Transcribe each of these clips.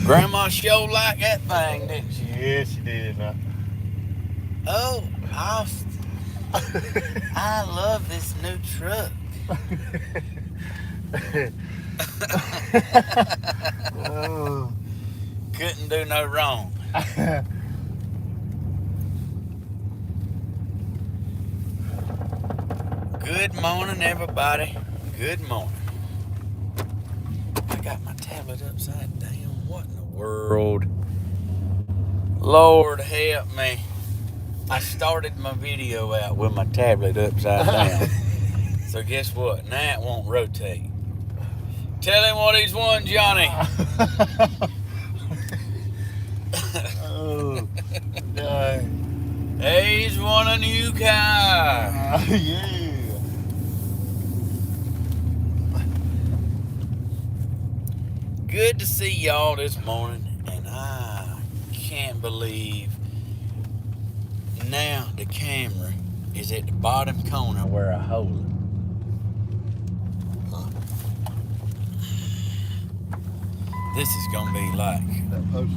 Grandma sure liked that thing, didn't she? Yeah, she did. Oh, Austin. I love this new truck. Oh. Couldn't do no wrong. Good morning, everybody. Good morning. I got my tablet upside down. What in the world? Lord help me. I started my video out with my tablet upside down. So guess what? Now it won't rotate. Tell him what he's won, Johnny. Oh, no. He's won a new car. Yeah. Good to see y'all this morning, and I can't believe now the camera is at the bottom corner where I hold it. This is gonna be like That post.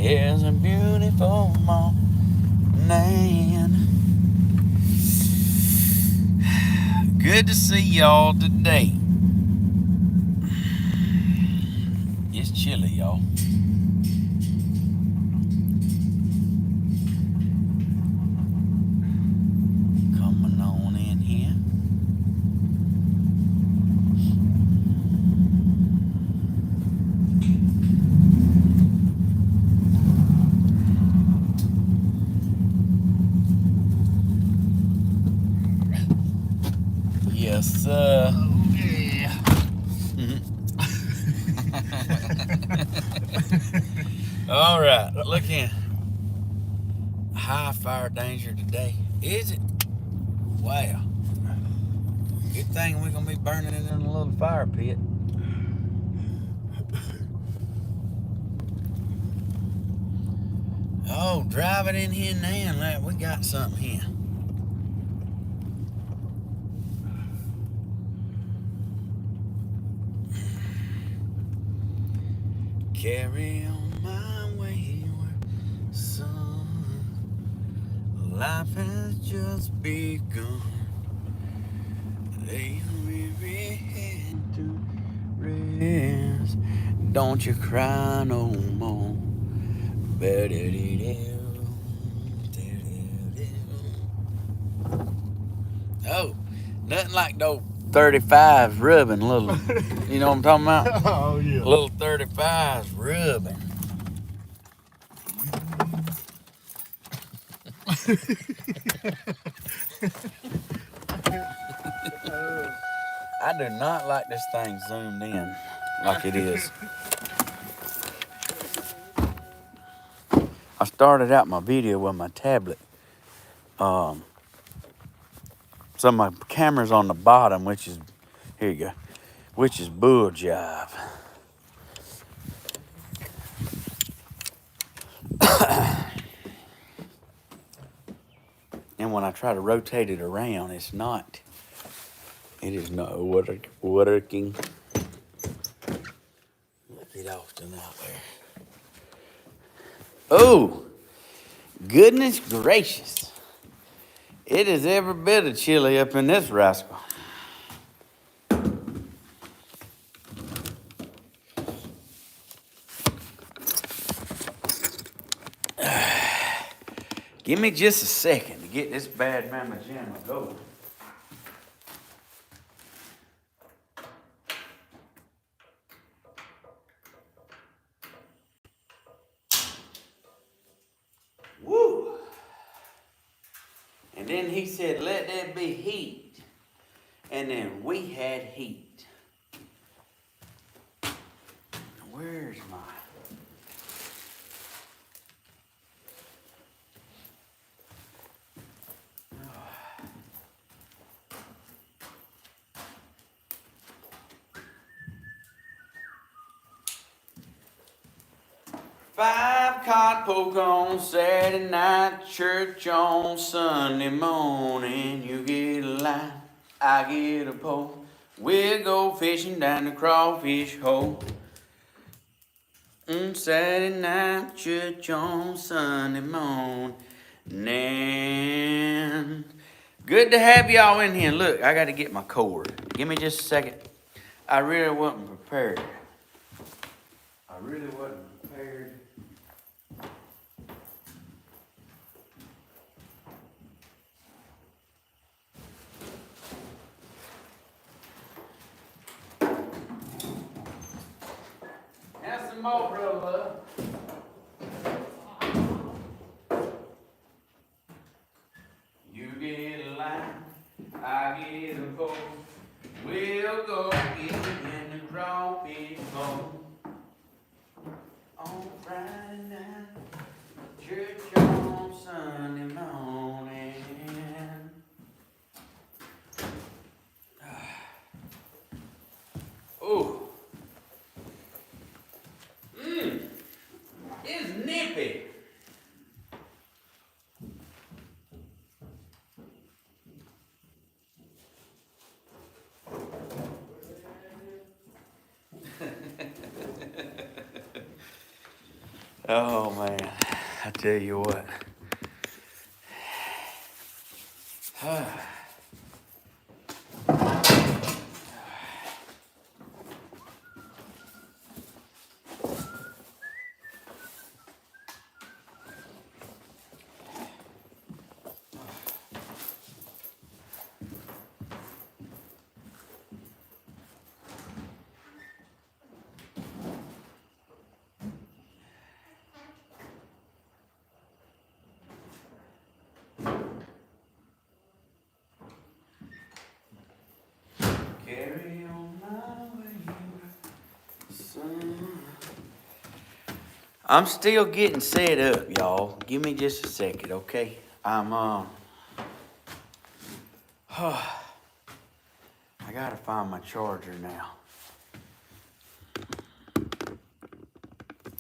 it's a beautiful morning. Good to see y'all today. It's chilly, y'all. Coming on in here. Yes, sir. Oh, yeah. All right, look in. High fire danger today. Is it? Wow. Good thing we're gonna be burning in a little fire pit. Oh, drive it in here now. Like we got something here. Carry on my wayward son. Life has just begun. Lay your weary head to rest. Don't you cry no more. Oh, nothing like those 35s rubbing little. You know what I'm talking about? Oh, yeah. Little 35s rubbing. I do not like this thing zoomed in like it is. I started out my video with my tablet. So my camera's on the bottom, which is, here you go, which is bull jive. And when I try to rotate it around, it is not working. Look at Austin out there. Oh, goodness gracious. It is every bit of chilly up in this rascal. Give me just a second to get this bad mama jamma going. Woo! And then he said, let there be heat. And then we had heat. Where's my... 5 cod poke on Saturday night, church on Sunday morning. You get a line, I get a pole. We'll go fishing down the crawfish hole. Saturday night, church on Sunday morning. Good to have y'all in here. Look, I got to get my cord. Give me just a second. I really wasn't prepared. Have some more, brother. You get a line, I get a pole. We'll go get in the crawfish hole. On Friday night, church on Sunday morning. Oh. It's nippy. Oh man, I tell you what. Carry on my way, son. I'm still getting set up, y'all. Give me just a second, okay? I gotta find my charger now.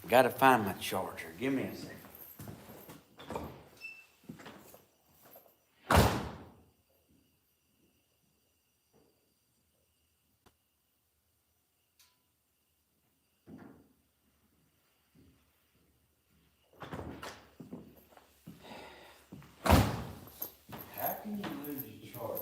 Gotta find my charger. Give me a second. How can you lose your charger?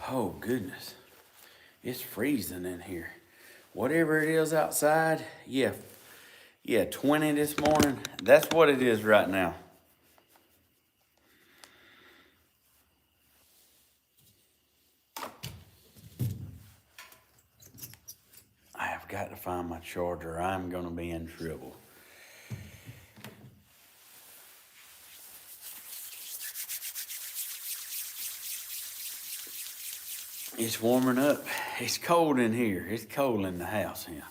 Oh goodness. It's freezing in here. Whatever it is outside, yeah, 20 this morning. That's what it is right now. I have got to find my charger. I'm gonna be in trouble. It's warming up. It's cold in here. It's cold in the house here.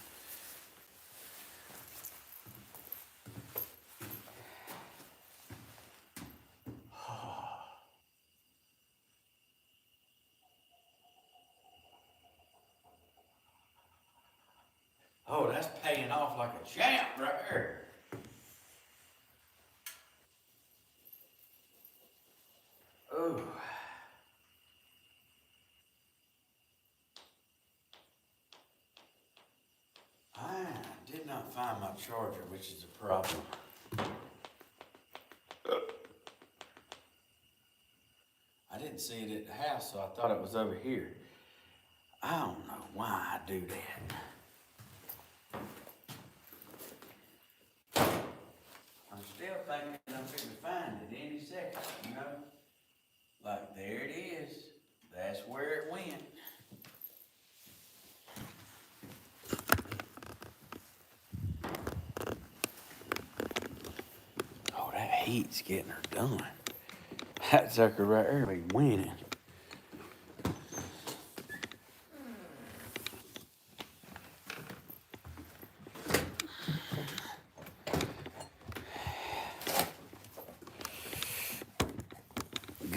Oh, that's paying off like a champ right there. Oh. I did not find my charger, which is a problem. I didn't see it at the house, so I thought it was over here. I don't know why I do that. I'm still thinking I'm going to find it any second, you know? Like, there it is. That's where it went. Oh, that heat's getting her done. That sucker right there be winning.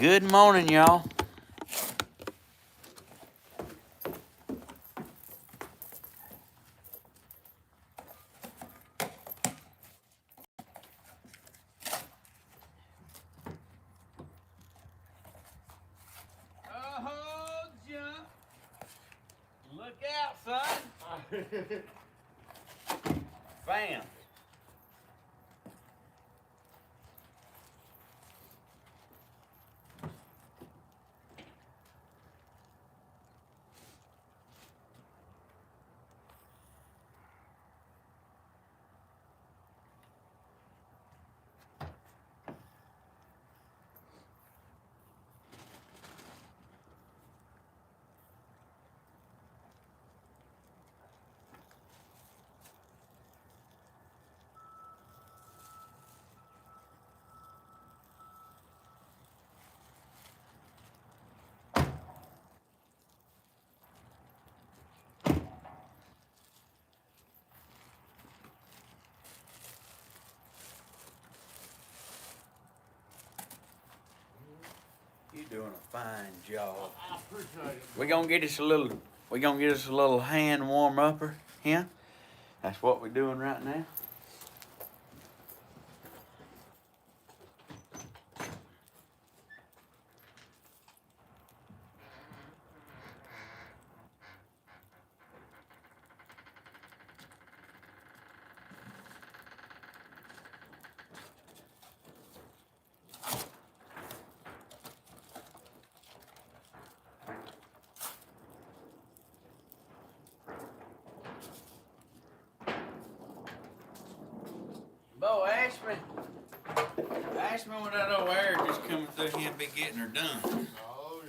Good morning, y'all. Oh, jump. Look out, son. Bam. You're doing a fine job. I appreciate it. We're gonna get us a little hand warm upper here. That's what we're doing right now. Bo, ask me when that old air just coming through here and be getting her done. Oh,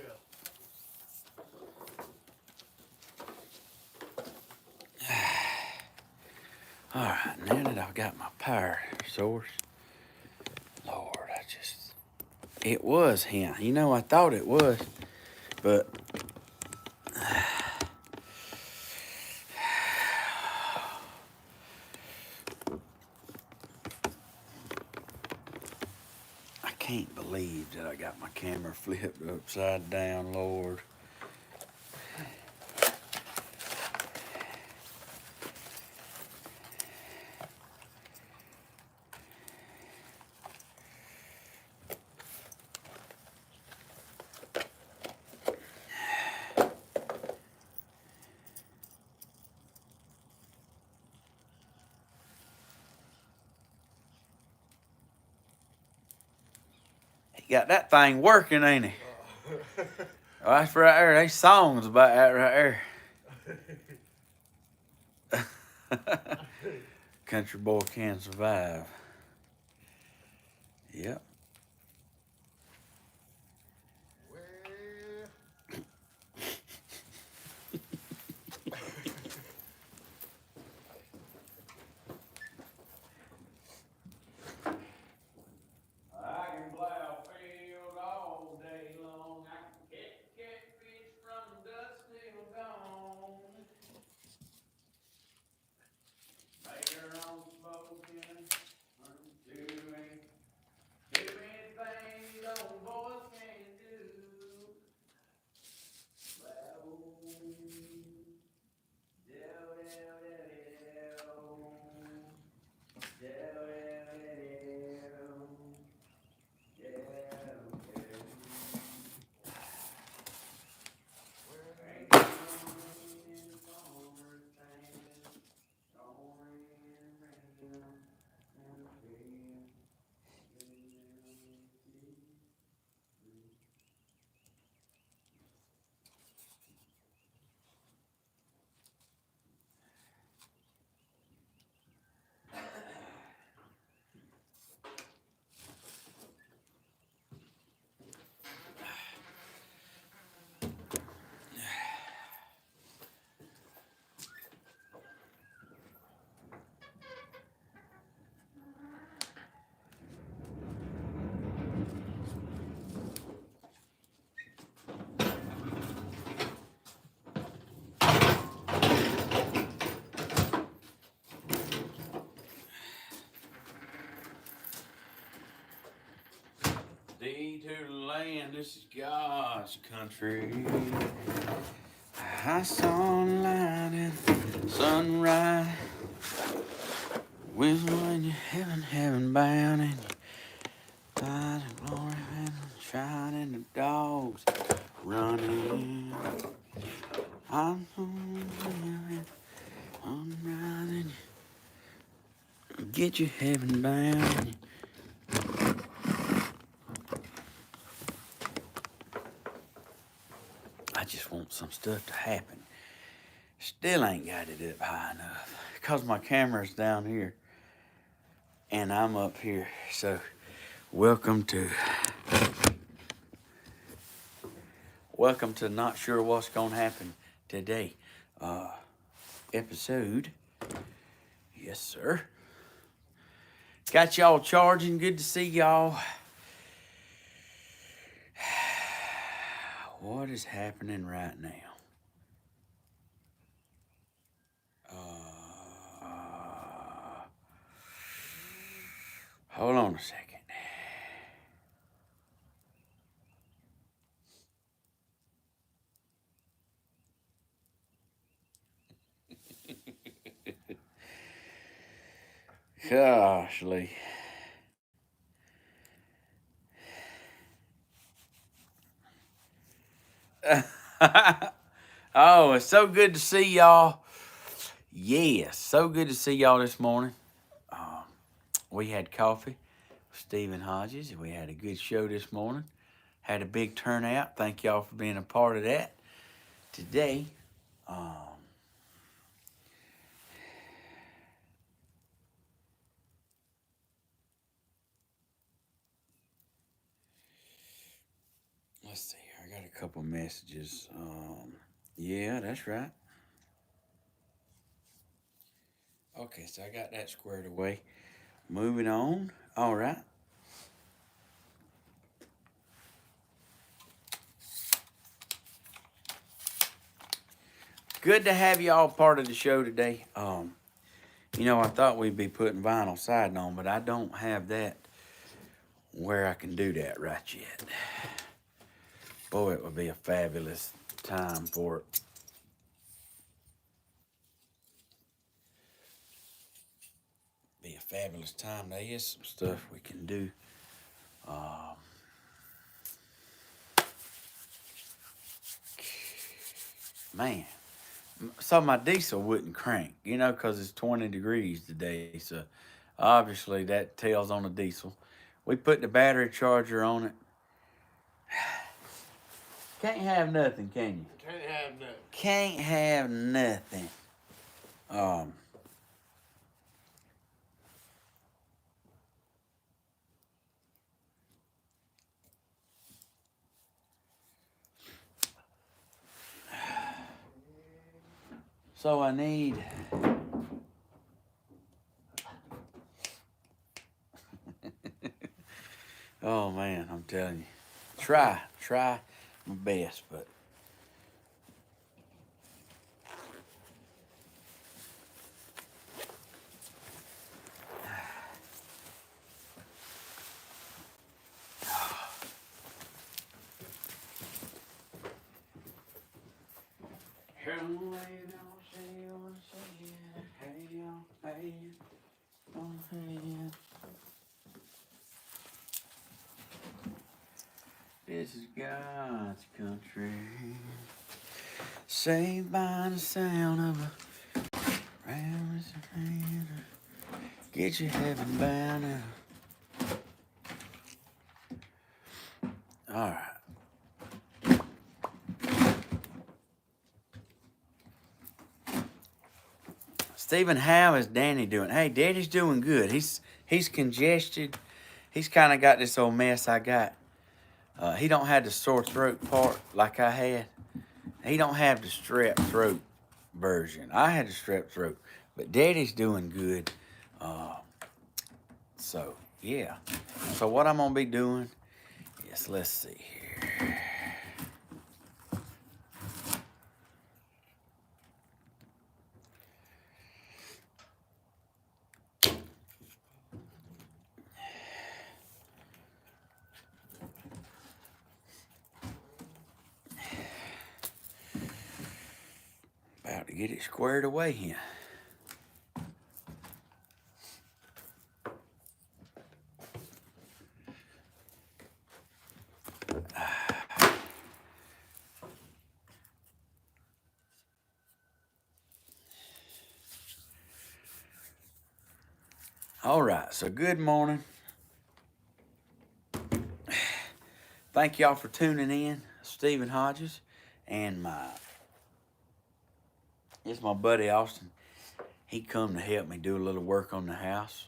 yeah. All right, now that I've got my power source, Lord, it was him. You know, I thought it was, but I can't believe that I got my camera flipped upside down, Lord. He got that thing working, ain't he? Oh, that's right there. There's songs about that right there. Country boy can survive. Yep. I can plow a field all day long. I can catfish from dusk till dawn. Make her on smoking, 1, 2, 3, Sea to the land, this is God's country. High sunlight and sunrise. When you're heaven bound and you find the glory and shining, the dogs running. I'm riding. Get you heaven bound. I just want some stuff to happen. Still ain't got it up high enough because my camera's down here and I'm up here. So welcome to Not Sure What's Gonna Happen Today episode. Yes, sir. Got y'all charging. Good to see y'all. What is happening right now? Hold on a second. Goshly. Oh, it's so good to see y'all. Yes, so good to see y'all this morning. We had coffee with Stephen Hodges. We had a good show this morning. Had a big turnout. Thank y'all for being a part of that. Today, let's see here. I got a couple messages. Yeah, that's right. Okay, so I got that squared away. Moving on. All right. Good to have y'all part of the show today. You know, I thought we'd be putting vinyl siding on, but I don't have that where I can do that right yet. Boy, it would be a fabulous time for it. Be a fabulous time. There is some stuff we can do. Man, so my diesel wouldn't crank, you know, because it's 20 degrees today. So obviously that tells on the diesel. We put the battery charger on it. Can't have nothing, can you? Can't have nothing. Can't have nothing. So I need oh man, I'm telling you. Try my best, but this is God's country, saved by the sound of a ram's hand. Get your heaven bound now. All right. Stephen, how is Danny doing? Hey, Daddy's doing good. He's congested. He's kind of got this old mess I got. He don't have the sore throat part like I had. He don't have the strep throat version. I had the strep throat, but Daddy's doing good. So yeah. So what I'm gonna be doing is, let's see here. to get it squared away here. All right, so good morning. Thank y'all for tuning in. Stephen Hodges and it's my buddy Austin. He come to help me do a little work on the house.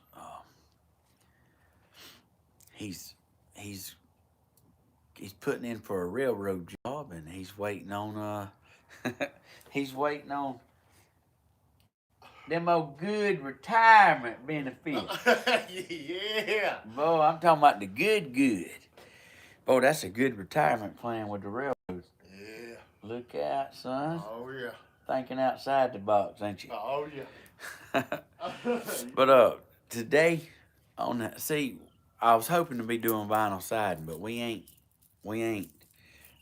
He's putting in for a railroad job, and he's waiting on he's waiting on them old good retirement benefits. Yeah. Boy, I'm talking about the good. Boy, that's a good retirement plan with the railroads. Yeah. Look out, son. Oh yeah. Thinking outside the box, ain't you? Oh yeah. But today on that, see, I was hoping to be doing vinyl siding, but we ain't.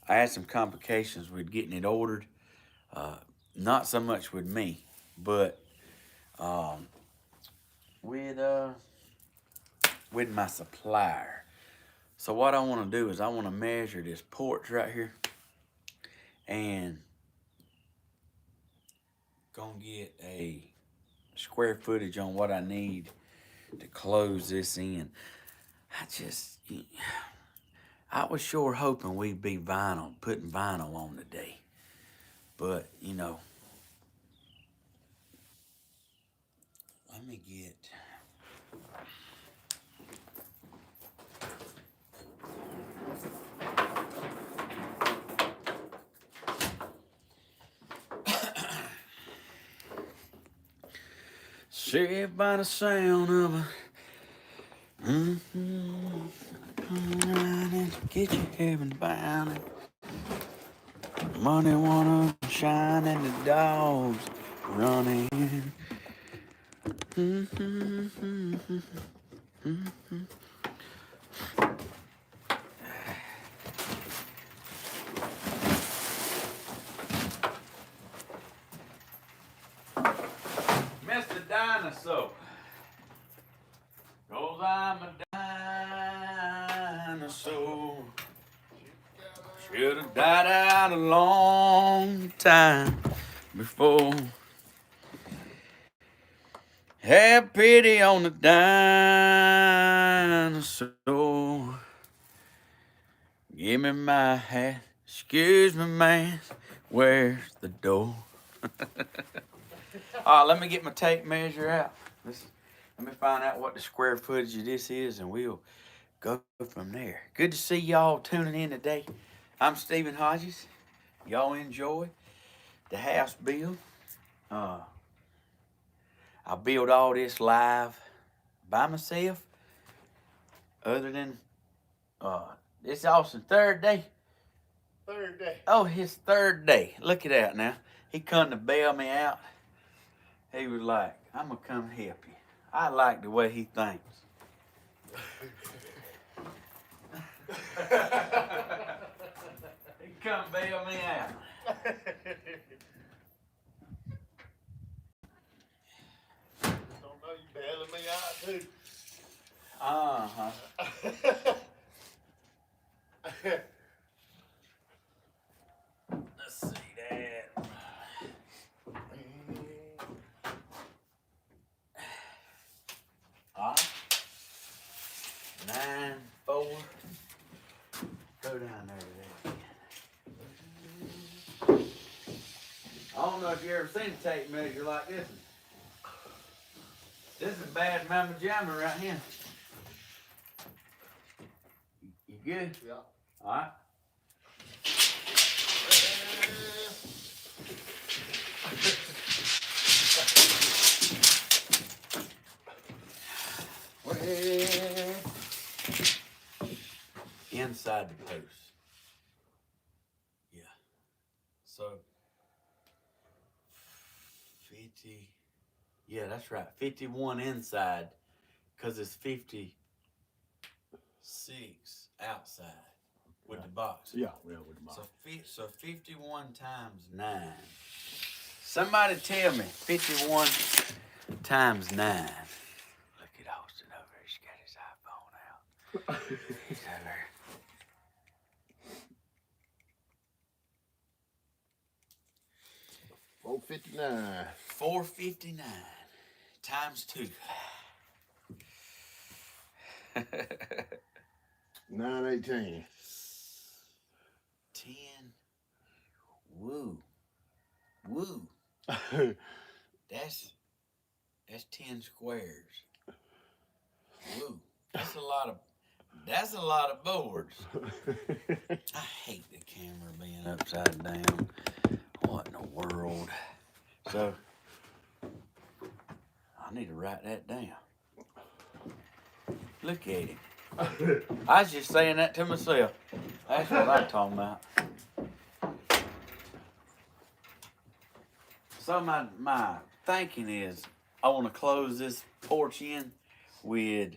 I had some complications with getting it ordered. Not so much with me, but with my supplier. So what I want to do is I want to measure this porch right here, and gonna get a square footage on what I need to close this in. I was sure hoping we'd be putting vinyl on today. But, let me get... Saved by the sound of a... Get your heaven bound. Money wanna shine and the dogs running. Mr. Dinosaur. 'Cause I'm a dinosaur. Should have died out a long time before. Have pity on the dinosaur. Give me my hat. Excuse me, man. Where's the door? Let me get my tape measure out. Let me find out what the square footage of this is, and we'll go from there. Good to see y'all tuning in today. I'm Stephen Hodges. Y'all enjoy the house build. I build all this live by myself. Other than it's Austin's third day. Third day. Oh, his third day. Look at that now. He come to bail me out. He was like, I'm gonna come help you. I like the way he thinks. He come bail me out. Don't know you bailing me out too. Uh-huh. Let's see that. All right. 9, 4. Go down there to that. I don't know if you ever seen a tape measure like this one. This is bad mama jamma right here. You good? Yeah. All right. Inside the post. Yeah. So 50. Yeah, that's right. 51 inside, because it's 56 outside with the box. Yeah, with the box. So 51 times 9. Somebody tell me 51 times 9. Look at Austin over there. He's got his iPhone out. He's over there. 459. 459 times 2. 918. 10. Woo. Woo. That's 10 squares. Woo. That's a lot of boards. I hate the camera being upside down. What in the world? So I need to write that down. Look at him. I was just saying that to myself. That's what I'm talking about. So my thinking is I want to close this porch in with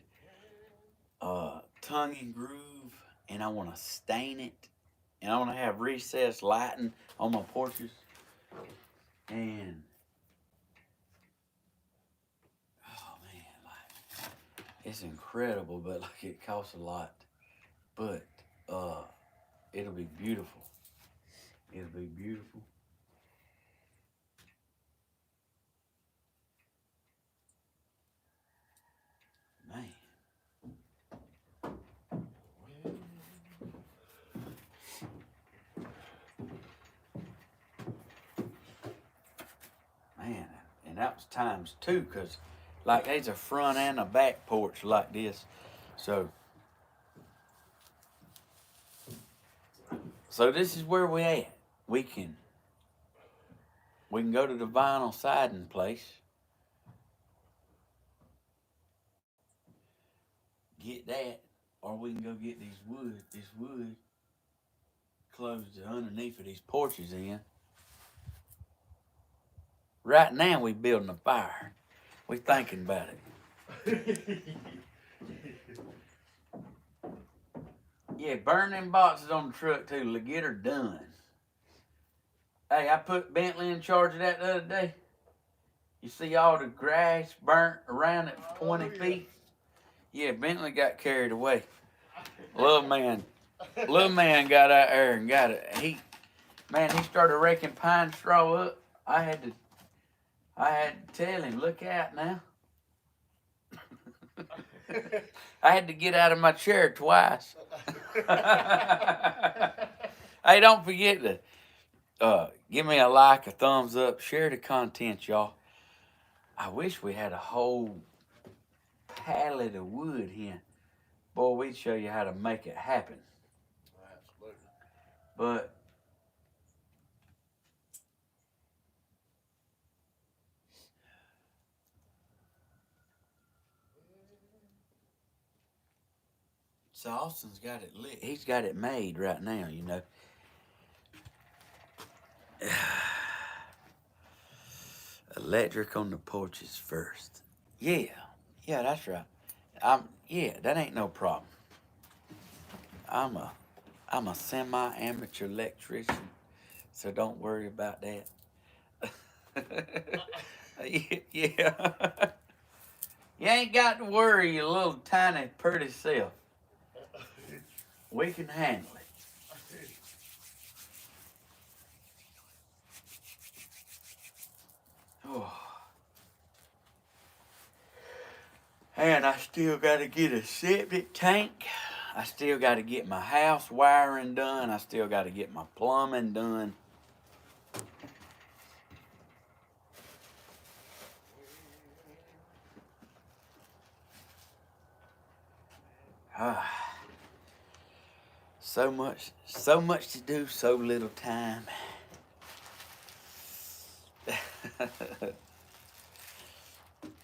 tongue and groove, and I want to stain it, and I want to have recessed lighting on my porches, and oh man, like it's incredible, but like it costs a lot, but it'll be beautiful. It'll be beautiful. Man. Man, and that was times 2, because like there's a front and a back porch like this. So this is where we at. We can go to the vinyl siding place, get that, or we can go get this wood closed underneath of these porches in. Right now we building a fire. We thinking about it. Yeah, burn them boxes on the truck too. Get her done. Hey, I put Bentley in charge of that the other day. You see all the grass burnt around it 20 feet? Yeah, Bentley got carried away. Little man got out there and got it. He started raking pine straw up. I had to tell him, look out now. I had to get out of my chair twice. Hey, don't forget to give me a like, a thumbs up, share the content, y'all. I wish we had a whole pallet of wood here. Boy, we'd show you how to make it happen. Absolutely. But so Austin's got it lit. He's got it made right now, you know. Electric on the porches first. Yeah, that's right. That ain't no problem. I'm a semi-amateur electrician, so don't worry about that. Yeah. You ain't got to worry, you little tiny pretty self. We can handle it. Oh. And I still got to get a septic tank. I still got to get my house wiring done. I still got to get my plumbing done. So much to do, so little time.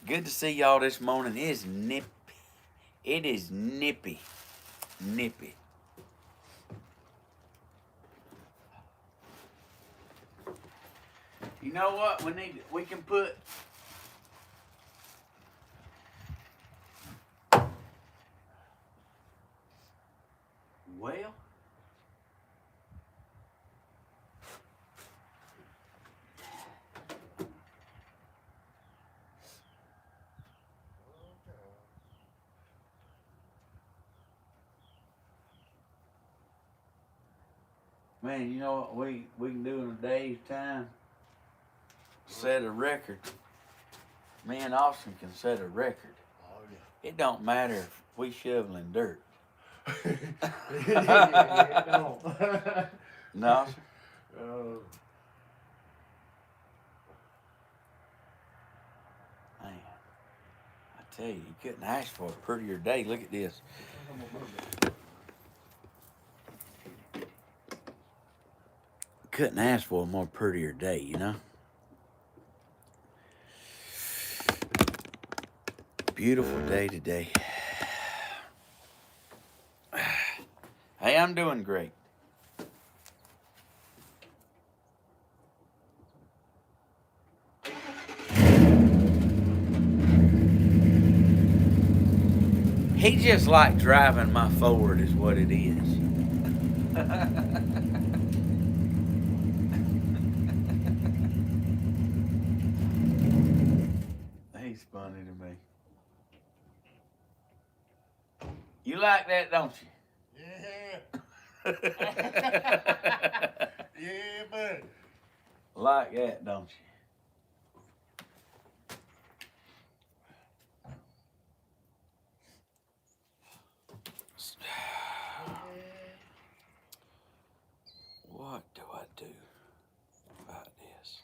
Good to see y'all this morning. It is nippy. It is nippy. Nippy. You know what? We can put well, Man, you know what we can do in a day's time? Set a record. Me and Austin can set a record. Oh, It don't matter if we shoveling dirt. yeah, it don't. No, sir. Man, I tell you, you couldn't ask for a prettier day. Look at this. Couldn't ask for a more prettier day, you know? Beautiful day today. Hey, I'm doing great. He just like driving my Ford is what it is. He's funny to me. You like that, don't you? Yeah. Yeah, buddy. Like that, don't you? What do I do about this?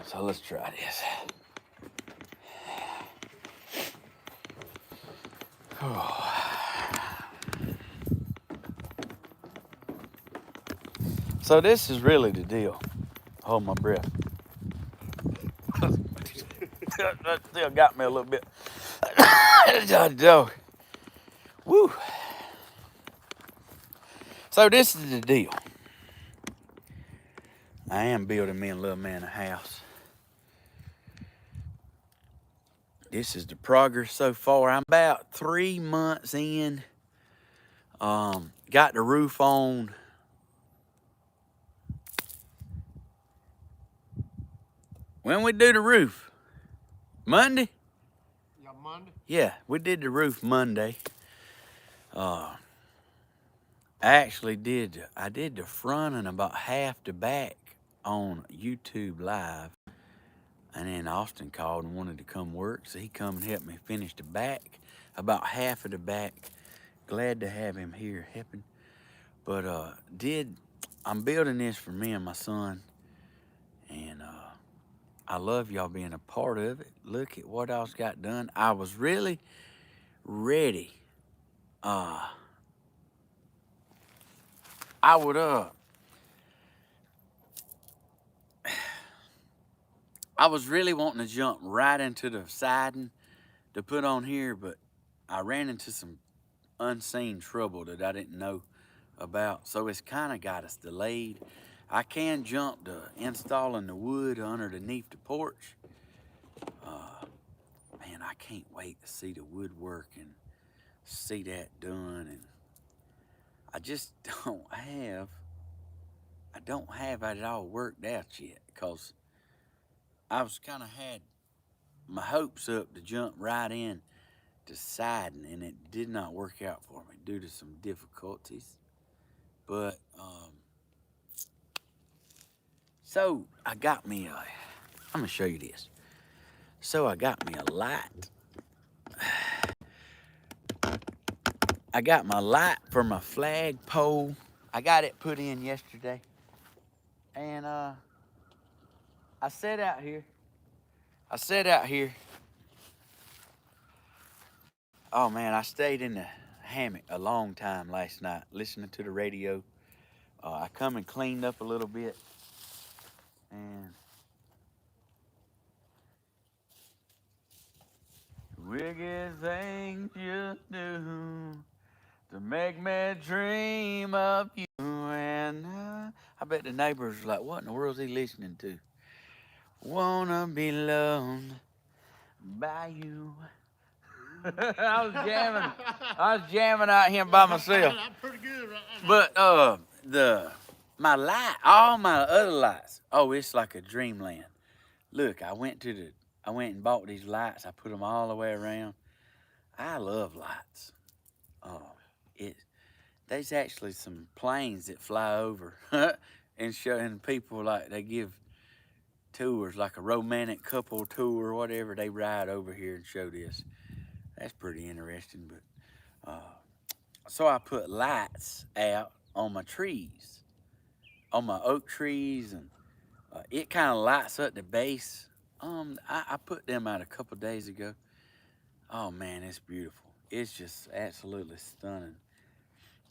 So let's try this. So this is really the deal. Hold my breath. That still got me a little bit. Woo. So this is the deal. I am building me and little man a house. This is the progress so far. I'm about 3 months in. Got the roof on. When we do the roof? Monday? Yeah, Monday. Yeah, we did the roof Monday. I did the front and about half the back on YouTube Live. And then Austin called and wanted to come work, so he come and helped me finish the back, about half of the back. Glad to have him here helping. But I'm building this for me and my son, and I love y'all being a part of it. Look at what else got done. I was really ready. I was really wanting to jump right into the siding to put on here, but I ran into some unseen trouble that I didn't know about, so it's kind of got us delayed. I can jump to installing the wood underneath the porch. Man, I can't wait to see the woodwork and see that done. And I just don't have it all worked out yet, because I was kind of had my hopes up to jump right in to siding, and it did not work out for me due to some difficulties. But so I got me I'm gonna show you this. So I got me a light. I got my light for my flag pole. I got it put in yesterday. And I sat out here. Oh man, I stayed in the hammock a long time last night, listening to the radio. I come and cleaned up a little bit. And wicked things you do to make me dream of you. And I bet the neighbors are like, what in the world is he listening to? Wanna be loved by you. I was jamming out here by myself. That's pretty good, right? But my light, all my other lights. Oh, it's like a dreamland. Look, I went and bought these lights. I put them all the way around. I love lights. Oh, it. There's actually some planes that fly over and showing people like they give tours, like a romantic couple tour or whatever. They ride over here and show this. That's pretty interesting. But so I put lights out on my trees, on my oak trees, and it kind of lights up the base. I put them out a couple days ago. Oh man, it's beautiful. It's just absolutely stunning.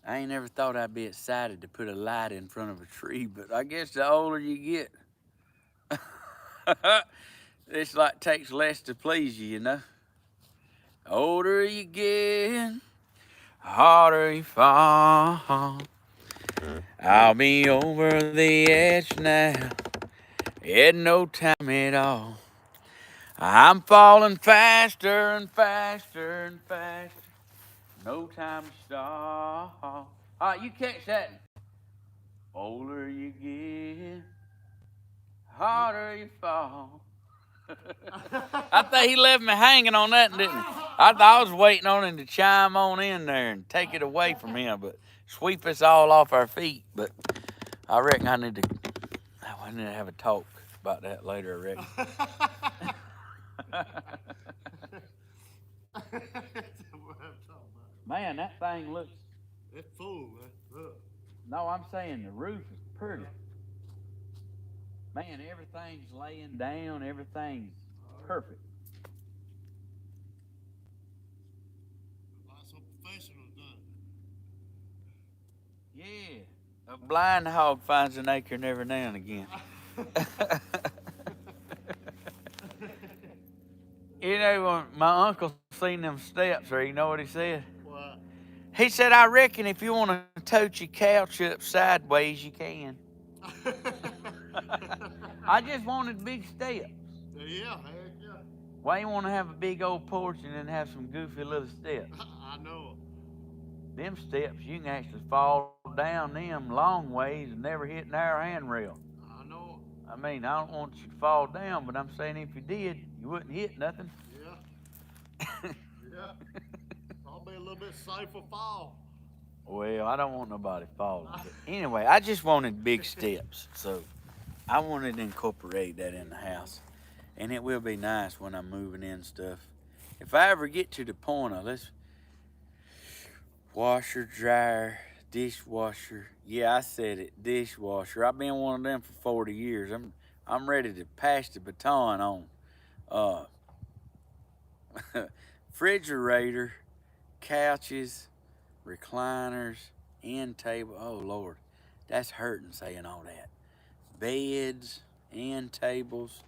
I ain't never thought I'd be excited to put a light in front of a tree, but I guess the older you get, it's like takes less to please you, you know. The older you get, harder you fall. I'll be over the edge now, in no time at all. I'm falling faster and faster and faster. No time to stop. All right, you catch that. Older you get, harder you fall. I think he left me hanging on that, didn't he? I thought I was waiting on him to chime on in there and take it away from him, but sweep us all off our feet. But I reckon I need to have a talk about that later, I reckon. Man, that thing looks... It's full, man. Look. No, I'm saying the roof is pretty. Man, everything's laying down. Everything's perfect. Like some professionals done it. Yeah. A blind hog finds an acorn every now and again. You know, when my uncle seen them steps there, you know what he said? What? He said, I reckon if you want to tote your couch up sideways, you can. I just wanted big steps. Yeah, heck yeah. Why you want to have a big old porch and then have some goofy little steps? I know. Them steps, you can actually fall down them long ways and never hit an narrow handrail. I know. I mean, I don't want you to fall down, but I'm saying if you did, you wouldn't hit nothing. Yeah. Yeah. I'll be a little bit safer fall. Well, I don't want nobody falling. But anyway, I just wanted big steps, so I wanted to incorporate that in the house. And it will be nice when I'm moving in stuff. If I ever get to the point of let's washer, dryer, dishwasher. Yeah, I said it, dishwasher. I've been one of them for 40 years. I'm ready to pass the baton on. Refrigerator, couches, recliners, end table. Oh Lord, that's hurting saying all that. Beds, end tables.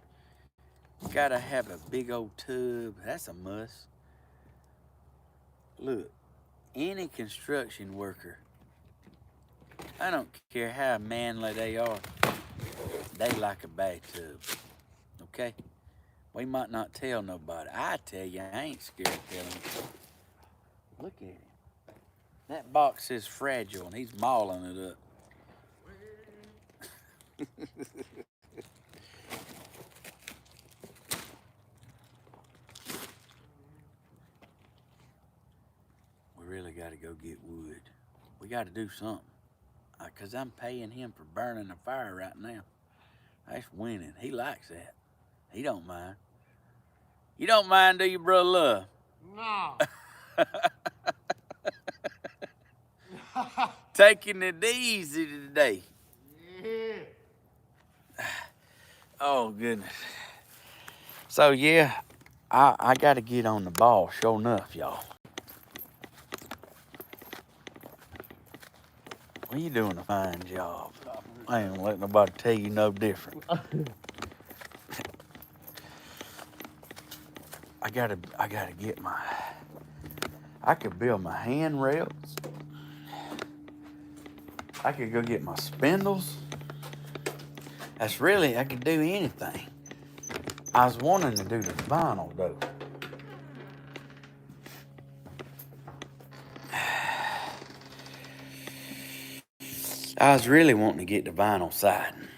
Gotta have a big old tub. That's a must. Look, any construction worker, I don't care how manly they are, they like a bathtub. Okay? We might not tell nobody. I tell you, I ain't scared of telling you. Look at him. That box is fragile and he's mauling it up. We really got to go get wood. We got to do something. Because I'm paying him for burning a fire right now. That's winning. He likes that. He don't mind. You don't mind, do you, Brother Love? No. Taking it easy today. Yeah. Oh, goodness. So, yeah, I got to get on the ball, sure enough, y'all. Well, you doing a fine job. I ain't gonna let nobody tell you no different. I gotta get I could build my handrails. I could go get my spindles. I could do anything. I was wanting to do the vinyl though. I was really wanting to get the vinyl siding.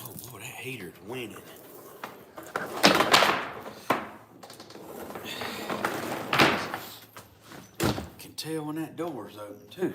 Oh boy, that heater's winning. Can tell when that door's open too.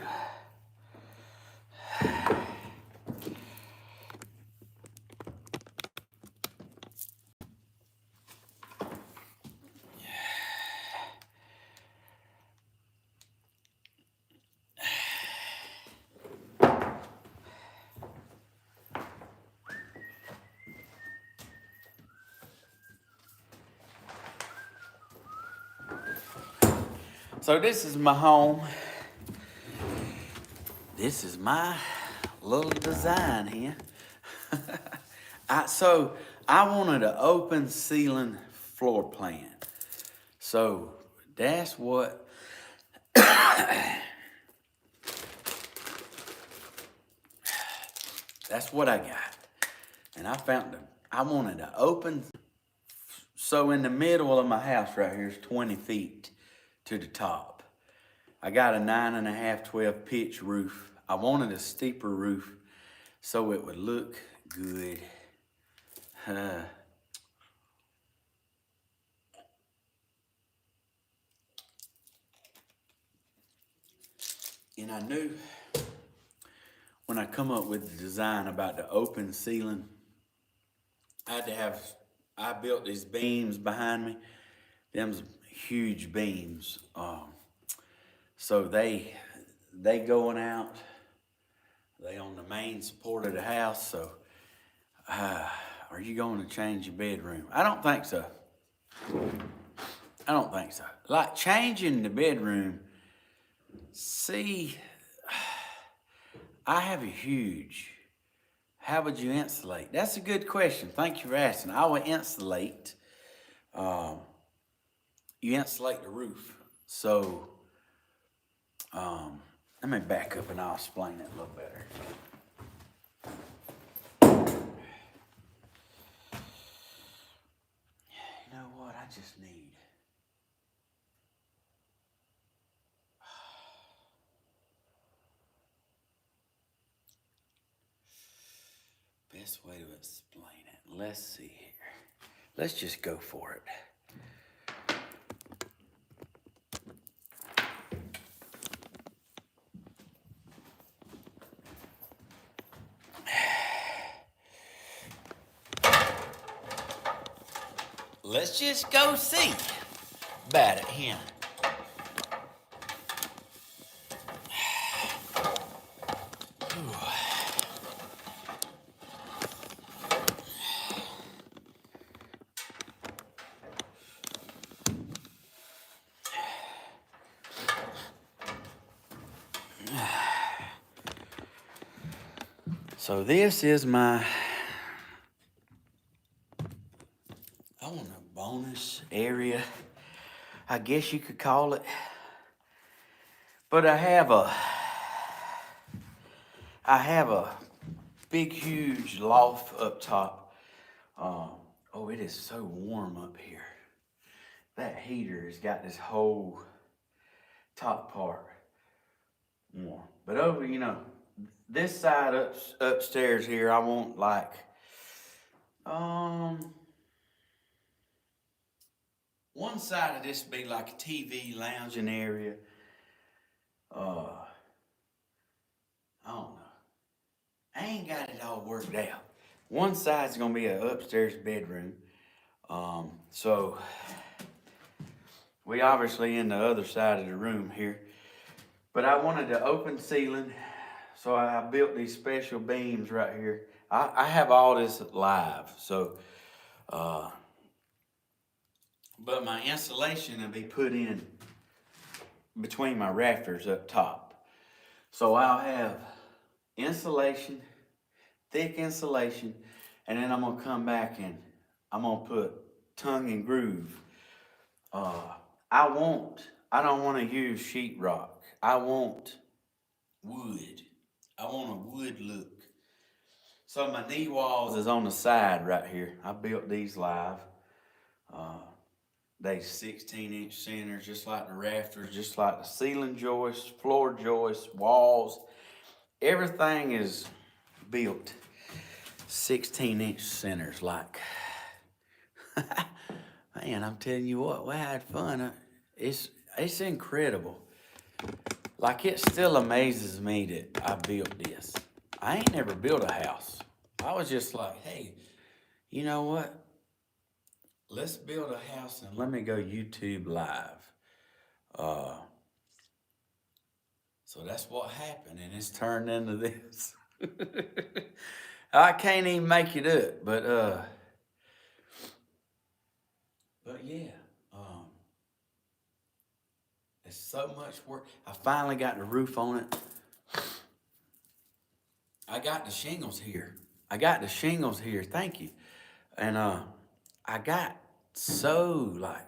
So this is my home. This is my little design here. I wanted an open ceiling floor plan. So that's what that's what I got. And I wanted an open, so in the middle of my house right here is 20 feet to the top. I got a 9.5, 12 pitch roof. I wanted a steeper roof so it would look good. And I knew when I come up with the design about the open ceiling, I built these beams behind me. Them's huge beams. So they going out. They on the main support of the house. So, are you going to change your bedroom? I don't think so. I don't think so. Like changing the bedroom. See, I have a huge. How would you insulate? That's a good question. Thank you for asking. I would insulate. You insulate the roof. So, let me back up and I'll explain it a little better. You know what? I just need. Best way to explain it. Let's see here. Let's just go for it. Let's just go see about it here. So this is my, I want a bonus area, I guess you could call it. But I have a big, huge loft up top. Oh, it is so warm up here. That heater has got this whole top part warm. But over, this side upstairs here, I want like, one side of this would be like a TV lounging area. I don't know. I ain't got it all worked out. One side's gonna be an upstairs bedroom. So we obviously in the other side of the room here. But I wanted the open ceiling, so I built these special beams right here. I have all this live, so, but my insulation will be put in between my rafters up top. So I'll have insulation, thick insulation, and then I'm gonna come back and I'm gonna put tongue and groove. I don't want to use sheetrock. I want wood. I want a wood look. So my knee walls is on the side right here. I built these live. They 16-inch centers, just like the rafters, just like the ceiling joists, floor joists, walls. Everything is built 16-inch centers. Like, man, I'm telling you what, we had fun. It's incredible. Like, it still amazes me that I built this. I ain't never built a house. I was just like, hey, you know what? Let's build a house and let me go YouTube live. So that's what happened, and it's turned into this. I can't even make it up, but yeah, it's so much work. I finally got the roof on it. I got the shingles here. Thank you. And I got so like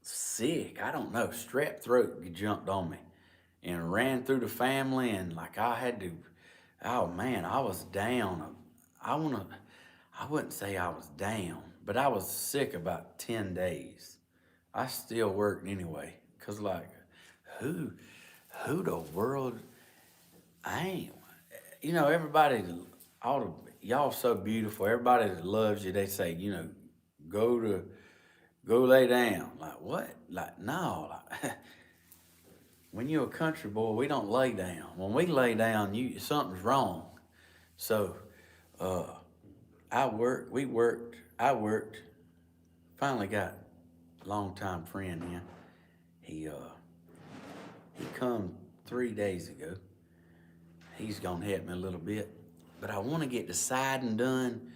sick. I don't know. Strep throat jumped on me and ran through the family, and like I had to. Oh man, I was down. I wouldn't say I was down, but I was sick about 10 days. I still worked anyway, cause like, who the world? I ain't. You know, everybody, y'all so beautiful. Everybody that loves you, they say, you know, go lay down. Like what? Like no. Like, when you're a country boy, we don't lay down. When we lay down, something's wrong. So, I worked. Finally got a longtime friend in. He come 3 days ago. He's gonna help me a little bit, but I want to get the siding done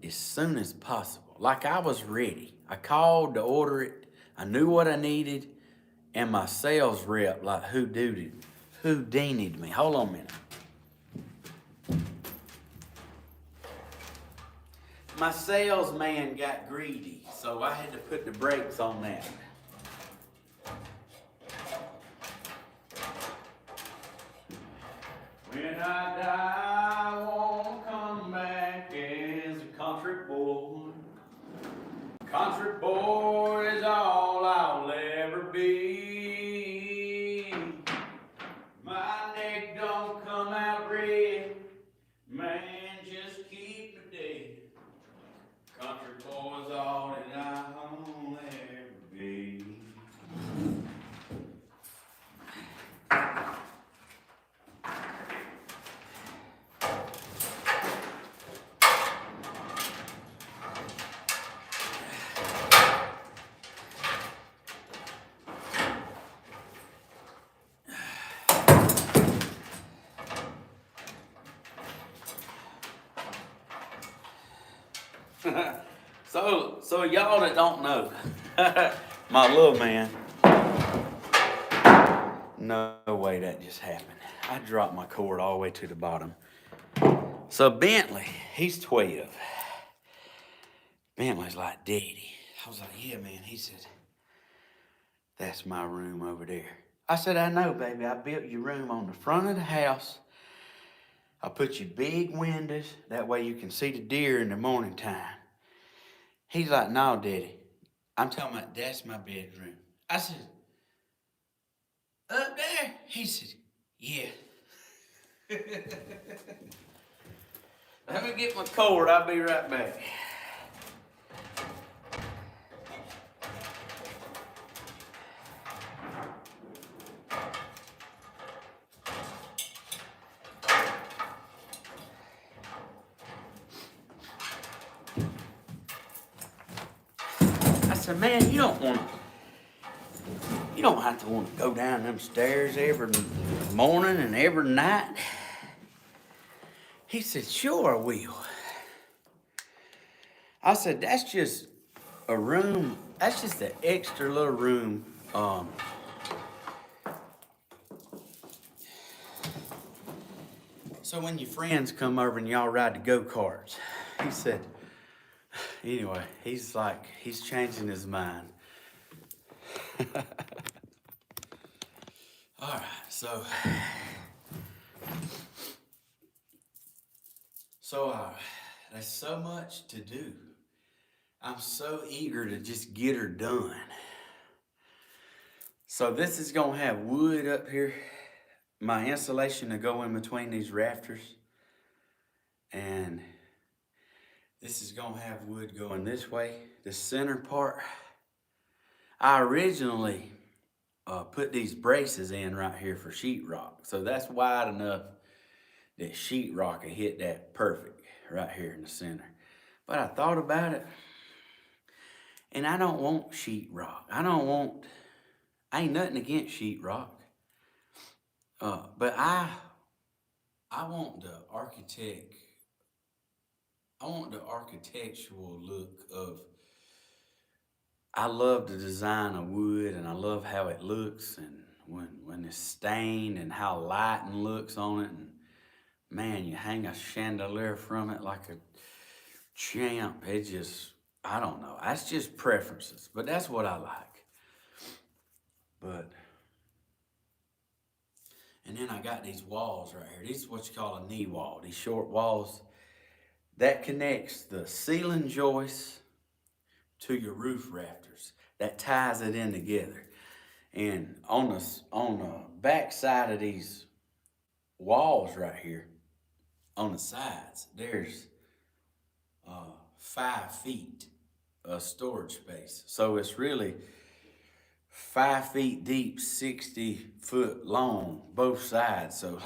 as soon as possible. Like I was ready. I called to order it. I knew what I needed, and my sales rep like Houdini'd me. Hold on a minute. My salesman got greedy, so I had to put the brakes on that. When I die, I won't come back as a country boy. Country boy is all I'll ever be. My neck don't come out red, man, just keep me dead. Country boy's all that I'll ever be. So y'all that don't know, my little man, no way that just happened. I dropped my cord all the way to the bottom. So Bentley, he's 12. Bentley's like, Daddy. I was like, yeah, man. He said, that's my room over there. I said, I know, baby. I built your room on the front of the house. I put you big windows. That way you can see the deer in the morning time. He's like, no, Daddy. I'm talking about that's my bedroom. I said, up there? He said, yeah. Let me get my cord. I'll be right back. I said, man, you don't have to want to go down them stairs every morning and every night. He said, sure I will. I said, that's just a room. That's just an extra little room. So when your friends come over and y'all ride the go-karts, he said, Anyway, he's changing his mind. All right, so there's so much to do. I'm so eager to just get her done. So this is gonna have wood up here. My insulation to go in between these rafters. And this is gonna have wood going this way. The center part, I originally put these braces in right here for sheetrock. So that's wide enough that sheetrock will hit that perfect right here in the center. But I thought about it, and I don't want sheetrock. I ain't nothing against sheetrock. But I want the architectural look of, I love the design of wood and I love how it looks, and when it's stained and how lighting looks on it, and man, you hang a chandelier from it like a champ. It just, I don't know. That's just preferences, but that's what I like. And then I got these walls right here. These is what you call a knee wall. These short walls that connects the ceiling joists to your roof rafters. That ties it in together. And on the back side of these walls right here, on the sides, there's 5 feet of storage space. So it's really 5 feet deep, 60 foot long, both sides. So,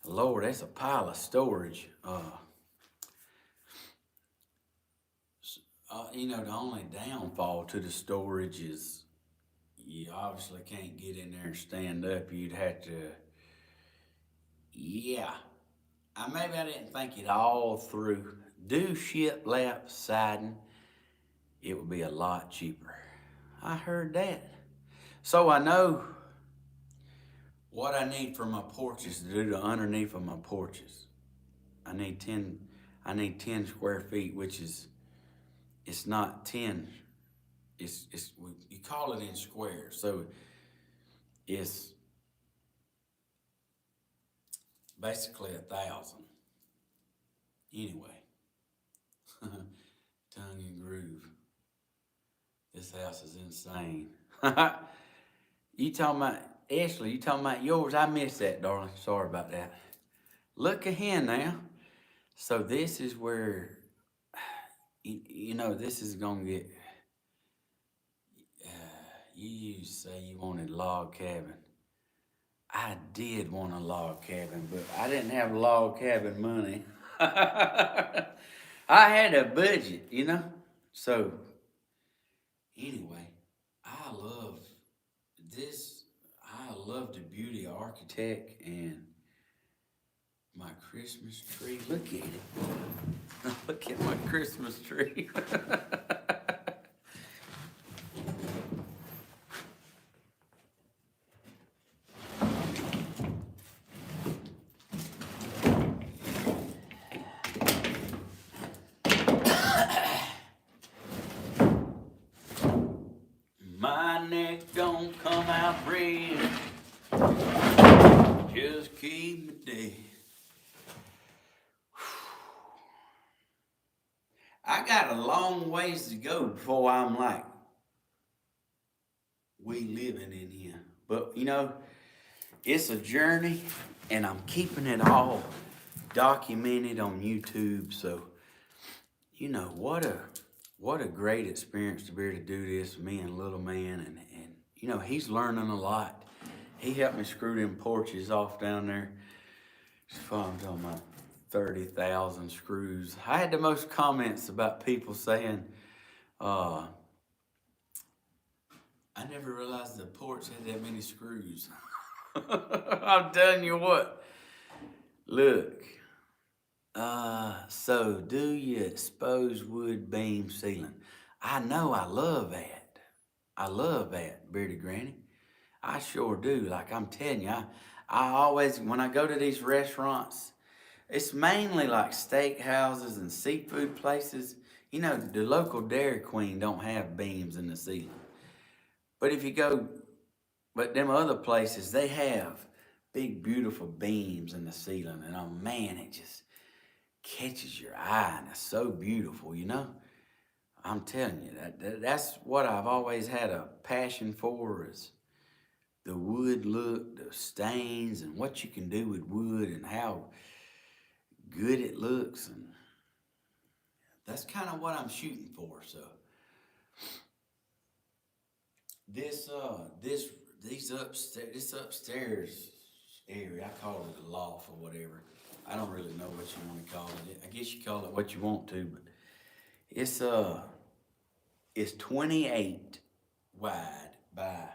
Lord, that's a pile of storage. The only downfall to the storage is you obviously can't get in there and stand up. You'd have to, yeah. Maybe I didn't think it all through. Do shiplap siding, it would be a lot cheaper. I heard that. So I know what I need for my porches to do the underneath of my porches. I need 10 square feet, which is, it's not 10. You call it in squares. So it's basically 1,000. Anyway, tongue and groove. This house is insane. You talking about, Ashley, you talking about yours? I missed that, darling. Sorry about that. Look ahead now. So this is where, this is going to get, you used to say you wanted log cabin. I did want a log cabin, but I didn't have log cabin money. I had a budget, So, anyway, I love this. I love the beauty of architect and my Christmas tree. Look at it. Look at my Christmas tree. My neck don't come out red. Just keep me dead. I got a long ways to go before I'm like, we living in here. But it's a journey, and I'm keeping it all documented on YouTube. So, what a great experience to be able to do this, me and little man, and he's learning a lot. He helped me screw them porches off down there. I'm talking about 30,000 screws. I had the most comments about people saying, I never realized the porch had that many screws. I'm telling you what. Look. So do you expose wood beam ceiling? I know, I love that. I love that, Beardy Granny. I sure do. Like I'm telling you, I always, when I go to these restaurants, it's mainly like steak houses and seafood places. You know, the local Dairy Queen don't have beams in the ceiling. But if you go, but them other places, they have big, beautiful beams in the ceiling. And oh man, it just catches your eye and it's so beautiful, you know? I'm telling you, that's what I've always had a passion for is the wood look, the stains, and what you can do with wood and how good it looks. And that's kind of what I'm shooting for. So this this upstairs area, I call it a loft or whatever. I don't really know what you want to call it. I guess you call it what you want to, but it's uh it's 28 wide by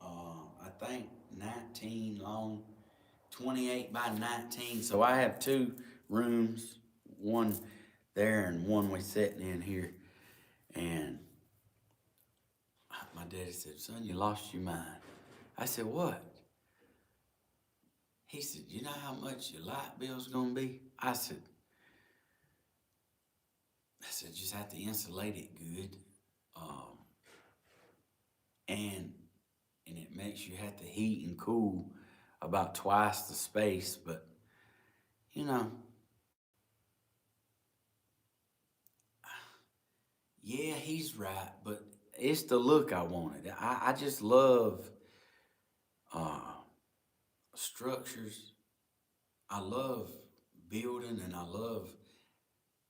I think 19 long, 28 by 19. So I have two rooms, one there and one we sitting in here. And my daddy said, son, you lost your mind. I said, what? He said, you know how much your light bill's gonna be? I said, just have to insulate it good. Um, and it makes you have to heat and cool about twice the space, but you know, yeah, he's right, but it's the look I wanted. I just love uh, structures. I love building and I love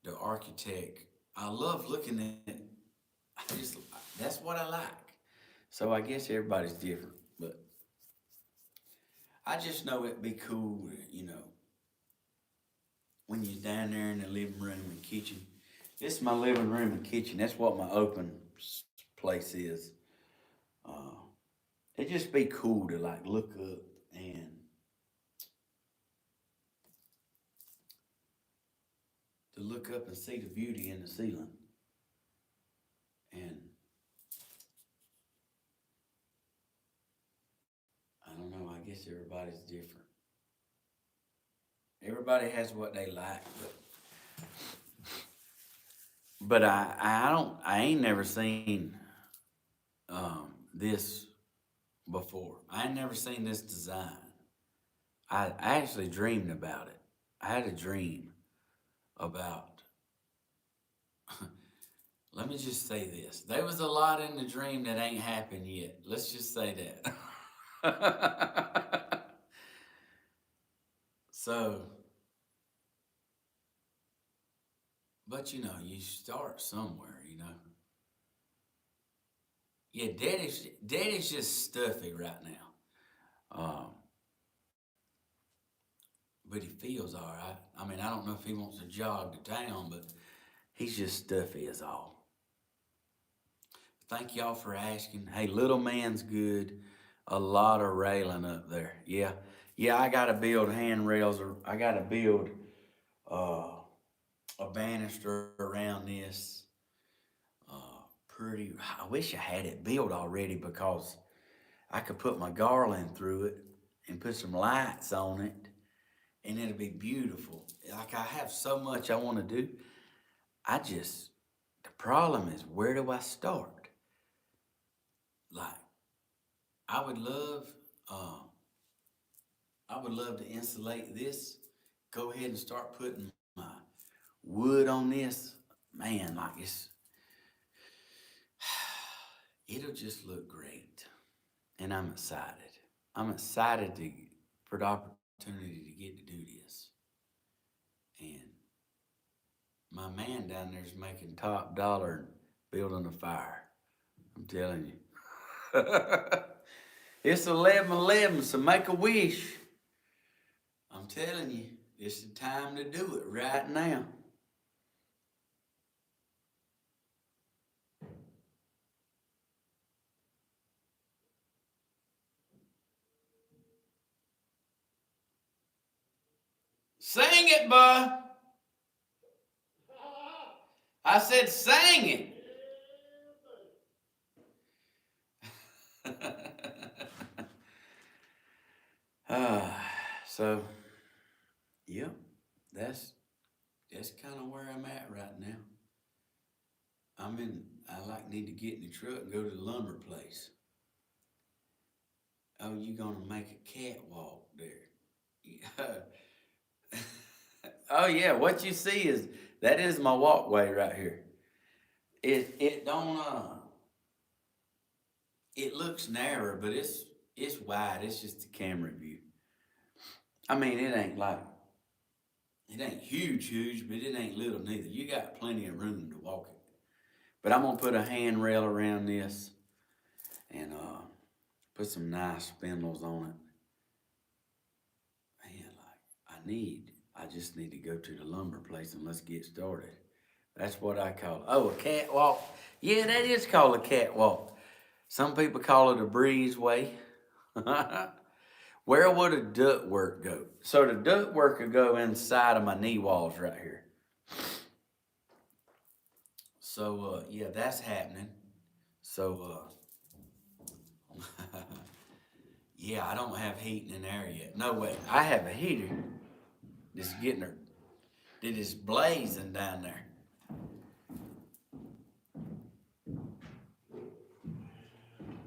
the architect. I love looking at, I just, that's what I like. So I guess everybody's different, but I just know it'd be cool, you know, when you're down there in the living room and kitchen. This is my living room and kitchen. That's what my open place is. Uh, it'd just be cool to like look up and see the beauty in the ceiling. And I don't know, I guess everybody's different. Everybody has what they like, but I ain't never seen this before. I ain't never seen this design. I actually dreamed about it. I had a dream about, let me just say this. There was a lot in the dream that ain't happened yet. Let's just say that. So, but you know, you start somewhere, you know. Yeah, Daddy's just stuffy right now. But he feels all right. I mean, I don't know if he wants to jog to town, but he's just stuffy as all. Thank y'all for asking. Hey, little man's good. A lot of railing up there. Yeah, I gotta build handrails, or I gotta build uh, a banister around this. Pretty. I wish I had it built already because I could put my garland through it and put some lights on it, and it'll be beautiful. Like I have so much I want to do. The problem is, where do I start? Like, I would love, uh, I would love to insulate this. Go ahead and start putting my wood on this. Man, like it'll just look great. And I'm excited. I'm excited for the opportunity to get to do this. And my man down there is making top dollar building a fire. I'm telling you. It's 11:11, so make a wish. I'm telling you, it's the time to do it right now. Sing it, bud. I said sing it. uh, so, yep, that's that's kind of where I'm at right now. I need to get in the truck and go to the lumber place. Oh, you gonna make a catwalk there? Yeah. Oh yeah, what you see that is my walkway right here. It don't it looks narrow, but it's wide. It's just the camera view. I mean, it ain't huge, but it ain't little neither. You got plenty of room to walk it. But I'm gonna put a handrail around this and put some nice spindles on it. Man, I just need to go to the lumber place and let's get started. That's what I call it. Oh, a catwalk. Yeah, that is called a catwalk. Some people call it a breezeway. Where would a ductwork go? So the ductwork would go inside of my knee walls right here. So yeah, that's happening. So yeah, I don't have heating in there yet. No way. I have a heater that's getting her. That is blazing down there.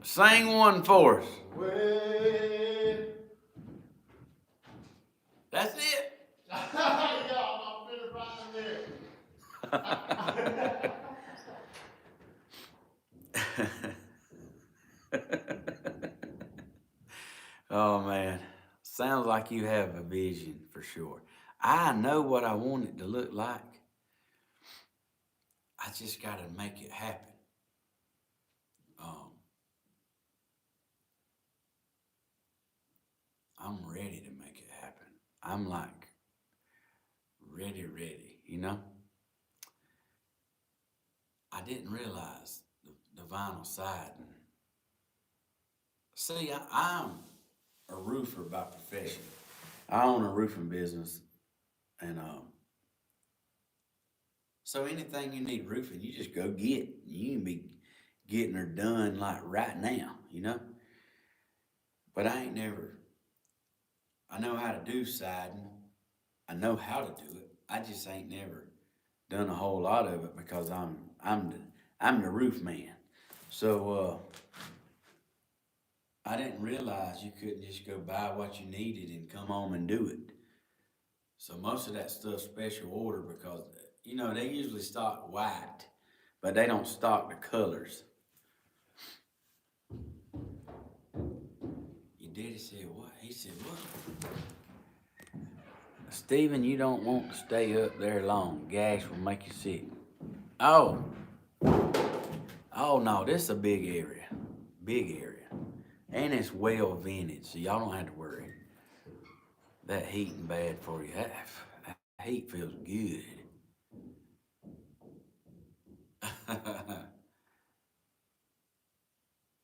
Sing one for us. Way. That's it. Yeah, I'm finished right there. Oh man, sounds like you have a vision for sure. I know what I want it to look like. I just got to make it happen. I'm ready to make it happen. I'm like ready, you know? I didn't realize the vinyl siding. See, I'm a roofer by profession. I own a roofing business, and so anything you need roofing, you just go get. You can be getting her done like right now, you know? But I know how to do siding. I know how to do it. I just ain't never done a whole lot of it because I'm the roof man. So I didn't realize you couldn't just go buy what you needed and come home and do it. So most of that stuff's special order because they usually stock white, but they don't stock the colors. Your daddy said what? He said what? Stephen, you don't want to stay up there long. Gas will make you sick. Oh no, this is a big area. Big area. And it's well vented, so y'all don't have to worry. That heating bad for you. That heat feels good.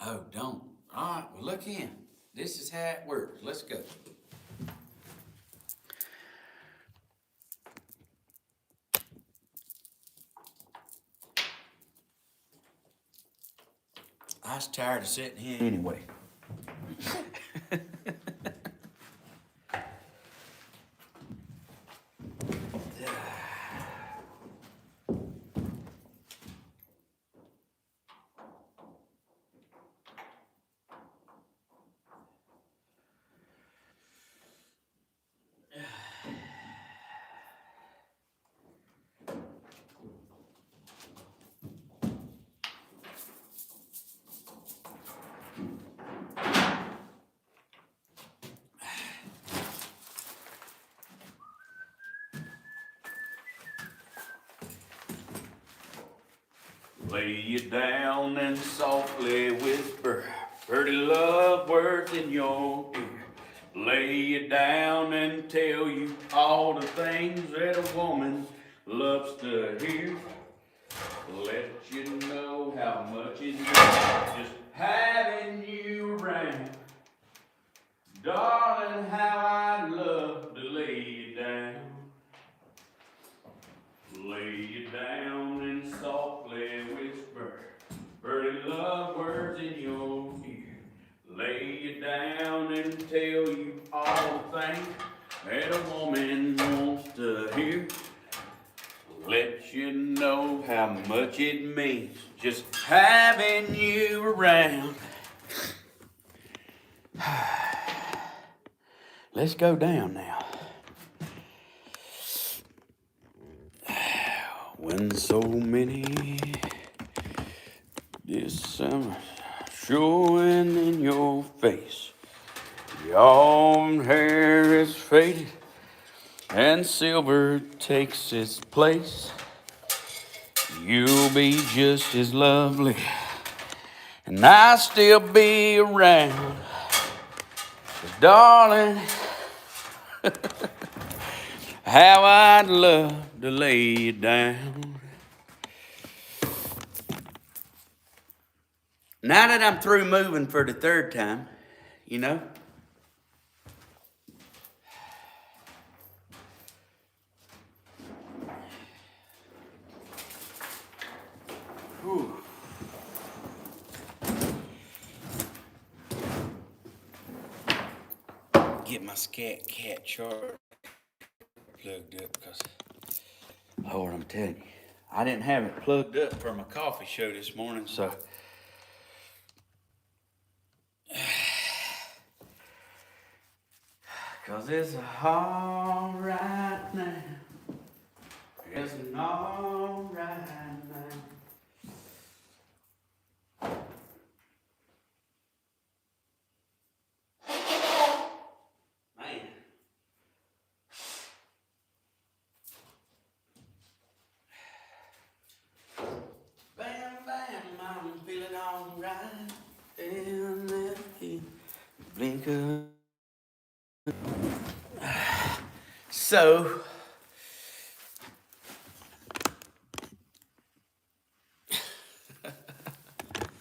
Oh, don't. All right, well, look in. This is how it works. Let's go. I was tired of sitting here anyway. Lay you down and softly whisper pretty love words in your ear. Lay you down and tell you all the things that a woman loves to hear. Let you know how much it means just having you around. Darling, how I'd love to lay you down. Lay you down and softly whisper pretty love words in your ear. Lay you down and tell you all the things that a woman wants to hear. let you know how much it means just having you around. Let's go down now. When so many this summer showing in your face, your hair is faded and silver takes its place. You'll be just as lovely and I'll still be around. But darling, how I'd love to lay you down. Now that I'm through moving for the third time, you know, whew. Get my scat cat chart plugged up because, Lord, I'm telling you, I didn't have it plugged up for my coffee show this morning, so. Cause it's all right now. It's all right now. Man. Bam, bam, I'm feeling all right. And then blink of. So,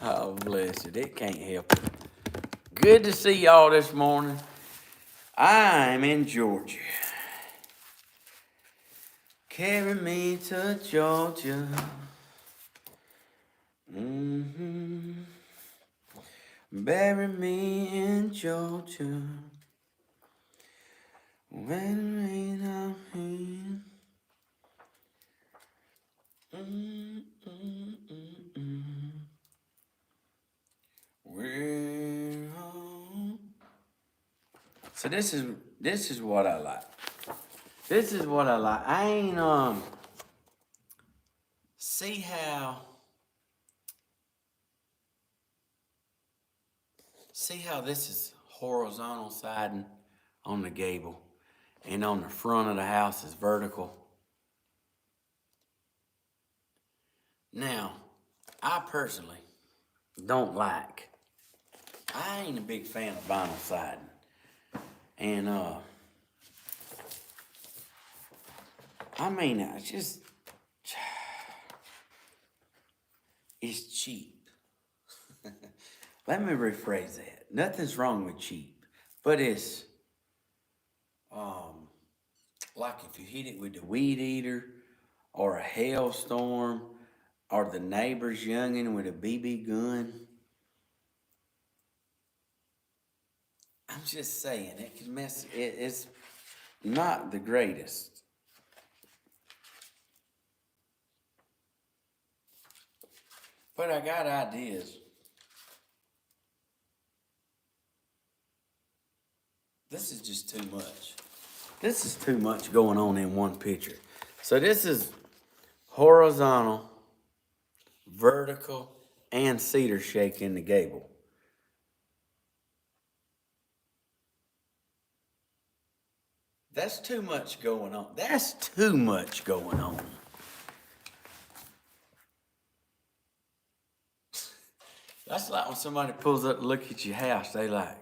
oh bless it, it can't help it. Good to see y'all this morning. I'm in Georgia. Carry me to Georgia. Bury me in Georgia. When rain I'm in. We're home. So this is what I like. This is what I like. I ain't see how this is horizontal siding on the gable and on the front of the house is vertical. Now, I personally don't like, I ain't a big fan of vinyl siding. And I mean, it's cheap. Let me rephrase that. Nothing's wrong with cheap, but it's like if you hit it with the weed eater or a hailstorm or the neighbor's youngin' with a BB gun. I'm just saying, it can mess, it's not the greatest. But I got ideas. This is just too much. This is too much going on in one picture. So this is horizontal, vertical, and cedar shake in the gable. That's too much going on. That's too much going on. That's like when somebody pulls up to look at your house, they like,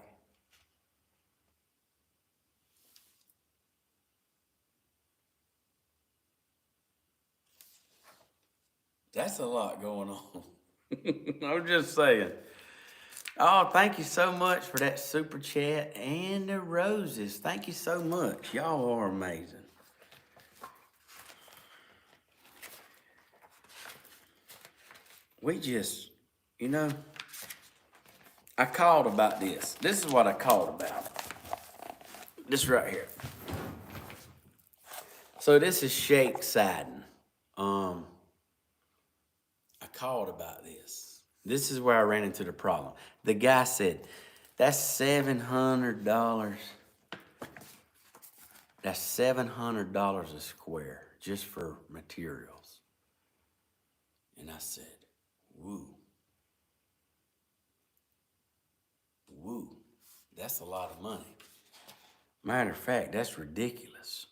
that's a lot going on. I'm just saying. Oh, thank you so much for that super chat and the roses. Thank you so much. Y'all are amazing. We just, you know, I called about this. This is what I called about. This right here. So this is shake siding. called about this. This is where I ran into the problem. The guy said, that's $700. That's $700 a square just for materials. And I said, woo. Woo. That's a lot of money. Matter of fact, that's ridiculous.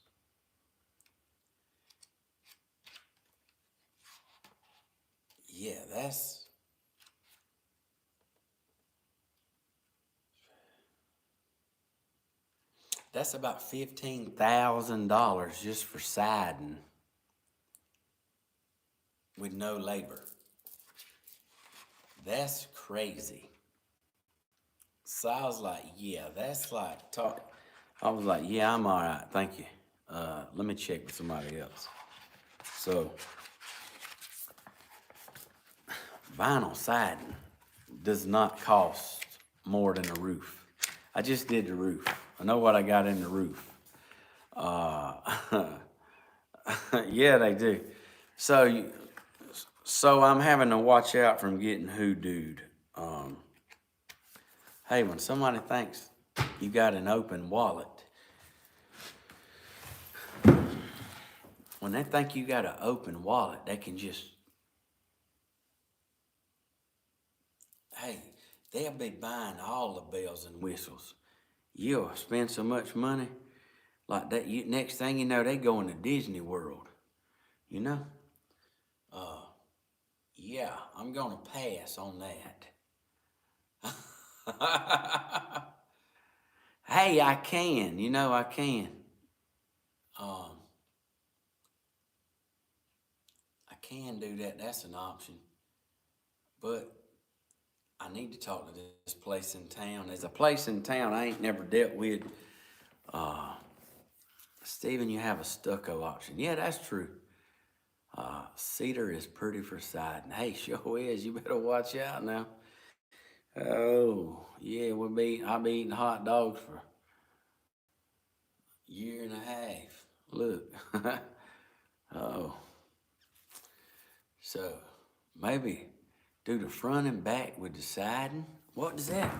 Yeah, that's about $15,000 just for siding with no labor. That's crazy. So I was like, yeah, that's like talk. I was like, yeah, I'm all right, thank you. Let me check with somebody else. So vinyl siding does not cost more than a roof. I just did the roof. I know what I got in the roof. Yeah, they do. So I'm having to watch out from getting hoodooed. Hey, when somebody thinks you got an open wallet, when they think you got an open wallet, they can just, hey, they'll be buying all the bells and whistles. You'll spend so much money, like that. Next thing you know, they going to Disney World. You know? Yeah, I'm gonna pass on that. Hey, I can. You know, I can. I can do that. That's an option. But I need to talk to this place in town. There's a place in town I ain't never dealt with. Stephen, you have a stucco option. Yeah, that's true. Cedar is pretty for siding. Hey, sure is. You better watch out now. Oh, yeah, I'll be eating hot dogs for a year and a half. Look. Oh. So, maybe do the front and back with the siding. What does that?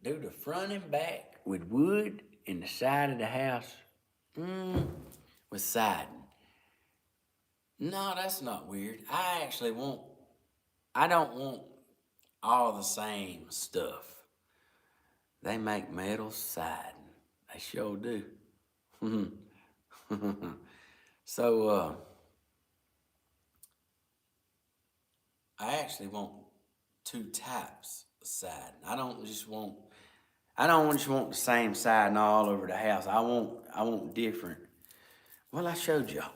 Do the front and back with wood and the side of the house with siding. No, that's not weird. I don't want all the same stuff. They make metal siding. They sure do. So, I actually want two types of siding. I don't just want the same siding all over the house. I want different. Well, I showed y'all.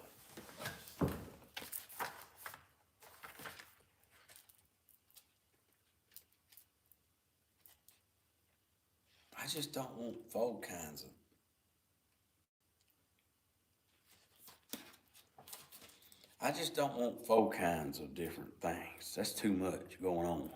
I just don't want four kinds of. I just don't want four kinds of different things. That's too much going on.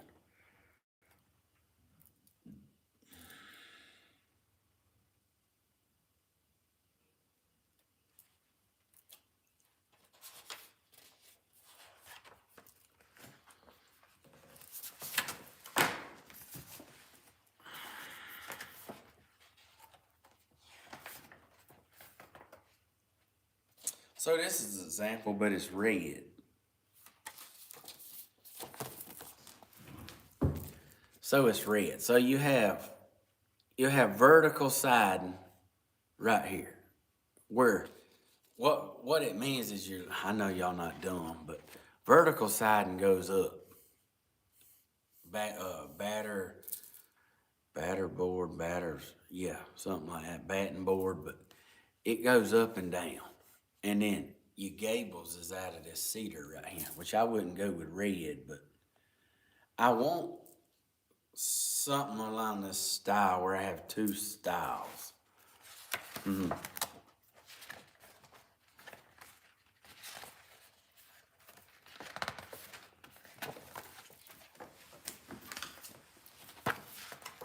So this is an example, but it's red. So it's red. So you have vertical siding right here. Where what it means is I know y'all not dumb, but vertical siding goes up. Batters, yeah, something like that, batting board, but it goes up and down. And then your gables is out of this cedar right here, which I wouldn't go with red, but I want something along this style where I have two styles.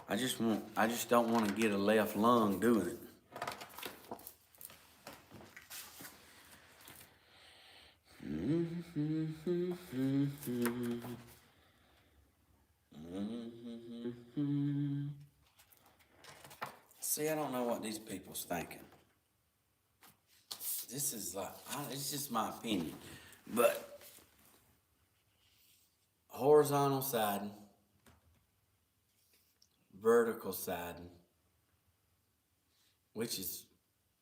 I just don't want to get a left lung doing it. See, I don't know what these people's thinking. This is like, it's just my opinion. But horizontal siding, vertical siding, which is,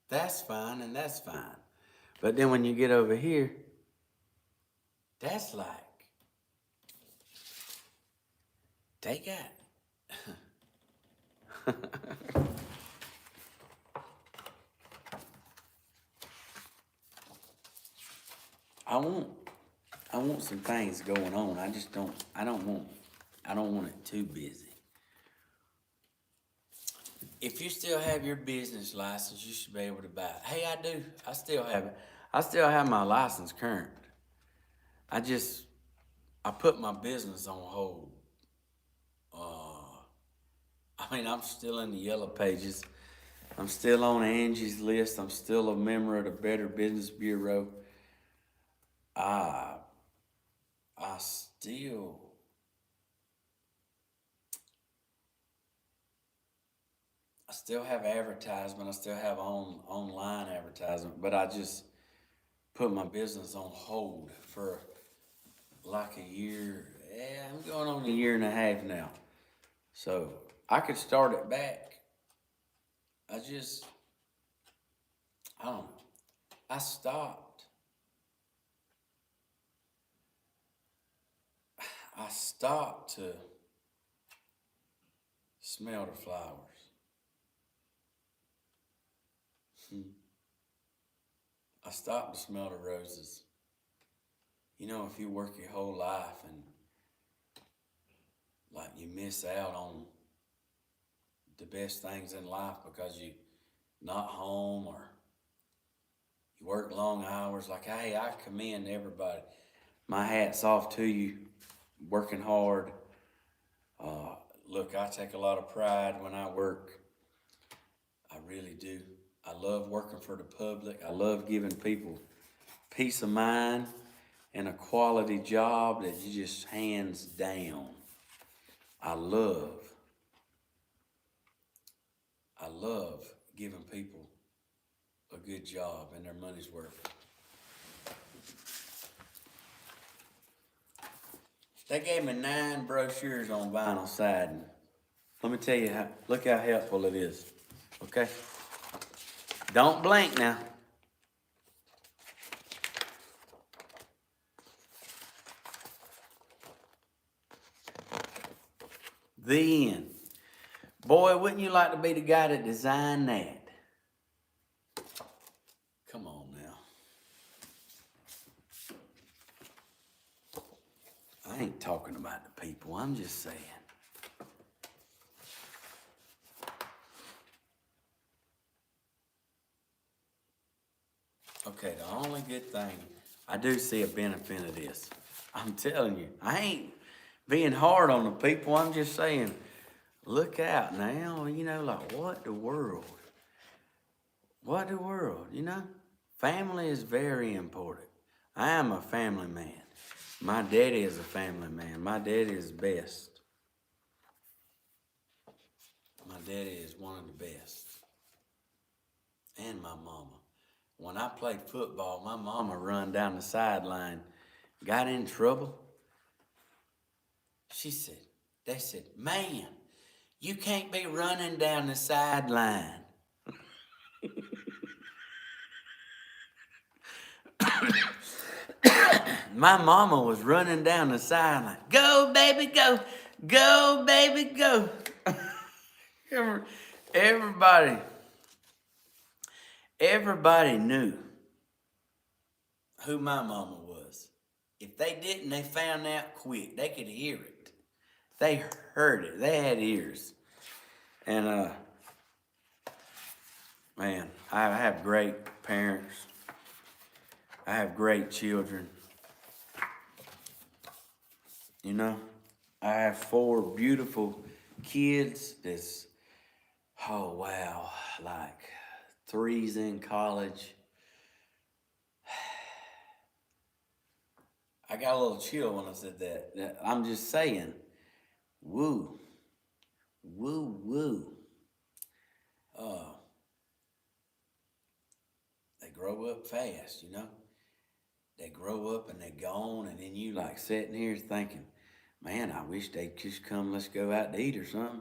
that's fine and that's fine. But then when you get over here, that's like, they got. I want some things going on. I don't want it too busy. If you still have your business license, you should be able to buy it. Hey, I do. I still have it. I still have my license current. I put my business on hold. I'm still in the yellow pages. I'm still on Angie's list. I'm still a member of the Better Business Bureau. I still have advertisement. I still have online advertisement, but I just put my business on hold for like a year. Yeah, I'm going on a year and a half now. So I could start it back. I don't know. I stopped. I stopped to smell the flowers. I stopped to smell the roses. You know, if you work your whole life and like you miss out on the best things in life because you not home or you work long hours, like, hey, I commend everybody. My hat's off to you, working hard. Look, I take a lot of pride when I work. I really do. I love working for the public. I love giving people peace of mind and a quality job that you just hands down. I love giving people a good job and their money's worth. They gave me 9 brochures on vinyl siding. Let me tell you look how helpful it is. Okay? Don't blink now. The end. Boy, wouldn't you like to be the guy that designed that? Come on now. I ain't talking about the people. I'm just saying. Okay, the only good thing, I do see a benefit of this. I'm telling you, I ain't being hard on the people. I'm just saying, look out now, you know, like what the world? What the world, you know? Family is very important. I am a family man. My daddy is a family man. My daddy is best. My daddy is one of the best. And my mama. When I played football, my mama run down the sideline, got in trouble. They said, man, you can't be running down the sideline. My mama was running down the sideline. Go, baby, go. Go, baby, go. Everybody knew who my mama was. If they didn't, they found out quick. They could hear it. They heard it. They had ears. And, man, I have great parents. I have great children. You know, I have 4 beautiful kids that's, oh wow, like 3's in college. I got a little chill when I said that. I'm just saying, woo, woo, woo. Uh, they grow up fast, you know. They grow up and they gone, and then you like sitting here thinking, man, I wish they'd just come. Let's go out to eat or something.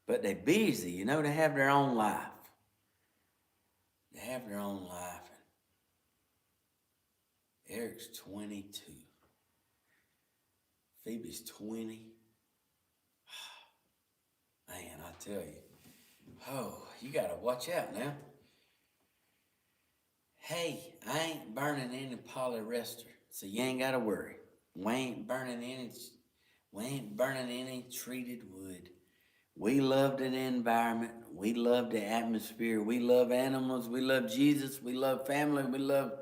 But they're busy, you know. They have their own life. They have their own life. Eric's 22. Phoebe's 20. Man, I tell you. Oh, you gotta watch out now. Hey, I ain't burning any polyester, so you ain't gotta worry. We ain't burning any treated wood. We love the environment. We love the atmosphere. We love animals. We love Jesus. We love family. We love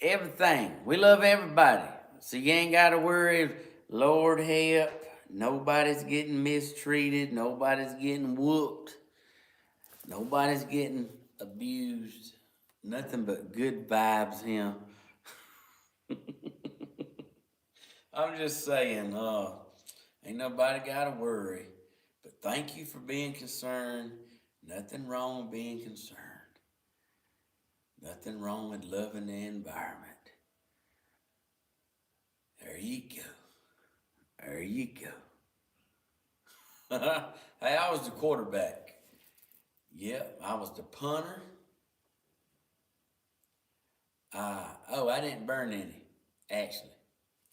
everything. We love everybody. So you ain't gotta worry. Lord help. Nobody's getting mistreated. Nobody's getting whooped. Nobody's getting abused. Nothing but good vibes here. I'm just saying, ain't nobody gotta worry. But thank you for being concerned. Nothing wrong with being concerned. Nothing wrong with loving the environment. There you go. There you go. Hey, I was the quarterback. Yep, I was the punter. I didn't burn any, actually.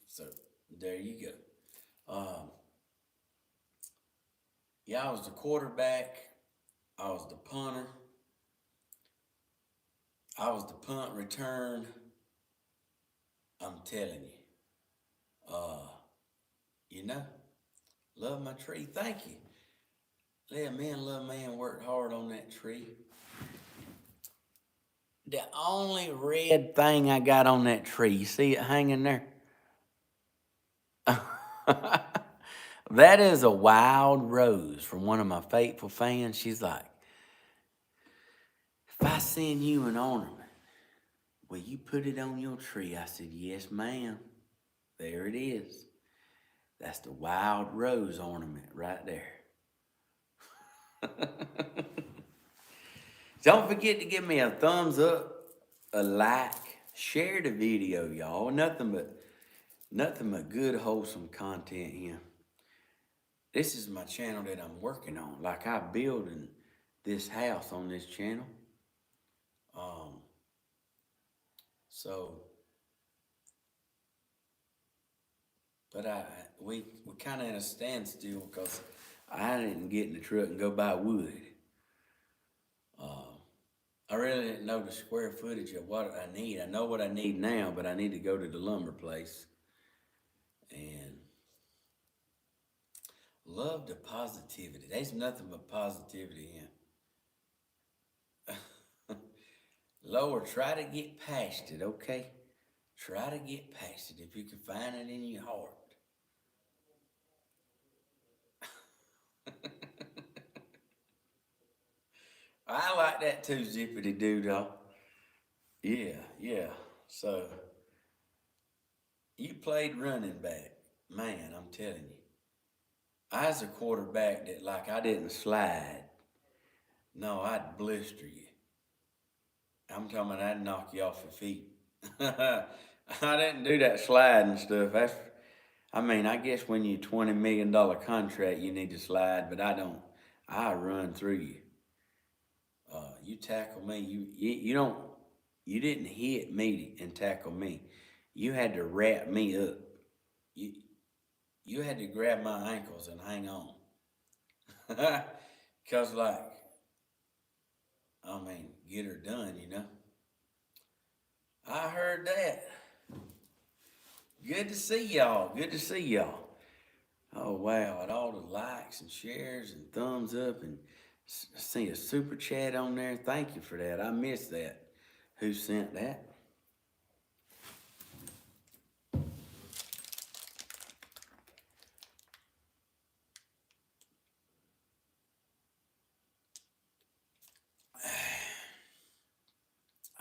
So there you go. Yeah, I was the quarterback. I was the punter. I was the punt return. I'm telling you. You know, love my tree. Thank you. Little man worked hard on that tree. The only red thing I got on that tree, you see it hanging there? That is a wild rose from one of my faithful fans. She's like, if I send you an ornament, will you put it on your tree? I said, yes, ma'am. There it is. That's the wild rose ornament right there. Don't forget to give me a thumbs up, a like, share the video, y'all. Nothing but good, wholesome content here. This is my channel that I'm working on. Like I'm building this house on this channel. So, but we kind of in a standstill because I didn't get in the truck and go buy wood. I really didn't know the square footage of what I need. I know what I need now, but I need to go to the lumber place. And love the positivity. There's nothing but positivity in. Lord, try to get past it, okay? Try to get past it if you can find it in your heart. I like that too, zippity doo dah. Yeah. So you played running back. Man, I'm telling you. I was a quarterback that like I didn't slide. No, I'd blister you. I'm talking about I'd knock you off your feet. I didn't do that sliding stuff. I guess when you're $20 million contract, you need to slide, but I don't. I run through you. You tackle me. You didn't hit me and tackle me. You had to wrap me up. You had to grab my ankles and hang on. Cause get her done, you know. I heard that. Good to see y'all. Good to see y'all. Oh wow, and all the likes and shares and thumbs up and see a super chat on there. Thank you for that. I missed that. Who sent that?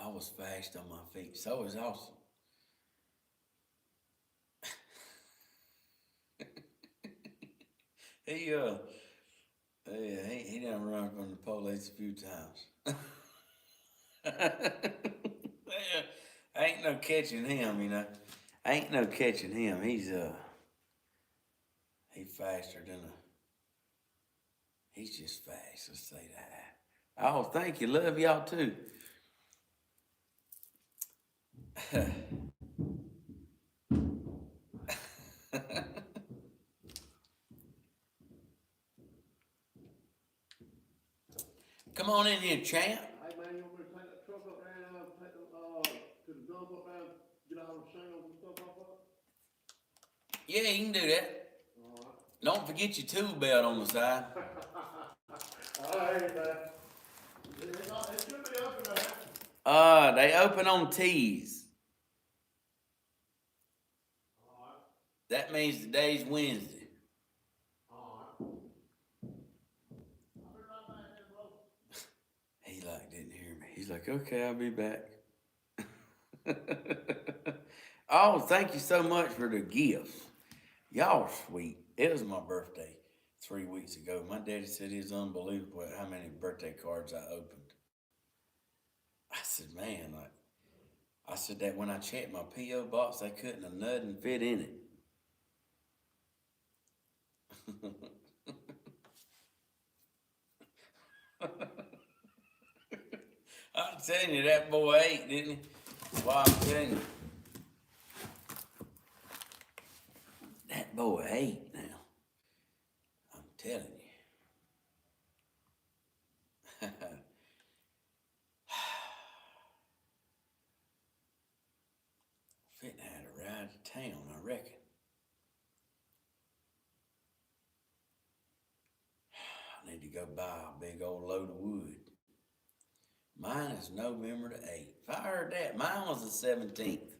I was fast on my feet. So was awesome. He done run from the police a few times. Ain't no catching him, you know. Ain't no catching him. He faster than a. He's just fast. Let's say that. Oh, thank you. Love y'all too. Come on in here, champ. Hey man, you want me to take that truck up there and take them to the dump up there, get all the shingles and stuff off of it? Yeah, you can do that. Alright. Don't forget your tool belt on the side. Alright, man. It should be open there. They open on T's. Alright. That means today's Wednesday. Alright. I'll be right back then, bro. He didn't hear me. He's like, okay, I'll be back. Oh, thank you so much for the gifts. Y'all are sweet. It was my birthday 3 weeks ago. My daddy said it was unbelievable how many birthday cards I opened. I said, man, I said that when I checked my P.O.box, they couldn't have nothing fit in it. I'm telling you, that boy ate, didn't he? That's why I'm telling you. That boy ate now. I'm telling you. Fitting had a ride to town, I reckon. I need to go buy a big old load of wood. Mine is November the 8th. If I heard that, mine was the 17th.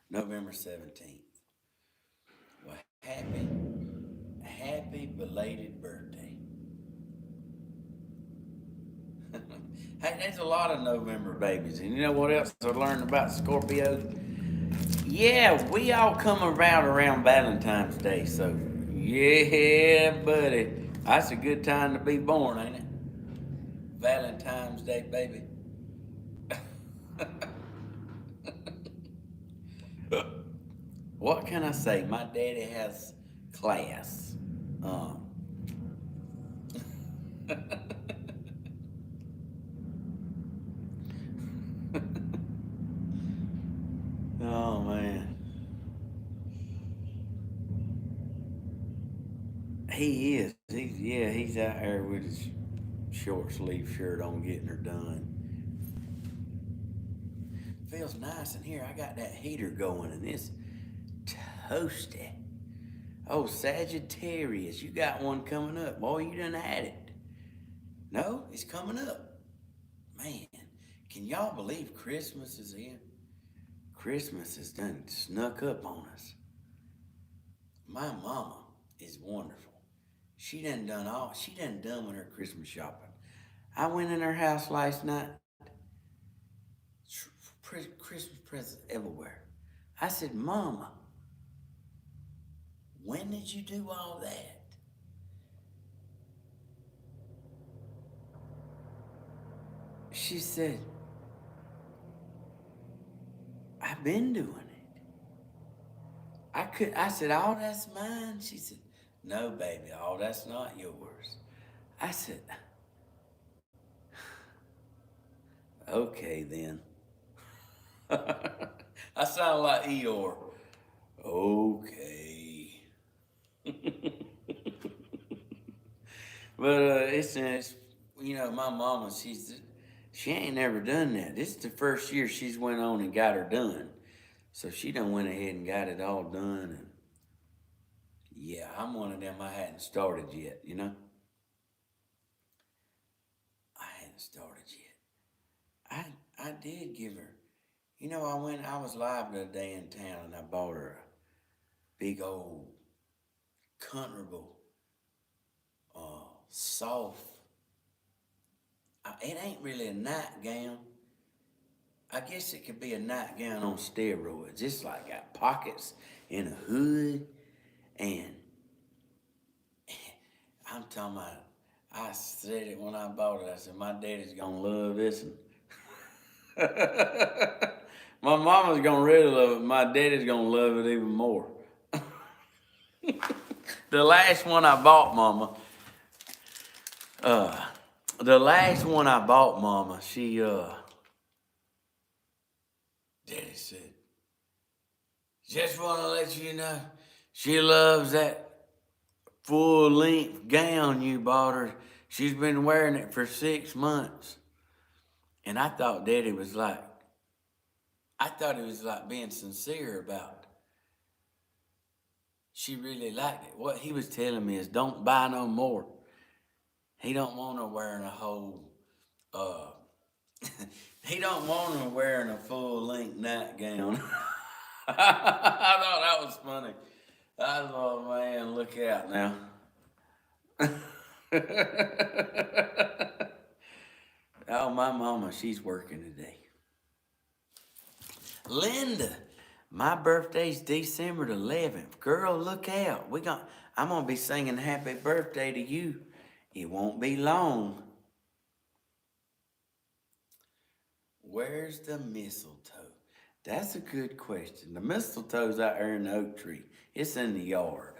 November 17th. Well, happy belated birthday. Hey, there's a lot of November babies. And you know what else I learned about Scorpios? Yeah, we all come around Valentine's Day. So, yeah, buddy. That's a good time to be born, ain't it? Valentine's Day, baby. What can I say? My daddy has class. Oh man. He is. He's out there with his short sleeve shirt on getting her done. Feels nice in here. I got that heater going and it's toasty. Oh, Sagittarius, you got one coming up. Boy, you done had it. No, it's coming up. Man, can y'all believe Christmas is here? Christmas has done snuck up on us. My mama is wonderful. She done done with her Christmas shopping. I went in her house last night. Christmas presents everywhere. I said, Mama, when did you do all that? She said, I've been doing it. I said, all that's mine? She said, no, baby, all that's not yours. I said, okay then. I sound like Eeyore. Okay. But it's my mama, she ain't never done that. This is the first year she's went on and got her done. So she done went ahead and got it all done. And yeah, I'm one of them I hadn't started yet, you know? I hadn't started yet. I did give her, I was live the other day in town and I bought her a big old, comfortable, soft, it ain't really a nightgown. I guess it could be a nightgown on steroids. It's like got pockets and a hood, and I'm talking about, I said it when I bought it. I said, my daddy's gonna love this one. My mama's gonna really love it. My daddy's gonna love it even more. The last one I bought, Mama, the last one I bought, Mama, Daddy said, just wanna let you know, she loves that full length gown you bought her. She's been wearing it for 6 months. And I thought he was like being sincere about it. She really liked it. What he was telling me is don't buy no more. He don't want her wearing a whole, uh, he don't want her wearing a full length nightgown. I thought that was funny. I thought, man, look out now. Oh, my mama, she's working today. Linda, my birthday's December the 11th. Girl, look out. I'm gonna be singing happy birthday to you. It won't be long. Where's the mistletoe? That's a good question. The mistletoe's out there in the oak tree. It's in the yard.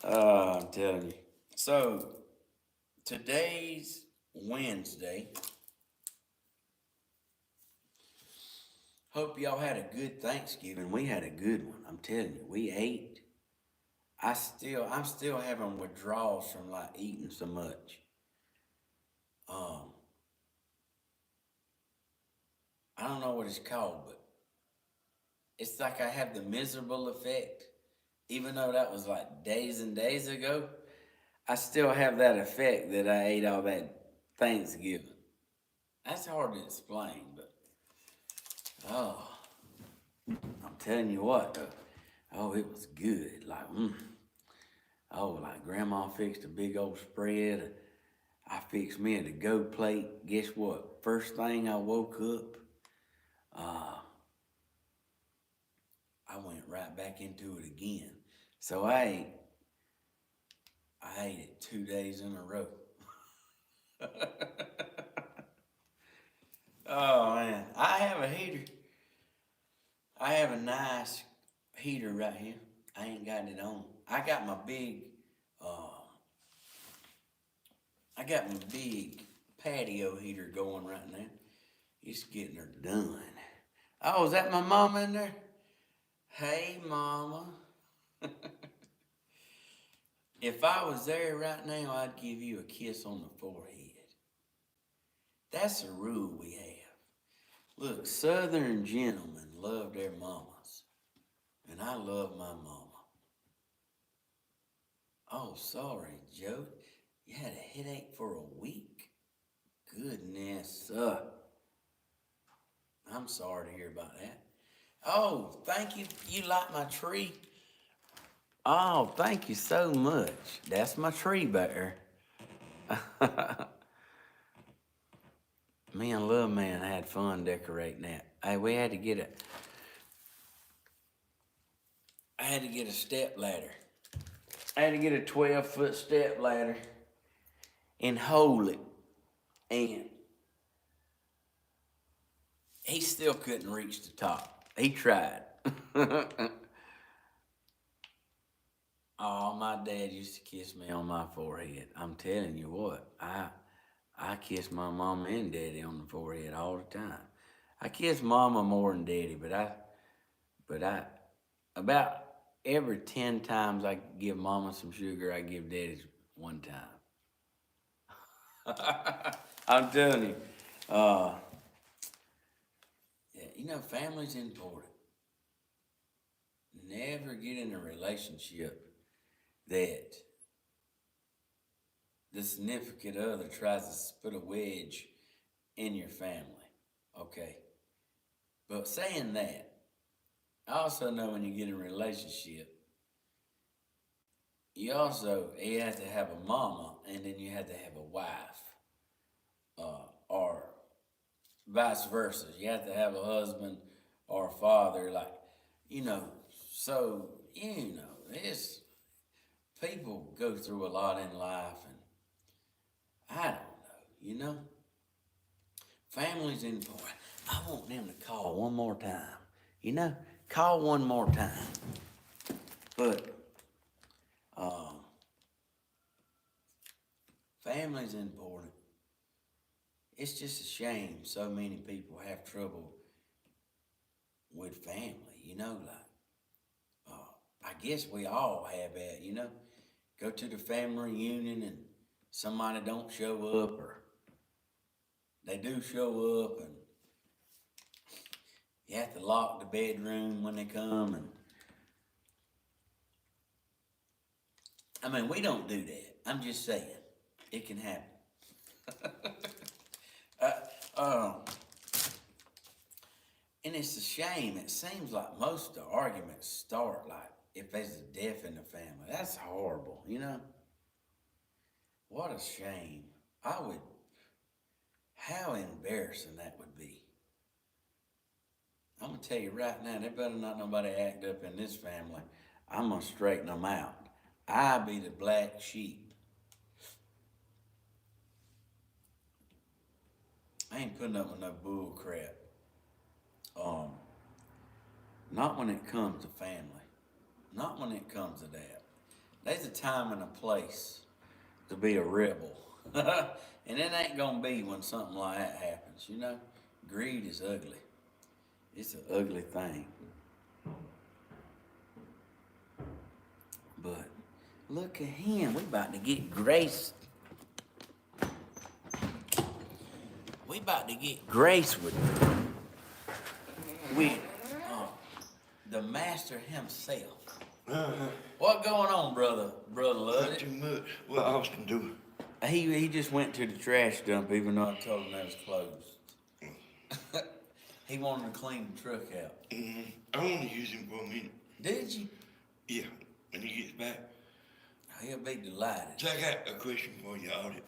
I'm telling you. So, today's Wednesday. Hope y'all had a good Thanksgiving. We had a good one. I'm telling you, we ate. I'm still having withdrawals from like eating so much. I don't know what it's called, but it's like I have the miserable effect. Even though that was like days and days ago, I still have that effect that I ate all that Thanksgiving. That's hard to explain, but oh, I'm telling you what, oh, it was good. Like Grandma fixed a big old spread. I fixed me a to-go plate. Guess what? First thing I woke up, I went right back into it again. So I ate it 2 days in a row. Oh man, I have a heater. I have a nice heater right here. I ain't got it on. Uh, I got my big patio heater going right now. It's getting her done. Oh, is that my mama in there? Hey, mama. If I was there right now, I'd give you a kiss on the forehead. That's a rule we have. Look, Southern gentlemen love their mamas, and I love my mama. Oh, sorry, Joe. You had a headache for a week? Goodness, I'm sorry to hear about that. Oh, thank you. You like my tree? Oh, thank you so much. That's my tree bear. Me and Lil Man had fun decorating that. Hey, I had to get a step ladder. I had to get a 12-foot step ladder and hold it. And he still couldn't reach the top. He tried. Oh, my dad used to kiss me on my forehead. I'm telling you what, I kiss my mama and daddy on the forehead all the time. I kiss mama more than daddy, but I, about every 10 times I give mama some sugar, I give daddy one time. I'm telling you, yeah, family's important. Never get in a relationship that the significant other tries to put a wedge in your family. Okay. But saying that, I also know when you get in a relationship, you have to have a mama and then you have to have a wife. Or vice versa. You have to have a husband or a father, like, you know, so, it's people go through a lot in life, and I don't know, you know? Family's important. I want them to call one more time, you know? Call one more time. But, family's important. It's just a shame so many people have trouble with family, you know, like, I guess we all have that, you know? Go to the family reunion and somebody don't show up, or they do show up, and you have to lock the bedroom when they come, and I mean, we don't do that. I'm just saying, it can happen. uh, uh, and it's a shame. It seems like most of the arguments start like if there's a death in the family. That's horrible, you know? What a shame. How embarrassing that would be. I'm gonna tell you right now, there better not nobody act up in this family. I'm gonna straighten them out. I be the black sheep. I ain't putting up with no bull crap. Not when it comes to family. Not when it comes to that. There's a time and a place to be a rebel. And it ain't gonna be when something like that happens, you know? Greed is ugly. It's an ugly thing. But look at him. We about to get graced. We about to get grace with the master himself. What going on, brother Not Luddy? too much. What Austin doing? He just went to the trash dump, even though I told him that was closed. He wanted to clean the truck out. I want to use him for a minute. Did you? Yeah, when he gets back. He'll be delighted. So I got a question for you, Audit.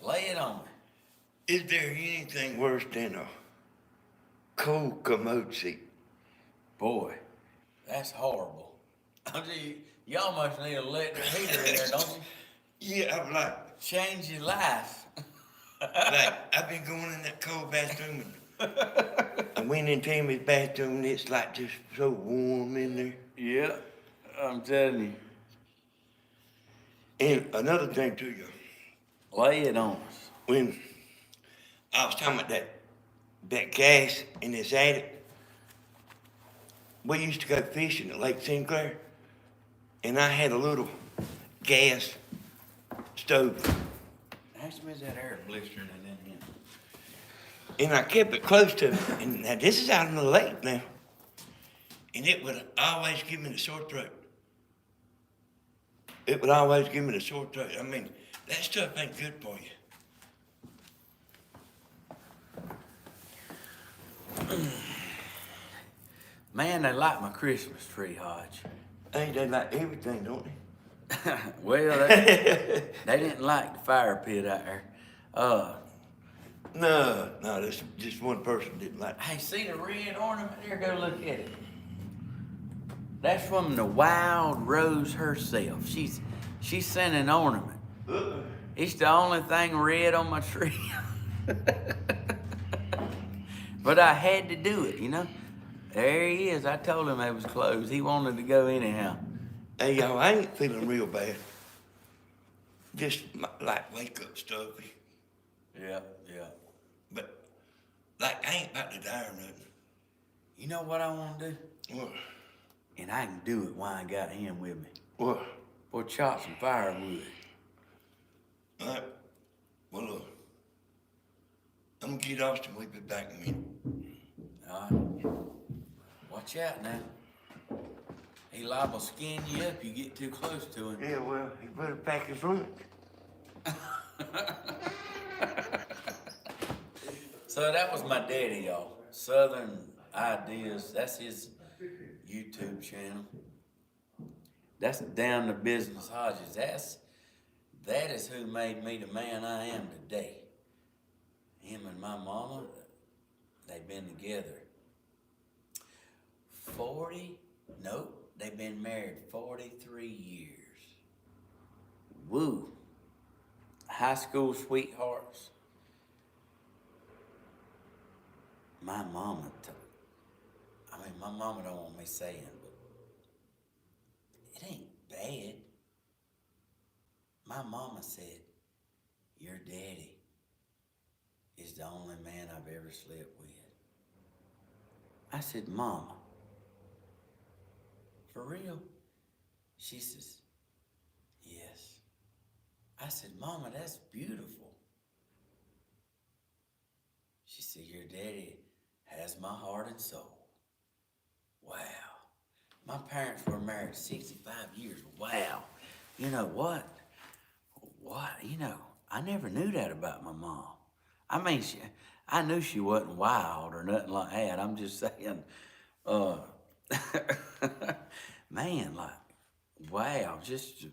Lay it on me. Is there anything worse than a cold commode seat? Boy, that's horrible. You almost need a electric heater in there, don't you? Yeah, I'm like, Change your life. I've been going in that cold bathroom and I went into his bathroom and it's like just so warm in there. Yeah, I'm telling you. And another thing to you, Lay it on us. when I was talking about that gas in this attic, we used to go fishing at Lake Sinclair, and I had a little gas stove, Ask me, is that air blistering in here? and I kept it close to me. And now this is out on the lake now, and it would always give me the sore throat. It would always give me the sore throat. I mean, that stuff ain't good for you. Man, they like my Christmas tree, Hodge. Ain't they like everything, don't they? Well, they didn't like the fire pit out there. No, that's just one person didn't like it. Hey, see the red ornament there? Go look at it. That's from the wild rose herself. She sent an ornament. It's the only thing red on my tree. But I had to do it, you know? There he is. I told him it was closed. He wanted to go anyhow. Hey, y'all, I ain't feeling real bad. Just like wake up stuffy. Yeah. But, like, I ain't about to die or nothing. You know what I want to do? What? And I can do it while I got him with me. What? Or chop some firewood. All right. Well, look. I'm gonna get Austin. We'll be back in a minute. All right. Watch out now. He liable to skin you up you get too close to him. Yeah, well, he better pack his lunch. So that was my daddy, y'all. Southern Ideas. That's his YouTube channel. That's Down to Business Hodges. That is who made me the man I am today. Him and my mama, they've been together they've been married 43 years. Woo. High school sweethearts. My mama, my mama don't want me saying, but it ain't bad. My mama said, your daddy is the only man I've ever slept with. I said, Mama, for real? She says, yes. I said, Mama, that's beautiful. She said, your daddy has my heart and soul. Wow. My parents were married 65 years. Wow. You know what? What? I never knew that about my mom. I mean, I knew she wasn't wild or nothing like that. I'm just saying, uh, man, like, wow, just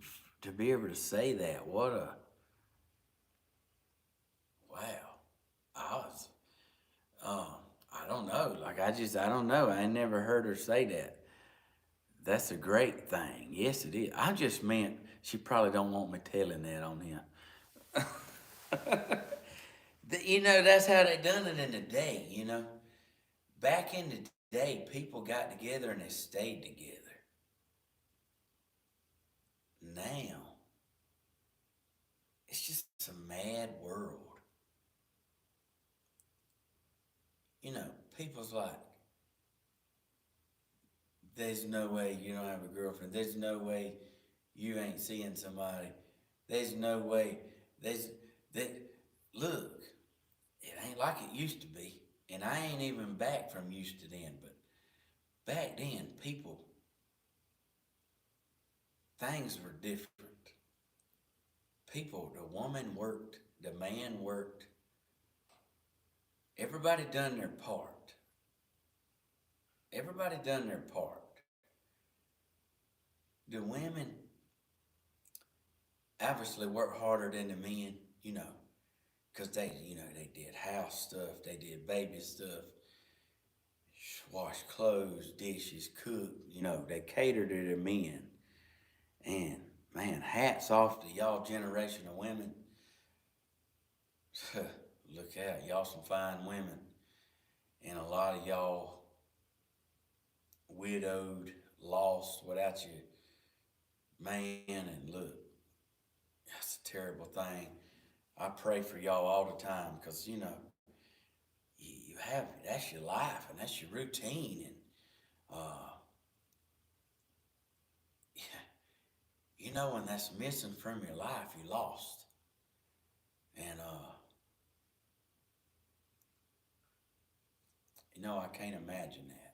to be able to say that, wow. I don't know. Like, I don't know. I never heard her say that. That's a great thing. Yes, it is. I just meant she probably don't want me telling that on here. That's how they done it in the day. Back in the day, people got together and they stayed together. Now, it's just a mad world. People's like, there's no way you don't have a girlfriend. There's no way you ain't seeing somebody. There's no way. Look, it ain't like it used to be. And I ain't even back from used to then, but back then, things were different. The woman worked, the man worked. Everybody done their part. Everybody done their part. The women obviously work harder than the men, because they did house stuff, they did baby stuff, wash clothes, dishes, cook, they cater to the men. And man, hats off to y'all generation of women. Look out, y'all some fine women. And a lot of y'all widowed, lost without your man, and look, that's a terrible thing. I pray for y'all all the time, because you have, that's your life and that's your routine, and when that's missing from your life, you lost. And I can't imagine that.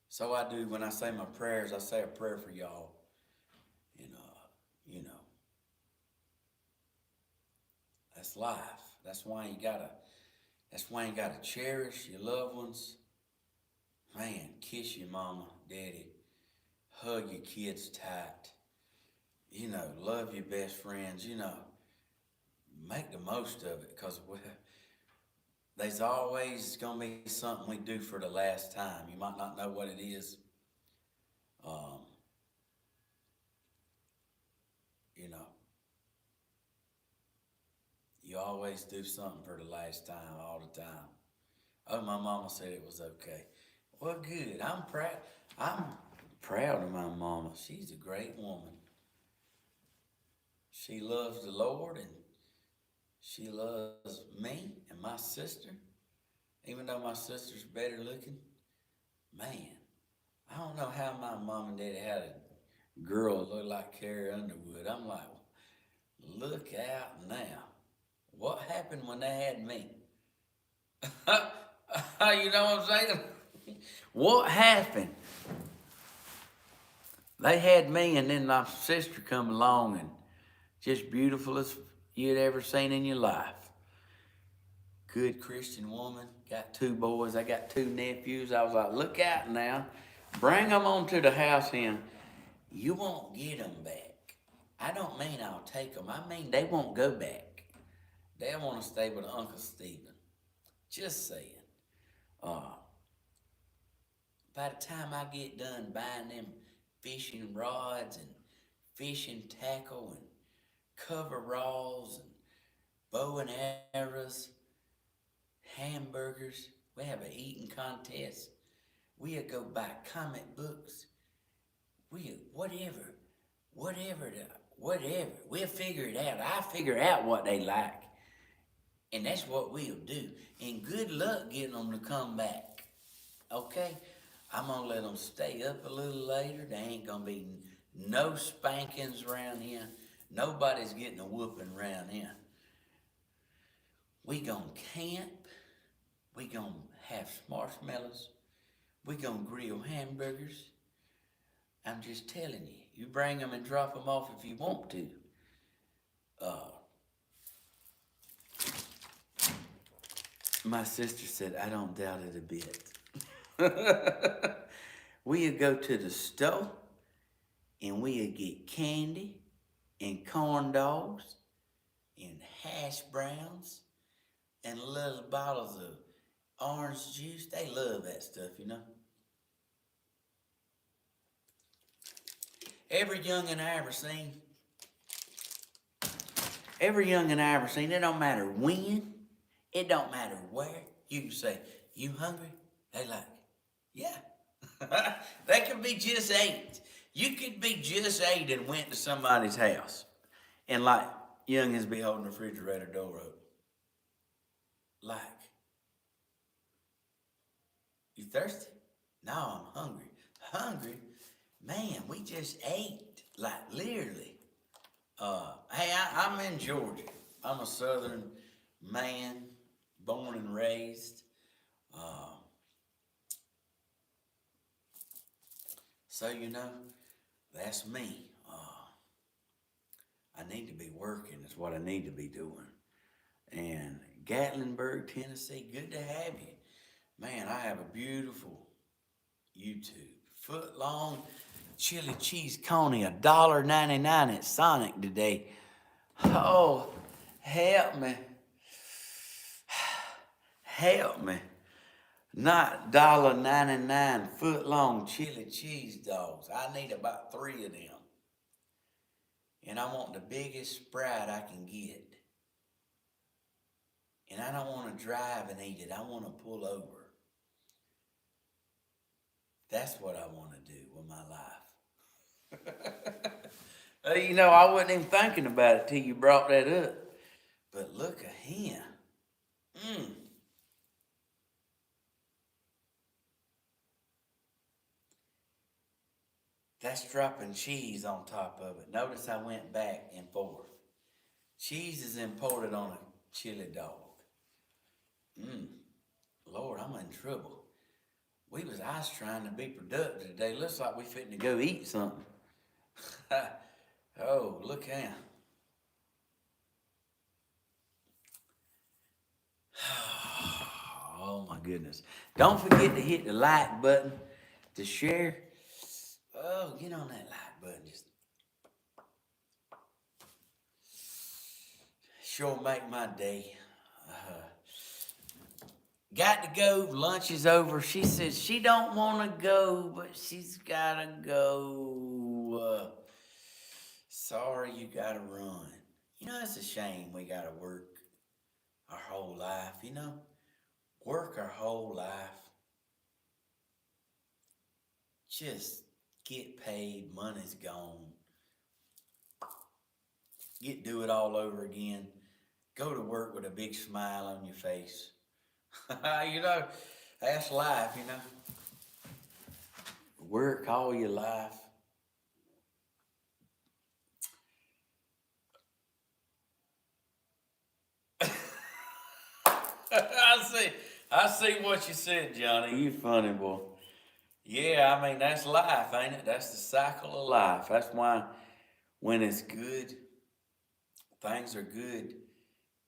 So I do, when I say my prayers, I say a prayer for y'all. And that's life. That's why you gotta cherish your loved ones. Man, kiss your mama, daddy, hug your kids tight. Love your best friends. Make the most of it, because there's always gonna be something we do for the last time. You might not know what it is. You always do something for the last time, all the time. Oh, my mama said it was okay. Well, good. I'm proud. I'm proud of my mama. She's a great woman. She loves the Lord, and she loves me and my sister. Even though my sister's better looking, man, I don't know how my mom and daddy had a girl look like Carrie Underwood. I'm like, look out now. What happened when they had me? You know what I'm saying? What happened? They had me, and then my sister come along, and just beautiful as you'd ever seen in your life. Good Christian woman, got 2 boys, I got 2 nephews. I was like, look out now. Bring them on to the house here. You won't get them back. I don't mean I'll take them. I mean they won't go back. They'll want to stay with Uncle Stephen. Just saying. By the time I get done buying them fishing rods and fishing tackle and coveralls and bow and arrows, hamburgers. We have an eating contest. We'll go buy comic books. Whatever. We'll figure it out. I figure out what they like. And that's what we'll do. And good luck getting them to come back. Okay? I'm going to let them stay up a little later. There ain't going to be no spankings around here. Nobody's getting a whooping around here. We going to camp. We going to have marshmallows. We going to grill hamburgers. I'm just telling you. You bring them and drop them off if you want to. My sister said, I don't doubt it a bit. We'll go to the store and we'll get candy and corn dogs and hash browns and little bottles of orange juice. They love that stuff, you know. Every youngin' I ever seen, it don't matter when, it don't matter where, you can say, you hungry? They like, yeah. They could be just 8. You could be just 8 and went to somebody's house. And like, youngins be holding the refrigerator door open. Like, you thirsty? No, I'm hungry. Hungry? Man, we just ate. Like, literally. Hey, I'm in Georgia. I'm a southern man, born and raised. So, you know, that's me. I need to be working is what I need to be doing. And Gatlinburg, Tennessee, good to have you. Man, I have a beautiful YouTube. Foot-long chili cheese coney, $1.99 at Sonic today. Oh, help me. Help me. Not $1.99 foot-long chili cheese dogs. I need about 3 of them. And I want the biggest Sprite I can get. And I don't want to drive and eat it. I want to pull over. That's what I want to do with my life. You know, I wasn't even thinking about it till you brought that up. But look at him. That's dropping cheese on top of it. Notice I went back and forth. Cheese is imported on a chili dog. Lord, I'm in trouble. I was trying to be productive today. Looks like we fitting to go eat something. Oh, look out. Oh my goodness. Don't forget to hit the like button to share. Oh, get on that like button. Just sure make my day. Got to go. Lunch is over. She says she don't want to go, but she's got to go. Sorry, you got to run. You know, it's a shame we got to work our whole life, you know. Work our whole life. Just get paid, money's gone. Do it all over again. Go to work with a big smile on your face. You know, that's life, you know. Work all your life. I see what you said, Johnny. You funny boy. Yeah, I mean, that's life, ain't it? That's the cycle of life. That's why when it's good, things are good.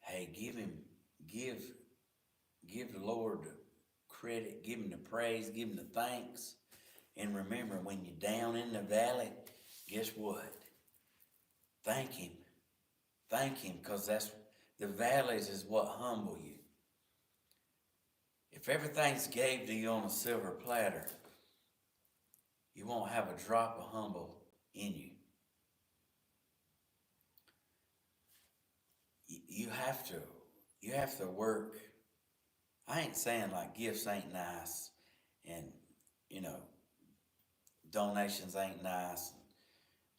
Hey, give the Lord the credit, give him the praise, give him the thanks. And remember, when you're down in the valley, guess what? Thank him. Thank him, because the valleys is what humble you. If everything's gave to you on a silver platter, you won't have a drop of humble in you. you have to work. I ain't saying like gifts ain't nice, and you know donations ain't nice.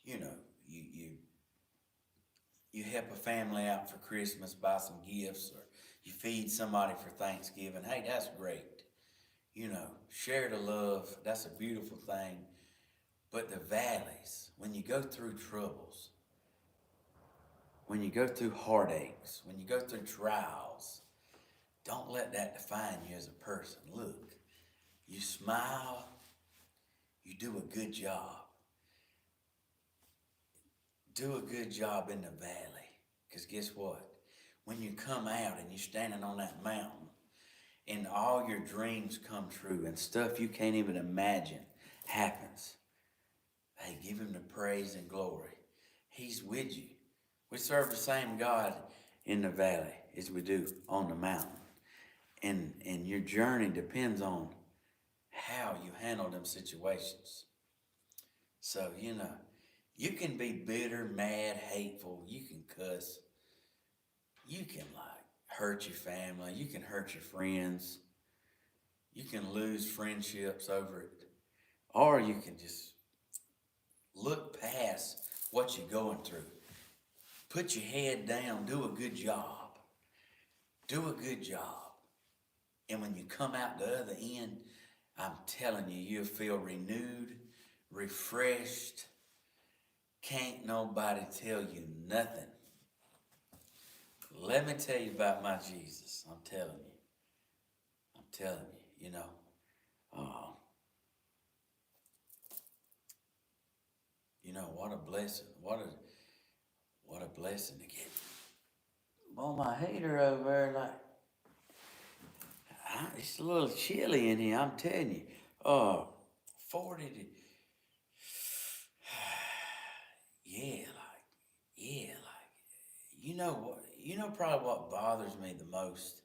You know, you help a family out for Christmas, buy some gifts, or you feed somebody for Thanksgiving. Hey, that's great. You know, share the love. That's a beautiful thing. But the valleys, when you go through troubles, when you go through heartaches, when you go through trials, don't let that define you as a person. Look, you smile, you do a good job. Do a good job in the valley. Because guess what? When you come out and you're standing on that mountain and all your dreams come true and stuff you can't even imagine happens, hey, give him the praise and glory. He's with you. We serve the same God in the valley as we do on the mountain. And your journey depends on how you handle them situations. So, you can be bitter, mad, hateful, you can cuss, you can like hurt your family, you can hurt your friends, you can lose friendships over it, or you can just look past what you're going through. Put your head down, do a good job. Do a good job. And when you come out the other end, I'm telling you, you'll feel renewed, refreshed. Can't nobody tell you nothing. Let me tell you about my Jesus. I'm telling you. I'm telling you, uh, what a blessing. What a blessing to get. Well, my heater over there, like, it's a little chilly in here, I'm telling you. 40 to, you know what, probably what bothers me the most.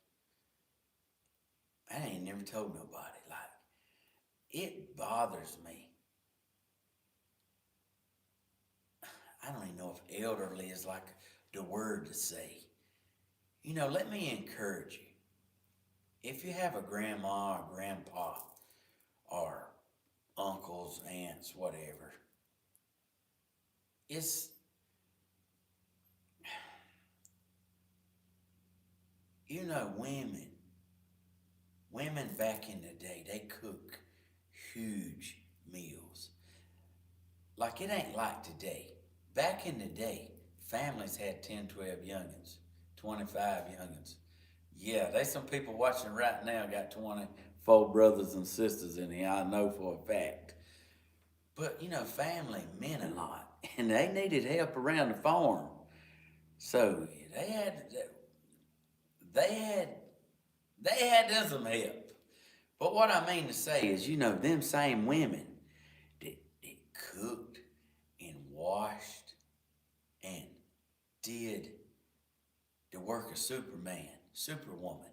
I ain't never told nobody, like, it bothers me. I don't even know if elderly is like the word to say. Let me encourage you. If you have a grandma or grandpa or uncles, aunts, whatever, it's, women back in the day, they cook huge meals. Like it ain't like today. Back in the day, families had 10, 12 youngins, 25 youngins. Yeah, there's some people watching right now got 24 brothers and sisters in here, I know for a fact. But, family meant a lot, and they needed help around the farm. So they had, they had them some help. But what I mean to say is, them same women that cooked and washed and did the work of Superman, Superwoman.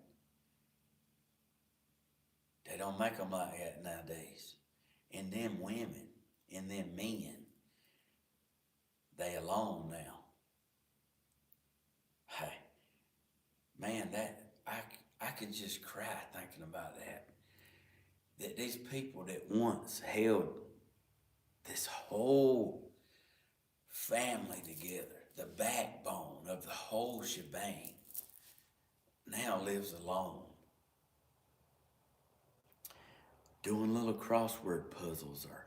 They don't make them like that nowadays. And them women and them men, they alone now. Hey, man, I could just cry thinking about that. That these people that once held this whole family together, the backbone of the whole shebang, now lives alone. Doing little crossword puzzles or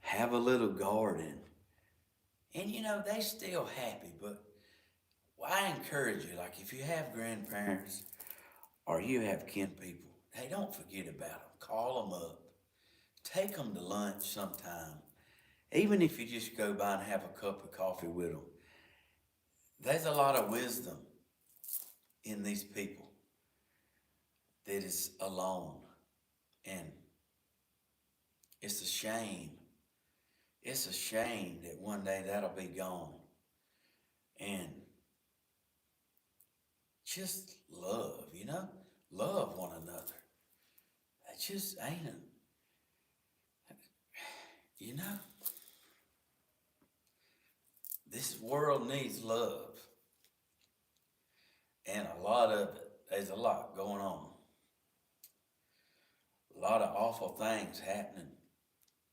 have a little garden. And they still happy, but I encourage you, like if you have grandparents or you have kin people, hey, don't forget about them. Call them up. Take them to lunch sometime. Even if you just go by and have a cup of coffee with them. There's a lot of wisdom in these people that is alone. And it's a shame. It's a shame that one day that'll be gone. And just love, love one another. It just ain't this world needs love. And a lot of it, there's a lot going on. A lot of awful things happening.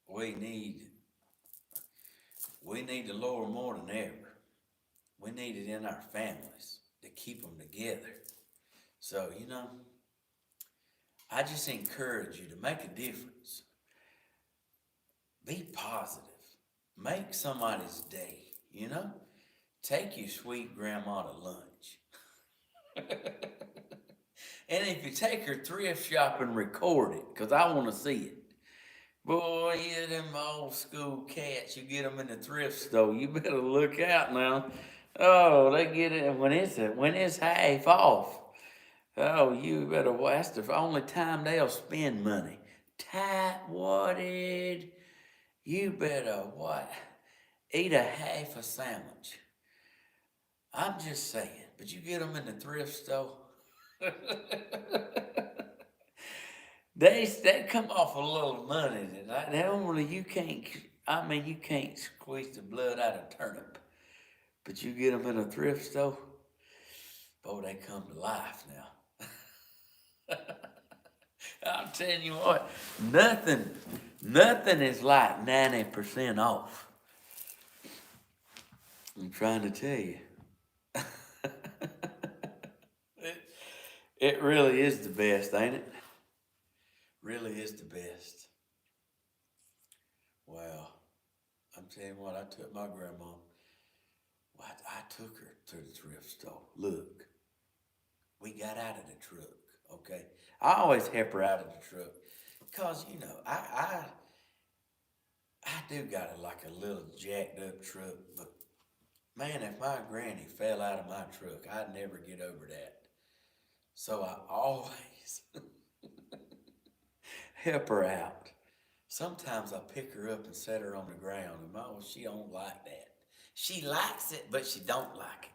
We need we need the Lord more than ever. We need it in our families to keep them together. So, I just encourage you to make a difference. Be positive. Make somebody's day. Take your sweet grandma to lunch. And if you take her thrift shopping, record it, because I want to see it. Boy, yeah, them old school cats, you get them in the thrift store, you better look out now. Oh, they get it when it's half off. Oh, you better watch. That's the only time they'll spend money. Tight wadded. You better what? Eat a half a sandwich. I'm just saying. But you get them in the thrift store. They come off a little money. They only you can't. I mean, you can't squeeze the blood out of turnip. But you get them in a thrift store. Boy, they come to life now. I'm telling you what, nothing is like 90% off. I'm trying to tell you. It really is the best, ain't it? Really is the best. Well, I'm telling you what, I took my grandma. I took her to the thrift store. Look, we got out of the truck, okay? I always help her out of the truck. Because, I do got like a little jacked up truck, but man, if my granny fell out of my truck, I'd never get over that. So I always help her out. Sometimes I pick her up and set her on the ground, and she don't like that. She likes it, but she don't like it.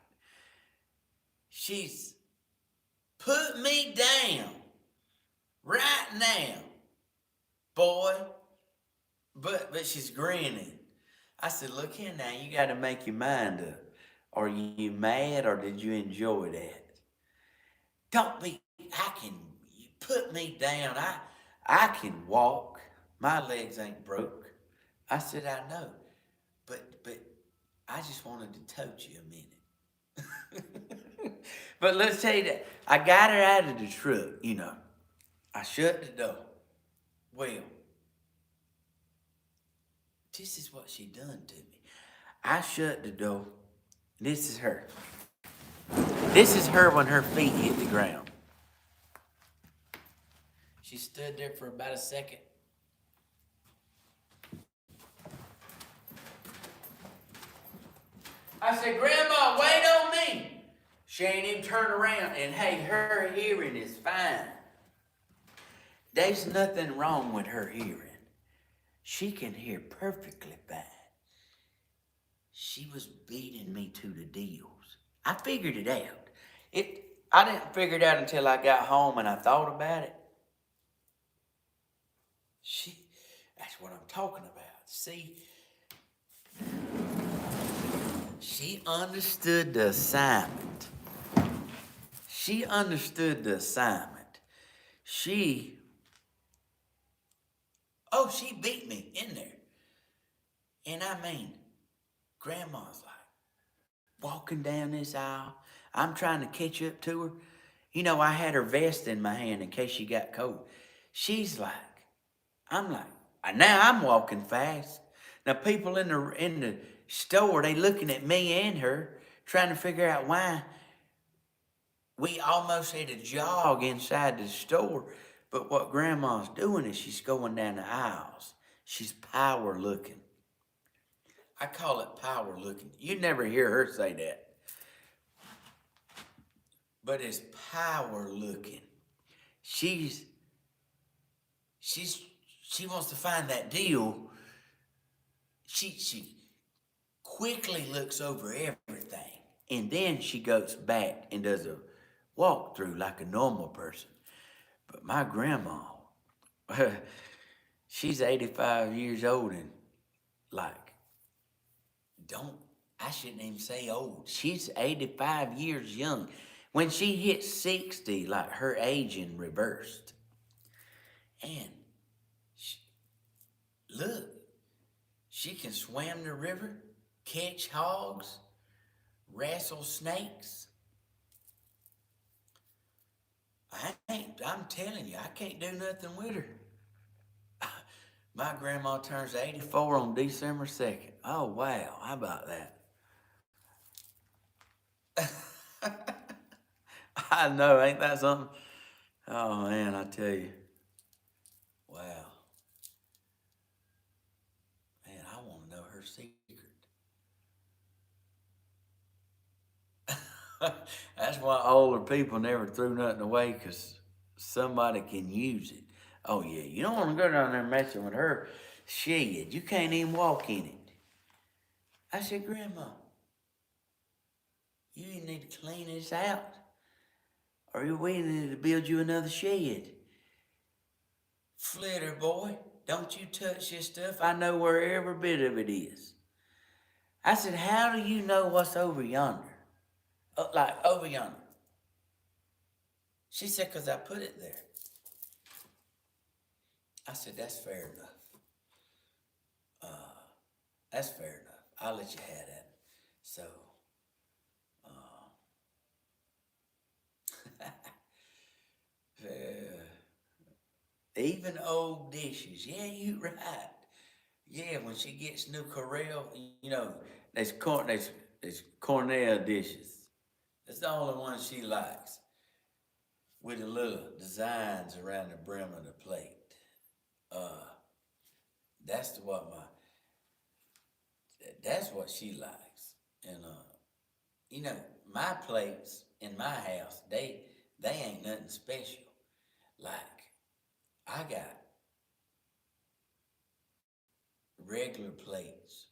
She's put me down right now, boy. But she's grinning. I said, look here now, you got to make your mind up. Are you mad or did you enjoy that? Don't be, you put me down. I can walk. My legs ain't broke. I said, I know. But I just wanted to tote you a minute. But let's tell you that. I got her out of the truck. I shut the door. Well, this is what she done to me. I shut the door. This is her. This is her when her feet hit the ground. She stood there for about a second. I said, Grandma, wait on me. She ain't even turned around. And hey, her hearing is fine. There's nothing wrong with her hearing. She can hear perfectly fine. She was beating me to the deals. I figured it out. I didn't figure it out until I got home and I thought about it. That's what I'm talking about. See, she understood the assignment. She beat me in there. And I mean, Grandma's like walking down this aisle. I'm trying to catch up to her. I had her vest in my hand in case she got cold. She's like, I'm like, now I'm walking fast. Now people in the store, they looking at me and her, trying to figure out why we almost had a jog inside the store. But what Grandma's doing is she's going down the aisles. She's power looking. I call it power looking. You never hear her say that. But it's power looking. She wants to find that deal. She quickly looks over everything. And then she goes back and does a walkthrough like a normal person. But my grandma, she's 85 years old and I shouldn't even say old. She's 85 years young. When she hit 60, like her aging reversed. And look, she can swim the river, catch hogs, wrestle snakes. I'm telling you, I can't do nothing with her. My grandma turns 84 on December 2nd. Oh, wow. How about that? I know, ain't that something? Oh, man, I tell you. Wow. Man, I want to know her secret. That's why older people never threw nothing away, because somebody can use it. Oh, yeah, you don't want to go down there messing with her shed. You can't even walk in it. I said, Grandma, you need to clean this out, or we need to build you another shed. Flitter boy, don't you touch this stuff. I know where every bit of it is. I said, how do you know what's over yonder? Like over yonder. She said, because I put it there. I said, that's fair enough. That's fair enough. I'll let you have that. So, even old dishes. Yeah, you right. Yeah, when she gets new Corel, you know, there's Cornell dishes. That's the only one she likes, with the little designs around the brim of the plate. That's what she likes. And you know, my plates in my house, they ain't nothing special. Like, I got regular plates.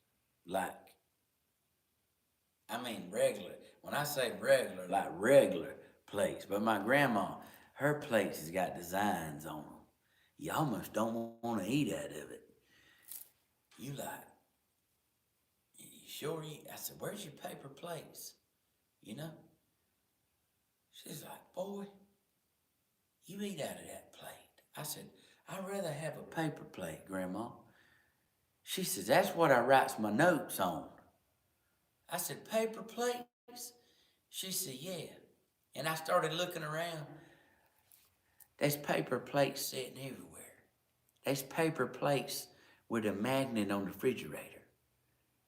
Like, I mean regular. When I say regular, like regular plates. But my grandma, her plates has got designs on them. You almost don't want to eat out of it. You like, you sure you? I said, where's your paper plates? You know? She's like, boy, you eat out of that plate. I said, I'd rather have a paper plate, Grandma. She says, that's what I writes my notes on. I said, paper plates? She said, yeah. And I started looking around. There's paper plates sitting everywhere. There's paper plates with a magnet on the refrigerator.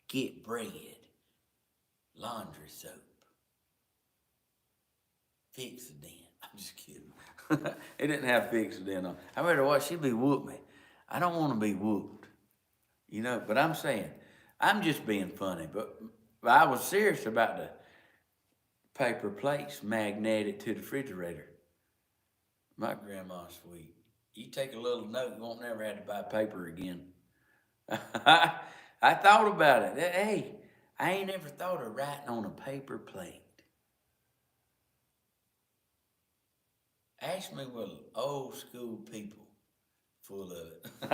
Get bread. Laundry soap. Fix a dent. I'm just kidding. It didn't have fix a dent on. I better watch, she'd be whoop me. I don't want to be whooped. You know, but I'm saying, I'm just being funny. But I was serious about the paper plates magneted to the refrigerator. My grandma's sweet. You take a little note, you won't never have to buy paper again. I thought about it. Hey, I ain't ever thought of writing on a paper plate. Ask me what old school people full of it.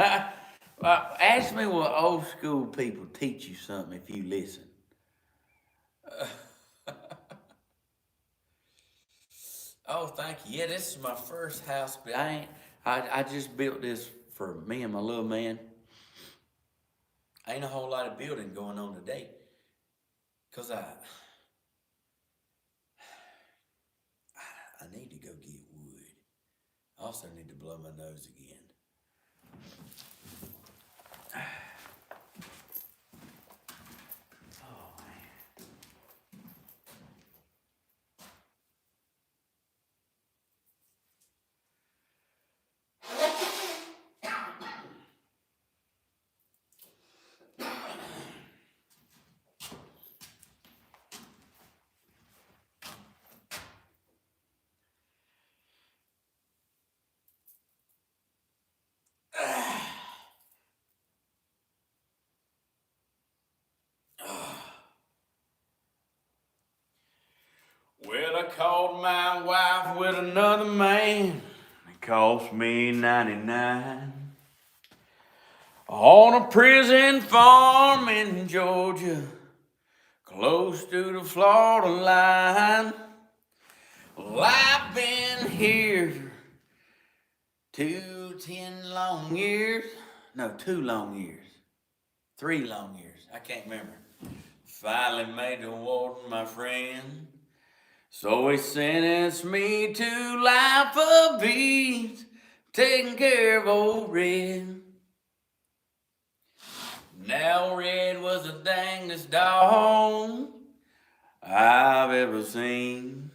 Ask me what old school people teach you something if you listen. Oh, thank you. Yeah, this is my first house, but I just built this for me and my little man. Ain't a whole lot of building going on today. Cause I need to go get wood. I also need to blow my nose again. Oh, man. Well, I called my wife with another man. It cost me 99 on a prison farm in Georgia, close to the Florida line. Well, I've been here 10 long years. No, 2 long years. 3 long years. I can't remember. Finally made the warden my friend. So he sentenced me to life of ease, taking care of old Red. Now Red was the dangest dog I've ever seen.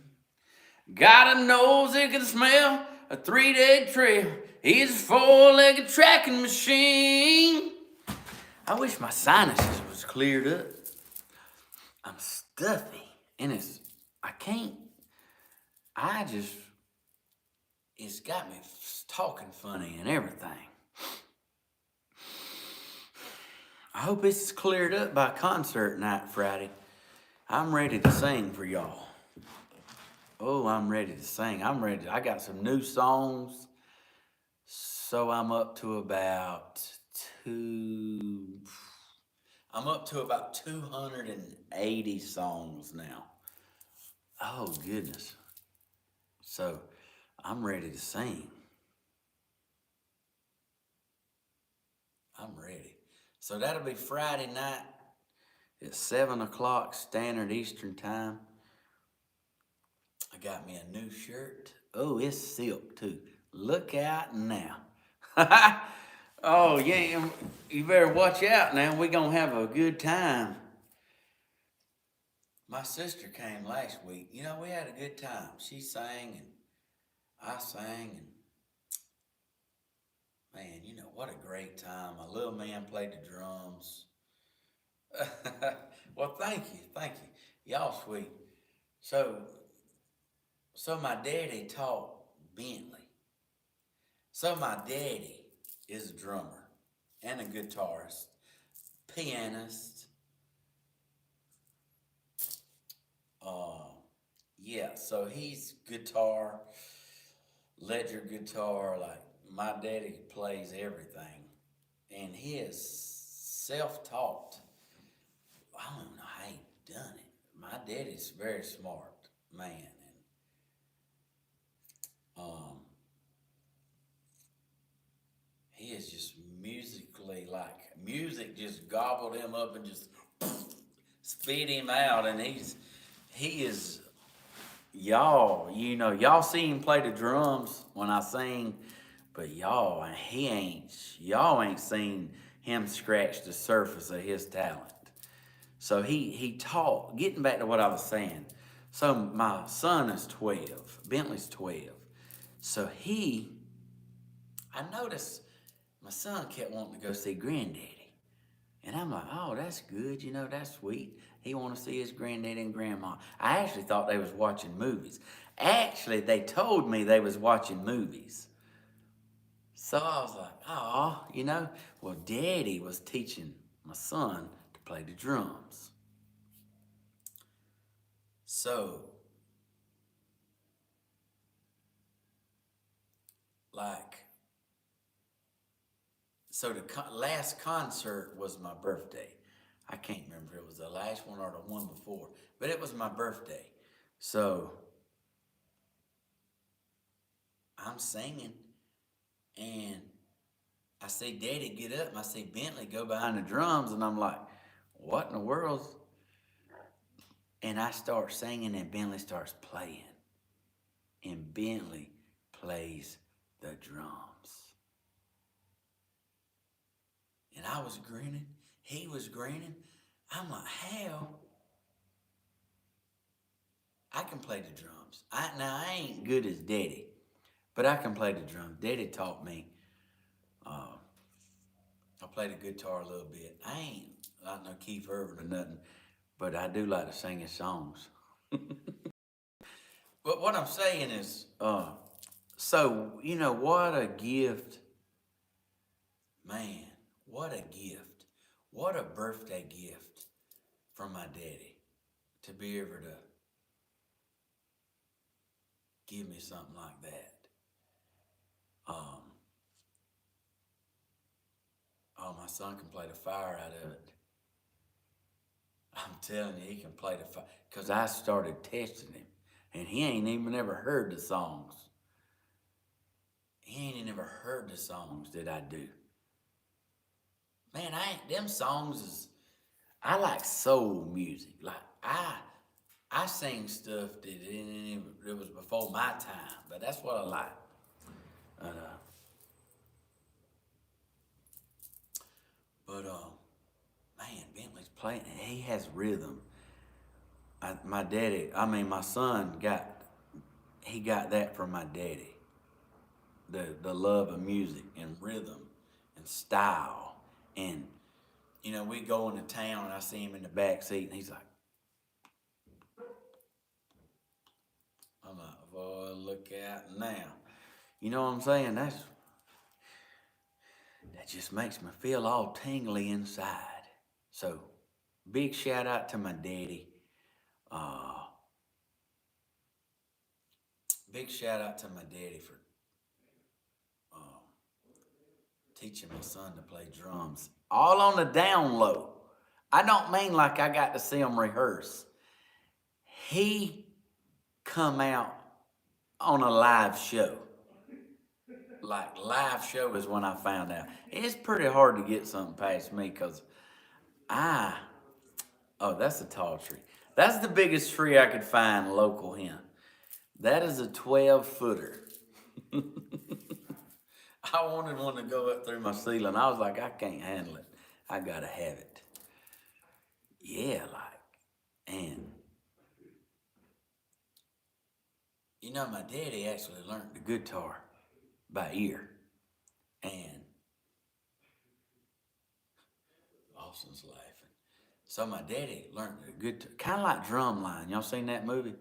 Got a nose that can smell a 3-day trail. He's a 4-legged tracking machine. I wish my sinuses was cleared up. I'm stuffy, and it's got me talking funny and everything. I hope it's cleared up by concert night Friday. I'm ready to sing for y'all. Oh, I'm ready to sing. I got some new songs. So I'm up to about 280 songs now. Oh, goodness. So I'm ready to sing. I'm ready. So that'll be Friday night at 7 o'clock Standard Eastern Time. I got me a new shirt. Oh, it's silk too. Look out now. Oh, yeah, you better watch out now. We're going to have a good time. My sister came last week. You know, we had a good time. She sang and I sang, and man, you know, what a great time. My little man played the drums. Well, thank you. Y'all sweet. So my daddy taught Bentley. So my daddy is a drummer and a guitarist, pianist. Yeah, so he's guitar, ledger guitar, like my daddy plays everything. And he is self-taught. I don't know how he done it. My daddy's very smart man. And he is just musically, like music just gobbled him up and just spit him out. And he is, y'all, you know, y'all see him play the drums when I sing, but y'all ain't seen him scratch the surface of his talent. So he taught, getting back to what I was saying. So my son is 12, Bentley's 12. So I noticed my son kept wanting to go see Granddaddy. And I'm like, oh, that's good, you know, that's sweet. He want to see his granddaddy and grandma. I actually thought they was watching movies. Actually, they told me they was watching movies. So I was like, oh, you know, well, Daddy was teaching my son to play the drums. So, the last concert was my birthday. I can't remember if it was the last one or the one before, but it was my birthday. So, I'm singing, and I see Daddy get up, and I see Bentley go behind the drums, and I'm like, what in the world? And I start singing, and Bentley starts playing. And Bentley plays the drums. And I was grinning. He was grinning. I'm like, how? I can play the drums. Now, I ain't good as Daddy, but I can play the drums. Daddy taught me. I play the guitar a little bit. I ain't like no Keith Urban or nothing, but I do like to sing his songs. But what I'm saying is, so, you know, what a gift. Man, what a gift. What a birthday gift from my daddy to be able to give me something like that. My son can play the fire out of it. I'm telling you, he can play the fire. Because I started testing him. And he ain't even ever heard the songs. He ain't never heard the songs that I do. Man, them songs is, I like soul music. Like I sing stuff that was before my time, but that's what I like. But man, Bentley's playing. He has rhythm. My son got that from my daddy. The love of music and rhythm and style. And we go into town and I see him in the back seat and he's like, I'm like, boy, look out now. You know what I'm saying? That just makes me feel all tingly inside. So, big shout out to my daddy. Big shout out to my daddy for teaching my son to play drums. All on the down low. I don't mean like I got to see him rehearse. He come out on a live show. Like, live show is when I found out. It's pretty hard to get something past me because that's a tall tree. That's the biggest tree I could find local here. That is a 12-footer. I wanted one to go up through my ceiling. I was like, I can't handle it. I gotta have it. Yeah, and my daddy actually learned the guitar by ear. And Austin's laughing. So my daddy learned the guitar, kind of like Drumline. Y'all seen that movie?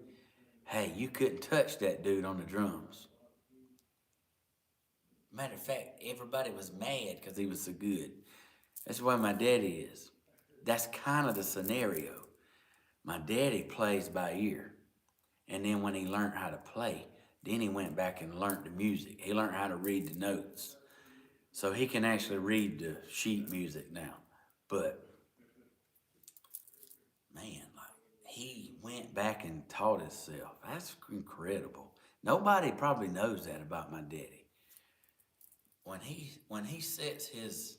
Hey, you couldn't touch that dude on the drums. Matter of fact, everybody was mad because he was so good. That's the way my daddy is. That's kind of the scenario. My daddy plays by ear. And then when he learned how to play, then he went back and learned the music. He learned how to read the notes. So he can actually read the sheet music now. But, man, he went back and taught himself. That's incredible. Nobody probably knows that about my daddy. When he sets his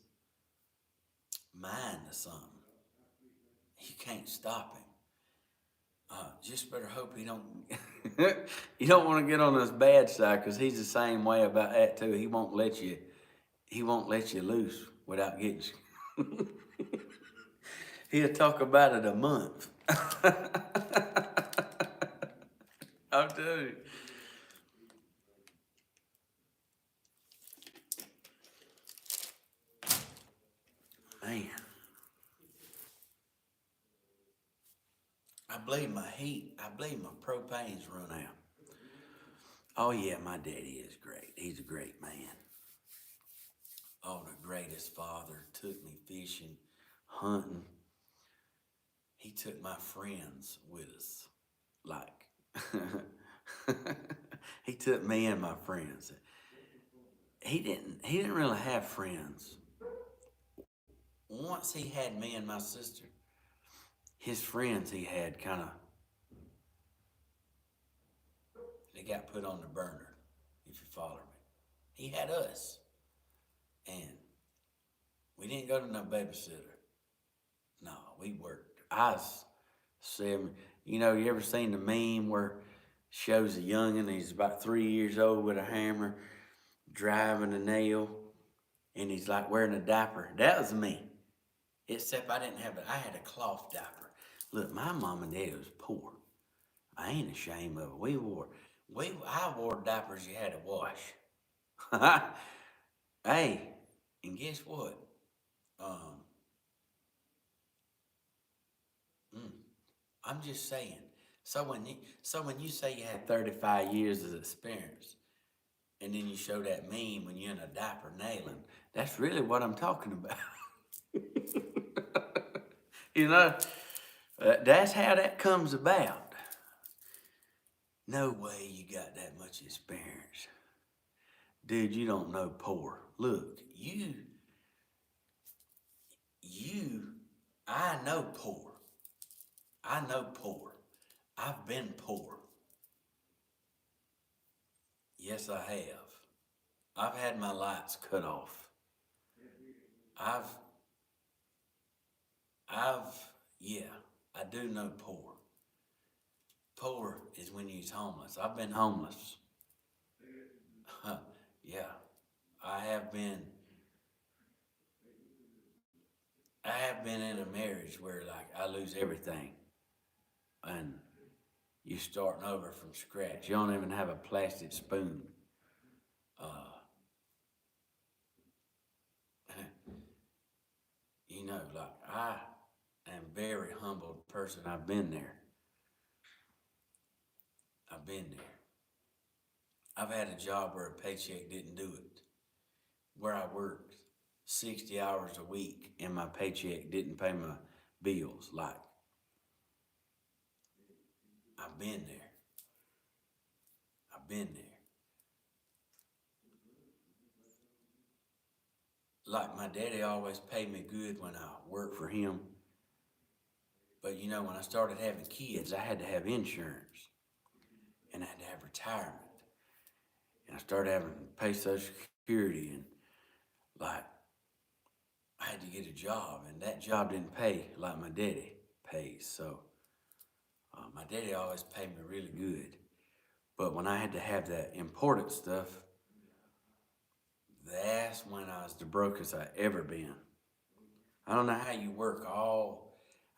mind to something, you can't stop him. Just better hope he don't. You don't want to get on his bad side because he's the same way about that too. He won't let you. He won't let you loose without getting you. He'll talk about it a month. I'm telling you. Man. I believe my propane's run out. Oh yeah, my daddy is great. He's a great man. Oh, the greatest father. Took me fishing, hunting. He took my friends with us. He took me and my friends. He didn't really have friends. Once he had me and my sister, his friends he had they got put on the burner, if you follow me. He had us. And we didn't go to no babysitter. No, we worked. I was 7. You ever seen the meme where shows a youngin', he's about 3 years old with a hammer, driving a nail, and he's like wearing a diaper? That was me. Except I had a cloth diaper. Look, my mom and dad was poor. I ain't ashamed of it. I wore diapers you had to wash. Hey, and guess what? I'm just saying. So when you say you had 35 years of experience, and then you show that meme when you're in a diaper nailing, that's really what I'm talking about. That's how that comes about. No way you got that much experience. Dude, you don't know poor. Look, I know poor. I know poor. I've been poor. Yes, I have. I've had my lights cut off. I've, I've, yeah, I do know poor. Poor is when you're homeless. I've been homeless. Yeah, I have been. I have been in a marriage where like I lose everything, and you starting over from scratch. You don't even have a plastic spoon. Uh, like I am very humbled person. I've been there. I've been there. I've had a job where a paycheck didn't do it, where I worked 60 hours a week and my paycheck didn't pay my bills. Like, I've been there. I've been there. Like, my daddy always paid me good when I worked for him. But when I started having kids, I had to have insurance and I had to have retirement. And I started having to pay Social Security, and like, I had to get a job, and that job didn't pay like my daddy pays. So my daddy always paid me really good. But when I had to have that important stuff, that's when I was the brokest I ever been. I don't know how you work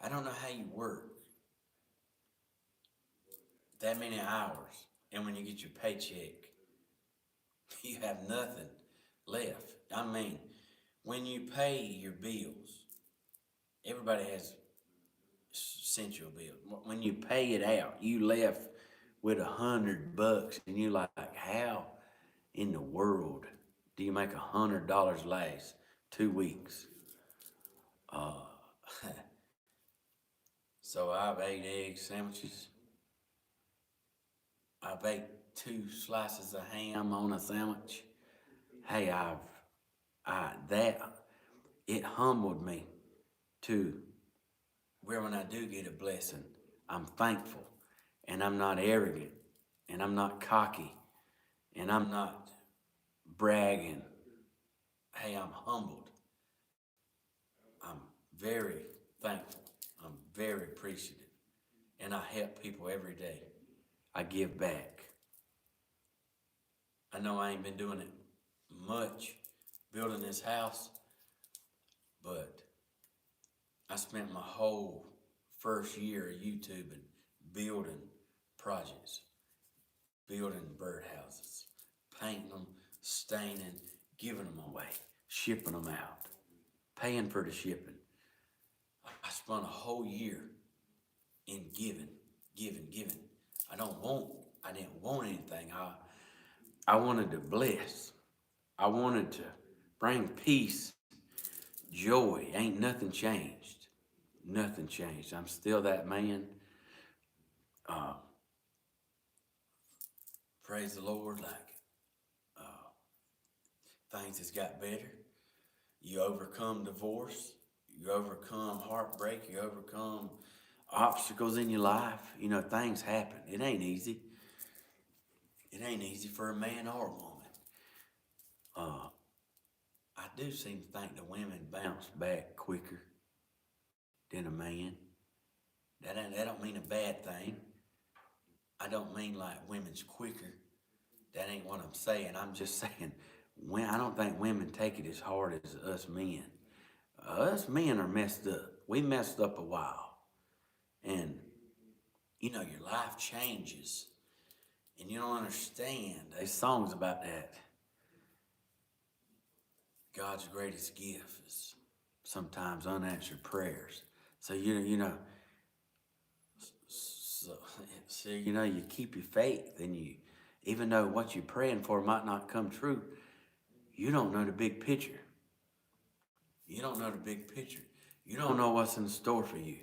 I don't know how you work that many hours, and when you get your paycheck, you have nothing left. I mean, when you pay your bills, everybody has essential bills. When you pay it out, you left with $100, and you like, how in the world do you make $100 last 2 weeks? Uh, so I've ate egg sandwiches. I've ate 2 slices of ham on a sandwich. Hey, it humbled me to where when I do get a blessing, I'm thankful, and I'm not arrogant, and I'm not cocky, and I'm not bragging. Hey, I'm humbled. I'm very thankful. I'm very appreciative. And I help people every day. I give back. I know I ain't been doing it much building this house, but I spent my whole first year of YouTubing building projects, building birdhouses, painting them, staining, giving them away, shipping them out, paying for the shipping. I spent a whole year in giving. I didn't want anything. I wanted to bless. I wanted to bring peace, joy. Ain't nothing changed. Nothing changed. I'm still that man. Uh, praise the Lord. Like, things has got better. You overcome divorce. You overcome heartbreak. You overcome obstacles in your life. Things happen. It ain't easy. It ain't easy for a man or a woman. I do seem to think the women bounce back quicker than a man. That don't mean a bad thing. I don't mean like women's quicker. That ain't what I'm saying. I'm just saying, I don't think women take it as hard as us men. Us men are messed up. We messed up a while. And, your life changes. And you don't understand. There's songs about that. God's greatest gift is sometimes unanswered prayers. So, you keep your faith, and even though what you're praying for might not come true, you don't know the big picture. You don't know the big picture. You don't know what's in store for you.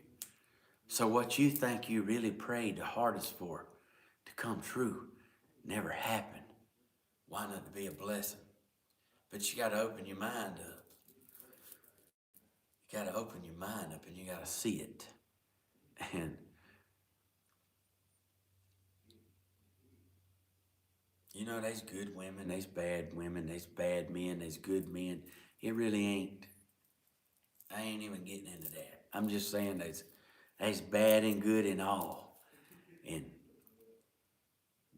So what you think you really prayed the hardest for to come true never happened. Why not to be a blessing? But you got to open your mind up. You got to open your mind up, and you got to see it. And You know, there's good women, there's bad women, there's bad men, there's good men. It really ain't. I ain't even getting into that. I'm just saying there's bad and good in all. And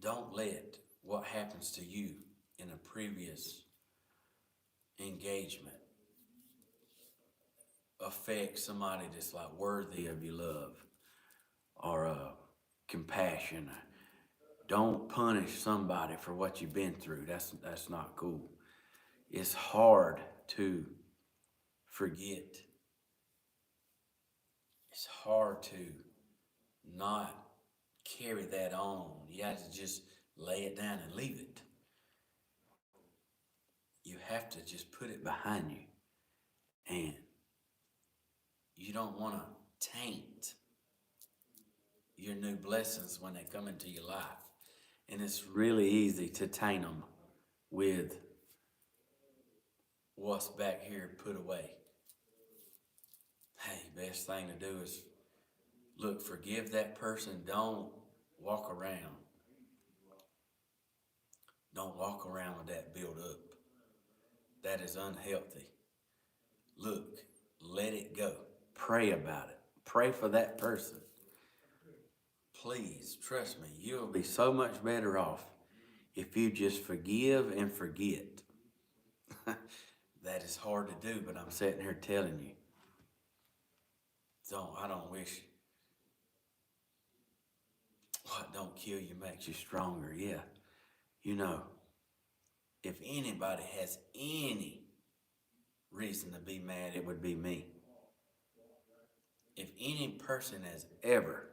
don't let what happens to you in a previous engagement affect somebody that's like worthy of your love or compassion. Don't punish somebody for what you've been through. That's not cool. It's hard to forget. It's hard to not carry that on. You have to just lay it down and leave it. You have to just put it behind you. And you don't want to taint your new blessings when they come into your life. And it's really easy to taint them with what's back here put away. Hey, best thing to do is look, forgive that person. Don't walk around. Don't walk around with that built up. That is unhealthy. Look, let it go. Pray about it. Pray for that person. Please, trust me, you'll be so much better off if you just forgive and forget. That is hard to do, but I'm sitting here telling you. I don't wish what don't kill you makes you stronger. Yeah. You know, if anybody has any reason to be mad, it would be me. If any person has ever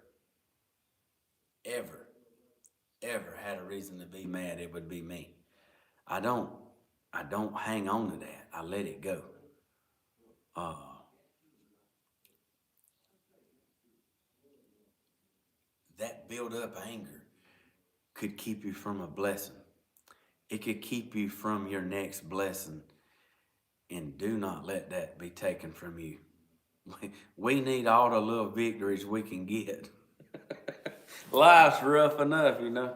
had a reason to be mad, it would be me. I don't hang on to that. I let it go. That build up anger could keep you from a blessing. It could keep you from your next blessing. And do not let that be taken from you. We need all the little victories we can get. Life's rough enough, you know.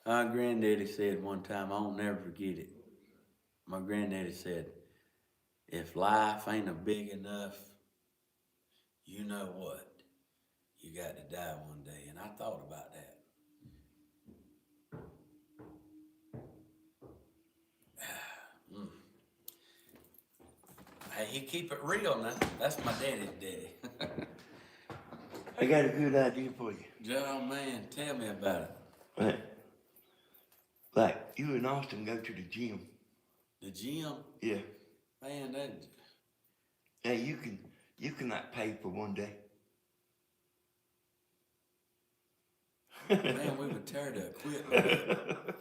My granddaddy said one time, I won't never forget it. My granddaddy said, if life ain't a big enough, you know what? You got to die one day. And I thought about that. Hey, you keep it real now. That's my daddy's daddy. I got a good idea for you. Oh, man, tell me about it. Right. Like, you and Austin go to the gym. The gym? Yeah. Man, that... Hey, you can like pay for one day. Man, we would tear the equipment up.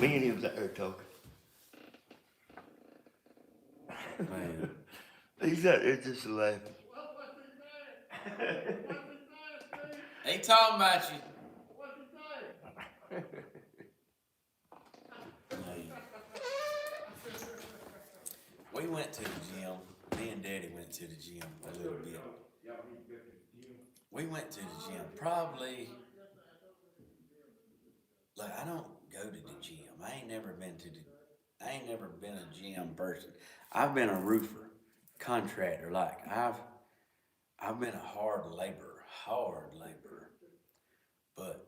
Me and him was out there talking. Man. He's out there just laughing. What's he saying? What's he saying, Steve? He talking about you. What's he saying? We went to the gym. Me and Daddy went to the gym a little bit. We went to the gym probably, like, I don't go to the gym. I ain't never been a gym person. I've been a roofer, contractor. Like, I've been a hard laborer. But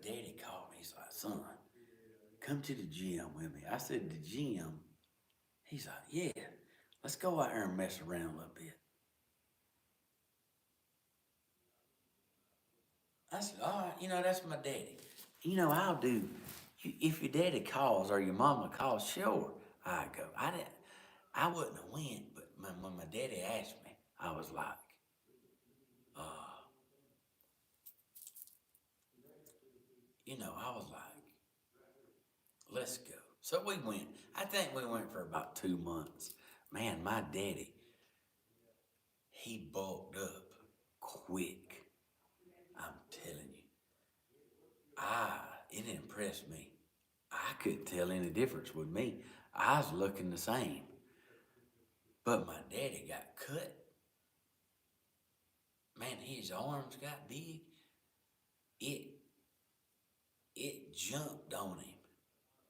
Daddy called me. He's like, son, come to the gym with me. I said, the gym? He's like, yeah, let's go out there and mess around a little bit. I said, all right, you know, that's my daddy. You know, I'll do, if your daddy calls or your mama calls, sure, I go. I wouldn't have went, but when my daddy asked me, I was like, I was like, let's go. So we went. I think we went for about 2 months. Man, my daddy, he bulked up quick. I'm telling you. It impressed me. I couldn't tell any difference with me. I was looking the same. But my daddy got cut. man, his arms got big. It jumped on him.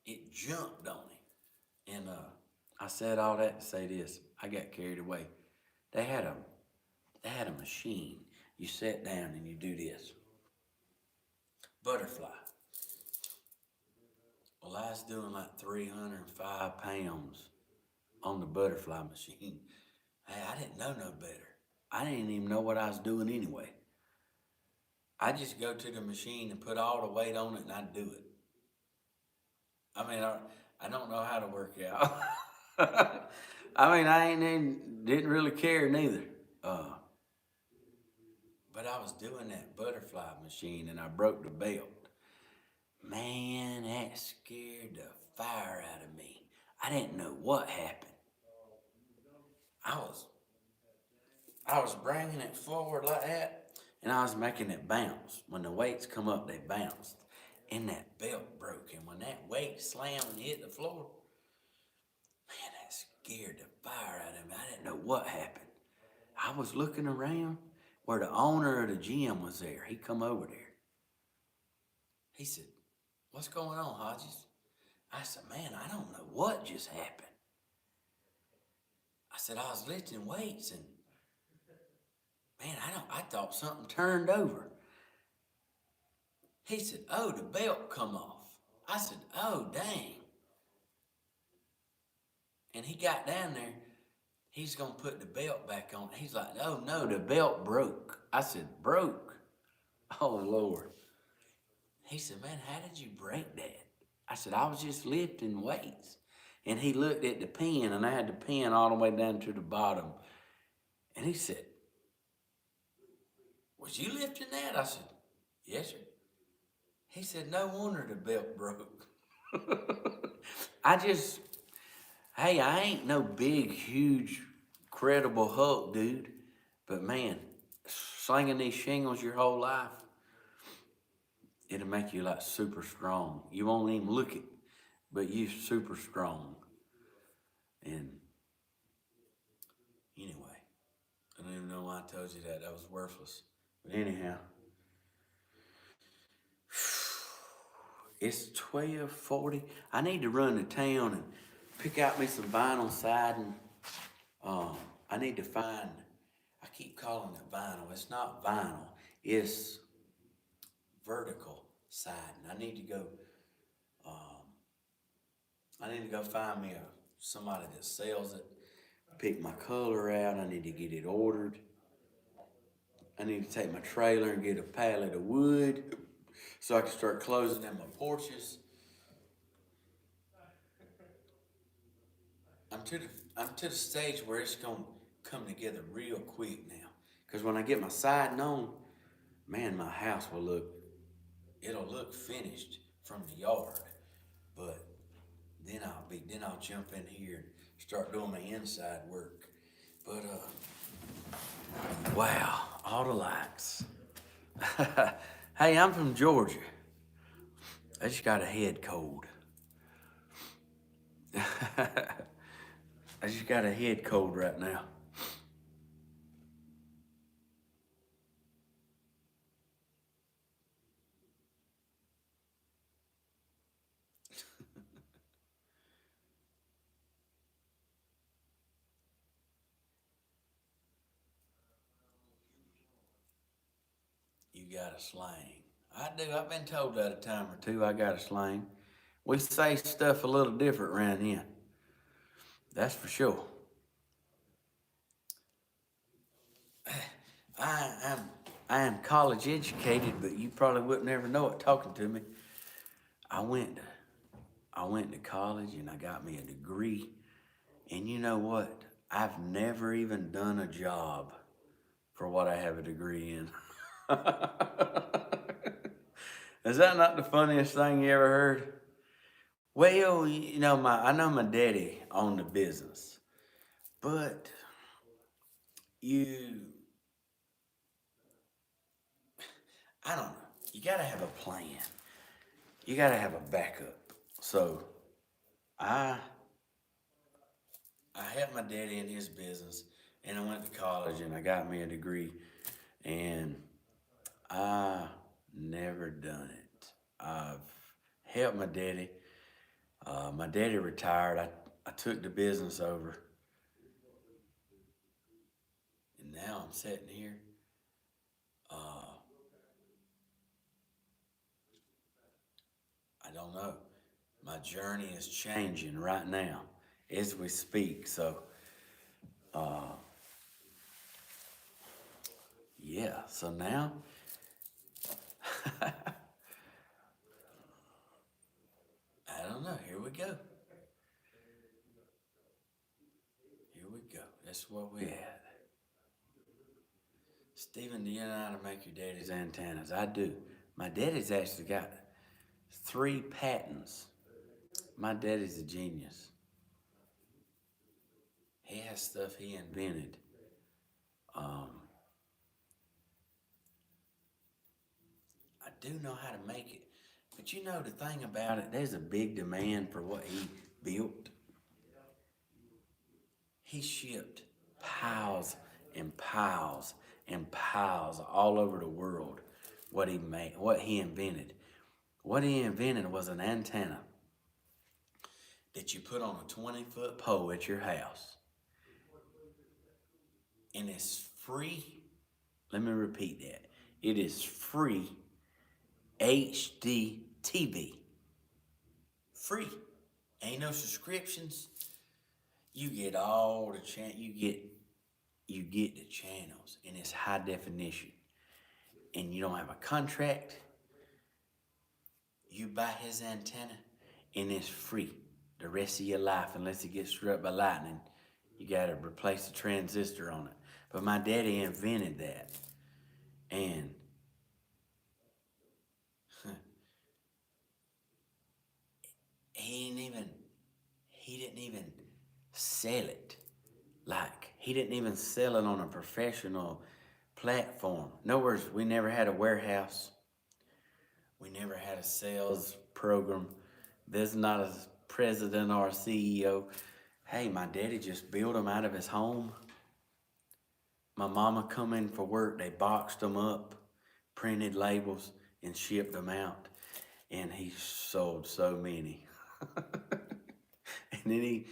It jumped on him. And I said all that to say this. I got carried away. They had a machine. You sit down and you do this. Butterfly. Well, I was doing like 305 pounds on the butterfly machine. Hey, I didn't know no better. I didn't even know what I was doing anyway. I just go to the machine and put all the weight on it and I'd do it. I mean, I don't know how to work out. I mean, didn't really care neither. But I was doing that butterfly machine and I broke the belt. Man, that scared the fire out of me. I didn't know what happened. I was bringing it forward like that, and I was making it bounce. When the weights come up, they bounced, and that belt broke. And when that weight slammed and hit the floor, man, that scared the fire out of me. I didn't know what happened. I was looking around where the owner of the gym was there. He come over there. He said, "What's going on, Hodges?" I said, "Man, I don't know what just happened." I said, "I was lifting weights and man, I thought something turned over." He said, "Oh, the belt come off." I said, "Oh, dang." And he got down there. He's going to put the belt back on. He's like, "Oh, no, the belt broke." I said, "Broke? Oh, Lord." He said, "Man, how did you break that?" I said, "I was just lifting weights." And he looked at the pin, and I had the pin all the way down to the bottom. And he said, "Was you lifting that?" I said, "Yes, sir." He said, "No wonder the belt broke." Hey, I ain't no big, huge, credible Hulk dude, but man, slinging these shingles your whole life, it'll make you like super strong. You won't even look it, but you super strong. And anyway, I don't even know why I told you that. That was worthless. But anyhow, it's 12:40. I need to run to town and pick out me some vinyl siding. I need to find, I keep calling it vinyl. It's not vinyl. It's vertical siding. I need to go find me somebody that sells it. Pick my color out. I need to get it ordered. I need to take my trailer and get a pallet of wood so I can start closing in my porches. I'm to the stage where it's gonna come together real quick now. Cause when I get my siding on, man, my house it'll look finished from the yard. But then I'll jump in here and start doing my inside work. But wow, all the lights. Hey, I'm from Georgia. I just got a head cold. I just got a head cold right now. You got a slang. I do. I've been told that a time or two. I got a slang. We say stuff a little different around here. That's for sure. I am college educated, but you probably wouldn't ever know it talking to me. I went to college and I got me a degree. And you know what? I've never even done a job for what I have a degree in. Is that not the funniest thing you ever heard? Well, I know my daddy owned the business, but I don't know. You gotta have a plan. You gotta have a backup. So I helped my daddy in his business, and I went to college and I got me a degree. and I never done it. I've helped my daddy. My daddy retired. I took the business over, and now I'm sitting here. Uh, I don't know. My journey is changing right now as we speak. So, uh, yeah. So now, I don't know. Here we go. Here we go. That's what we had. Stephen, do you know how to make your daddy's antennas? I do. My daddy's actually got 3 patents. My daddy's a genius. He has stuff he invented. Um, I do know how to make it. But you know the thing about it, there's a big demand for what he built. He shipped piles and piles and piles all over the world what he made, what he invented. What he invented was an antenna that you put on a 20-foot pole at your house. And it's free. Let me repeat that. It is free HD TV. Free. Ain't no subscriptions. You get all the you get the channels, and it's high definition. And you don't have a contract. You buy his antenna, and it's free the rest of your life unless it gets struck by lightning. You gotta replace the transistor on it. But my daddy invented that. And he didn't even sell it. Like, he didn't even sell it on a professional platform. In other words, we never had a warehouse. We never had a sales program. There's not a president or a CEO. Hey, my daddy just built them out of his home. My mama come in for work. They boxed them up, printed labels, and shipped them out. And he sold so many. And then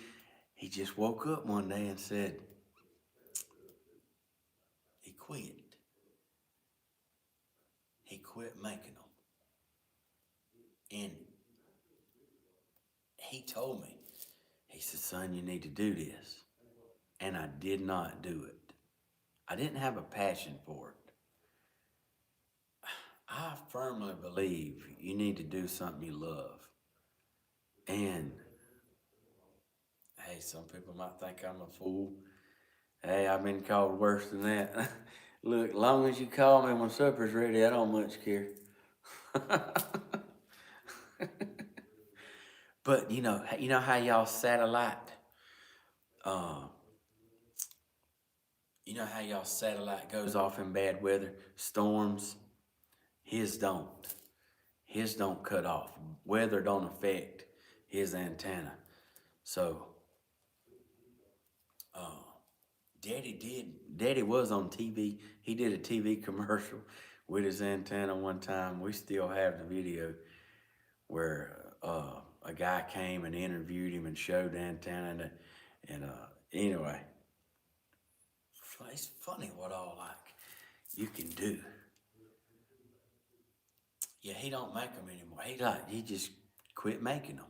he just woke up one day and said, he quit. He quit making them. And he told me, he said, son, you need to do this. And I did not do it. I didn't have a passion for it. I firmly believe you need to do something you love. And hey, some people might think I'm a fool. Hey, I've been called worse than that. Look, as long as you call me when supper's ready, I don't much care. But you know how y'all satellite, uh, you know how y'all satellite goes off in bad weather, storms. His don't. His don't cut off. Weather don't affect his antenna. So, Daddy was on TV. He did a TV commercial with his antenna one time. We still have the video where a guy came and interviewed him and showed the antenna. And anyway, it's funny what all like you can do. Yeah, he don't make them anymore. He just quit making them.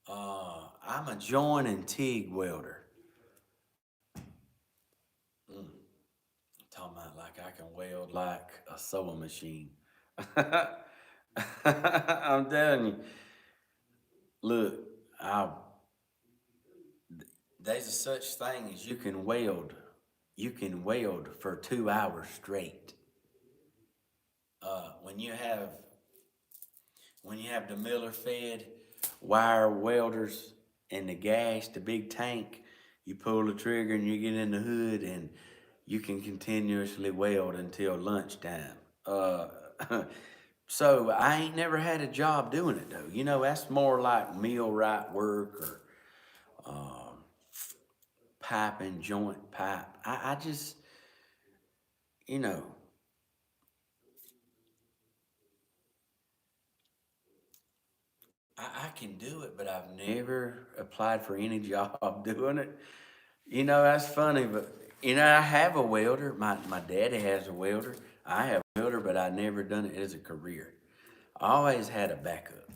I'm a join and TIG welder. I'm talking about like I can weld like a sewing machine. I'm telling you. Look, there's a such thing as you can weld. You can weld for 2 hours straight. When you have the Miller fed wire welders and the gas, the big tank, you pull the trigger and you get in the hood and you can continuously weld until lunchtime. So I ain't never had a job doing it though. You know, that's more like millwright work or pipe and joint pipe. I just, you know, I can do it, but I've never applied for any job doing it. You know, that's funny, but you know, I have a welder. My daddy has a welder. I have a welder, but I never done it as a career. I always had a backup.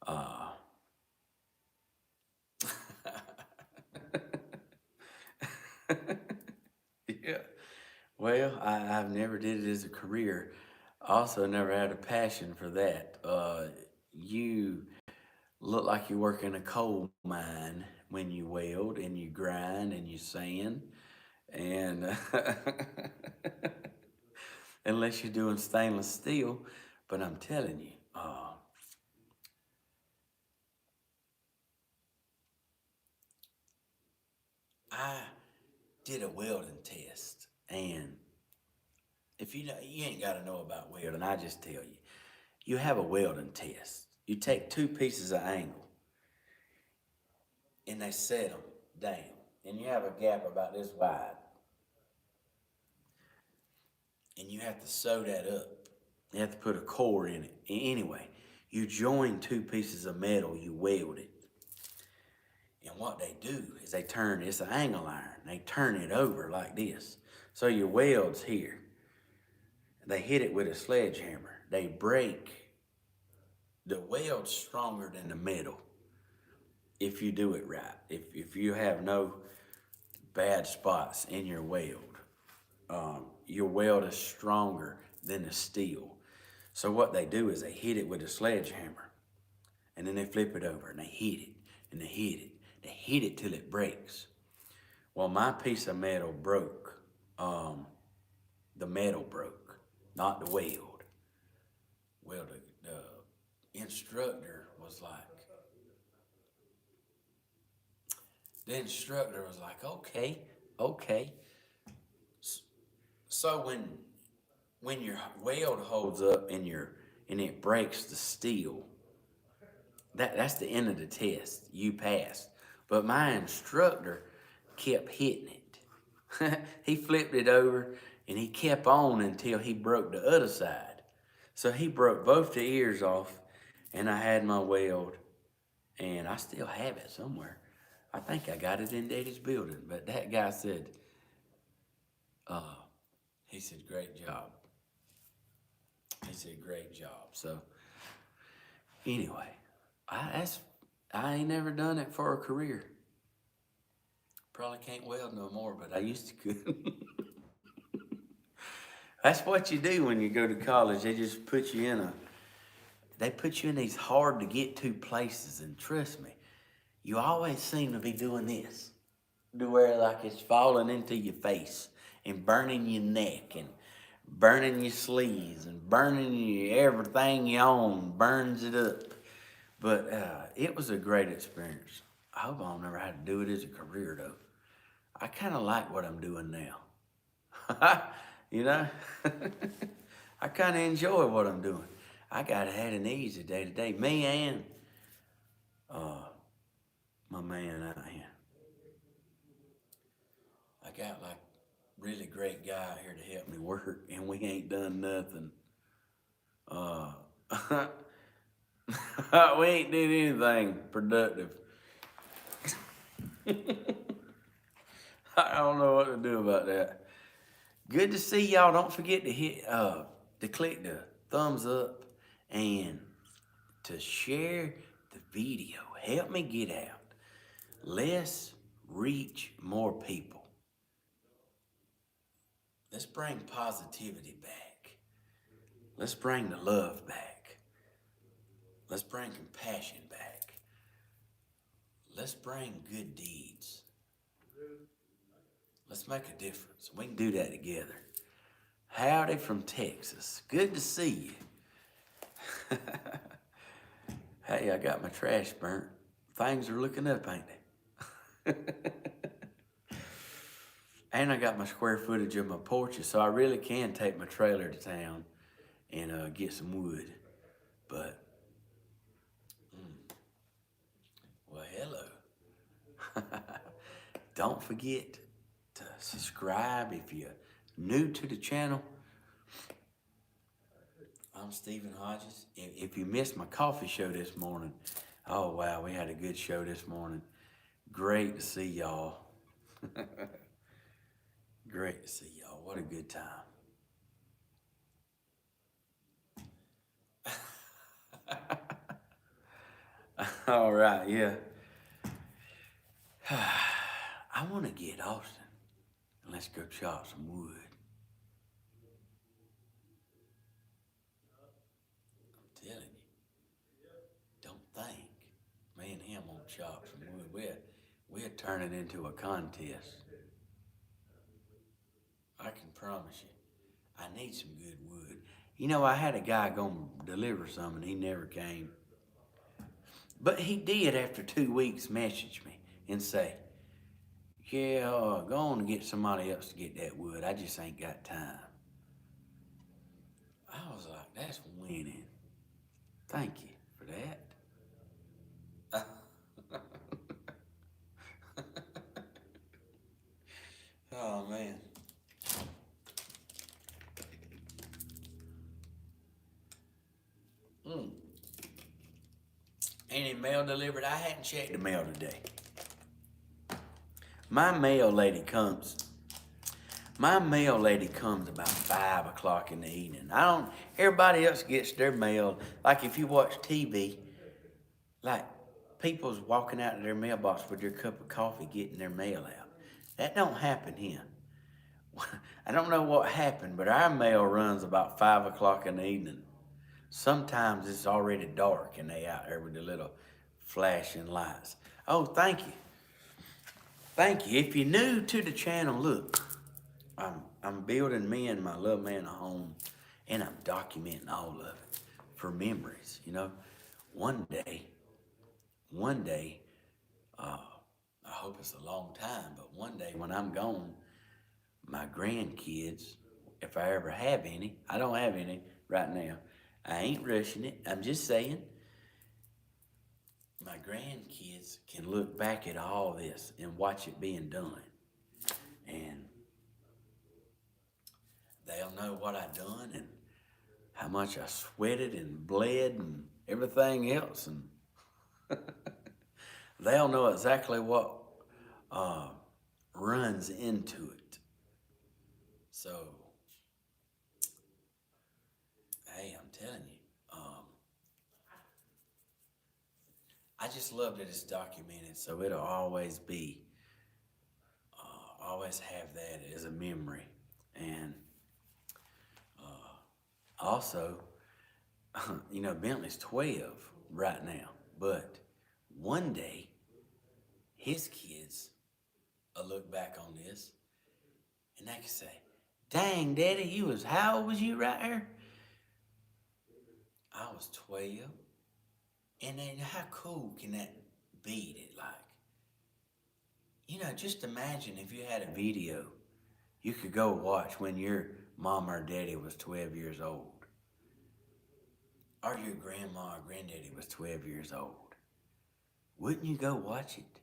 Uh, yeah. Well, I've never did it as a career. Also, never had a passion for that. You look like you work in a coal mine when you weld and you grind and you sand, and unless you're doing stainless steel. But I'm telling you, I did a welding test, and if you know, you ain't got to know about welding. I just tell you, you have a welding test. You take two pieces of angle, and they set them down, and you have a gap about this wide, and you have to sew that up. You have to put a core in it. Anyway, you join two pieces of metal, you weld it. And what they do is they turn, it's an angle iron, they turn it over like this. So your weld's here. They hit it with a sledgehammer. They break. The weld's stronger than the metal if you do it right. If you have no bad spots in your weld is stronger than the steel. So what they do is they hit it with a sledgehammer, and then they flip it over and they hit it and they hit it. They hit it till it breaks. Well, my piece of metal broke. The metal broke, not the weld. Well, the instructor was like, okay, okay. So when your weld holds up and it breaks the steel, that's the end of the test. You passed. But my instructor kept hitting it. He flipped it over and he kept on until he broke the other side. So he broke both the ears off, and I had my weld, and I still have it somewhere. I think I got it in Daddy's building, but that guy said, uh, he said, great job. He said, great job. So anyway, I ain't never done it for a career. Probably can't weld no more, but I used to could. That's what you do when you go to college. They put you in these hard to get to places, and trust me, you always seem to be doing this. To where like it's falling into your face and burning your neck and burning your sleeves and burning everything you own, burns it up. But it was a great experience. I hope I'll never have to do it as a career though. I kind of like what I'm doing now. You know, I kind of enjoy what I'm doing. I got had an easy day today. Me and my man out here. I got like really great guy out here to help me work, and we ain't done nothing. Uh, we ain't did anything productive. I don't know what to do about that. Good to see y'all. Don't forget to to click the thumbs up and to share the video. Help me get out. Let's reach more people. Let's bring positivity back. Let's bring the love back. Let's bring compassion back. Let's bring good deeds. Let's make a difference. We can do that together. Howdy from Texas. Good to see you. Hey, I got my trash burnt. Things are looking up, ain't they? And I got my square footage of my porches, so I really can take my trailer to town and get some wood. But, well, hello. Don't forget to subscribe if you new to the channel, I'm Stephen Hodges. If you missed my coffee show this morning, oh wow, we had a good show this morning. Great to see y'all. Great to see y'all. What a good time. All right, yeah. I want to get Austin and let's go chop some wood. I'm telling you, don't think me and him won't chop some wood. We'll turn it into a contest. I can promise you. I need some good wood. You know, I had a guy go deliver some and he never came. But he did after 2 weeks message me and say, yeah, go on and get somebody else to get that wood. I just ain't got time. I was like, that's winning. Thank you for that. Oh, man. Any mail delivered? I hadn't checked the mail today. My mail lady comes about 5 o'clock in the evening. Everybody else gets their mail. Like if you watch TV, like people's walking out to their mailbox with their cup of coffee getting their mail out. That don't happen here. I don't know what happened, but our mail runs about 5 o'clock in the evening. Sometimes it's already dark and they out there with the little flashing lights. Oh, thank you. Thank you. If you're new to the channel, look, I'm building me and my little man a home, and I'm documenting all of it for memories. You know, one day, I hope it's a long time, but one day when I'm gone, my grandkids, if I ever have any, I don't have any right now. I ain't rushing it. I'm just saying, my grandkids can look back at all this and watch it being done. And they'll know what I done and how much I sweated and bled and everything else. And they'll know exactly what runs into it. So, hey, I'm telling you, I just love that it's documented, so it'll always be, always have that as a memory. And also, you know, Bentley's 12 right now, but one day his kids will look back on this and they can say, dang, Daddy, how old was you right here? I was 12. And then how cool can that be? That, like, you know, just imagine if you had a video you could go watch when your mom or daddy was 12 years old. Or your grandma or granddaddy was 12 years old. Wouldn't you go watch it?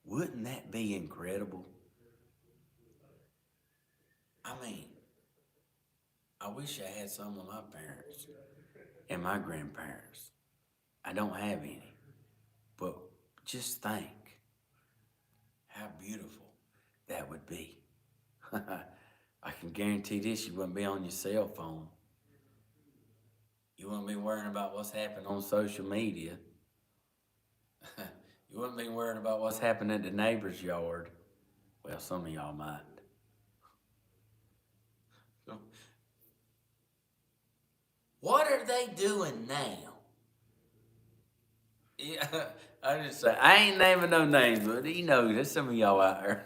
Wouldn't that be incredible? I mean, I wish I had some of my parents and my grandparents. I don't have any. But just think how beautiful that would be. I can guarantee this, you wouldn't be on your cell phone. You wouldn't be worrying about what's happening on social media. You wouldn't be worrying about what's happening at the neighbor's yard. Well, some of y'all might. What are they doing now? Yeah, I just say, I ain't naming no names, but you know, there's some of y'all out there.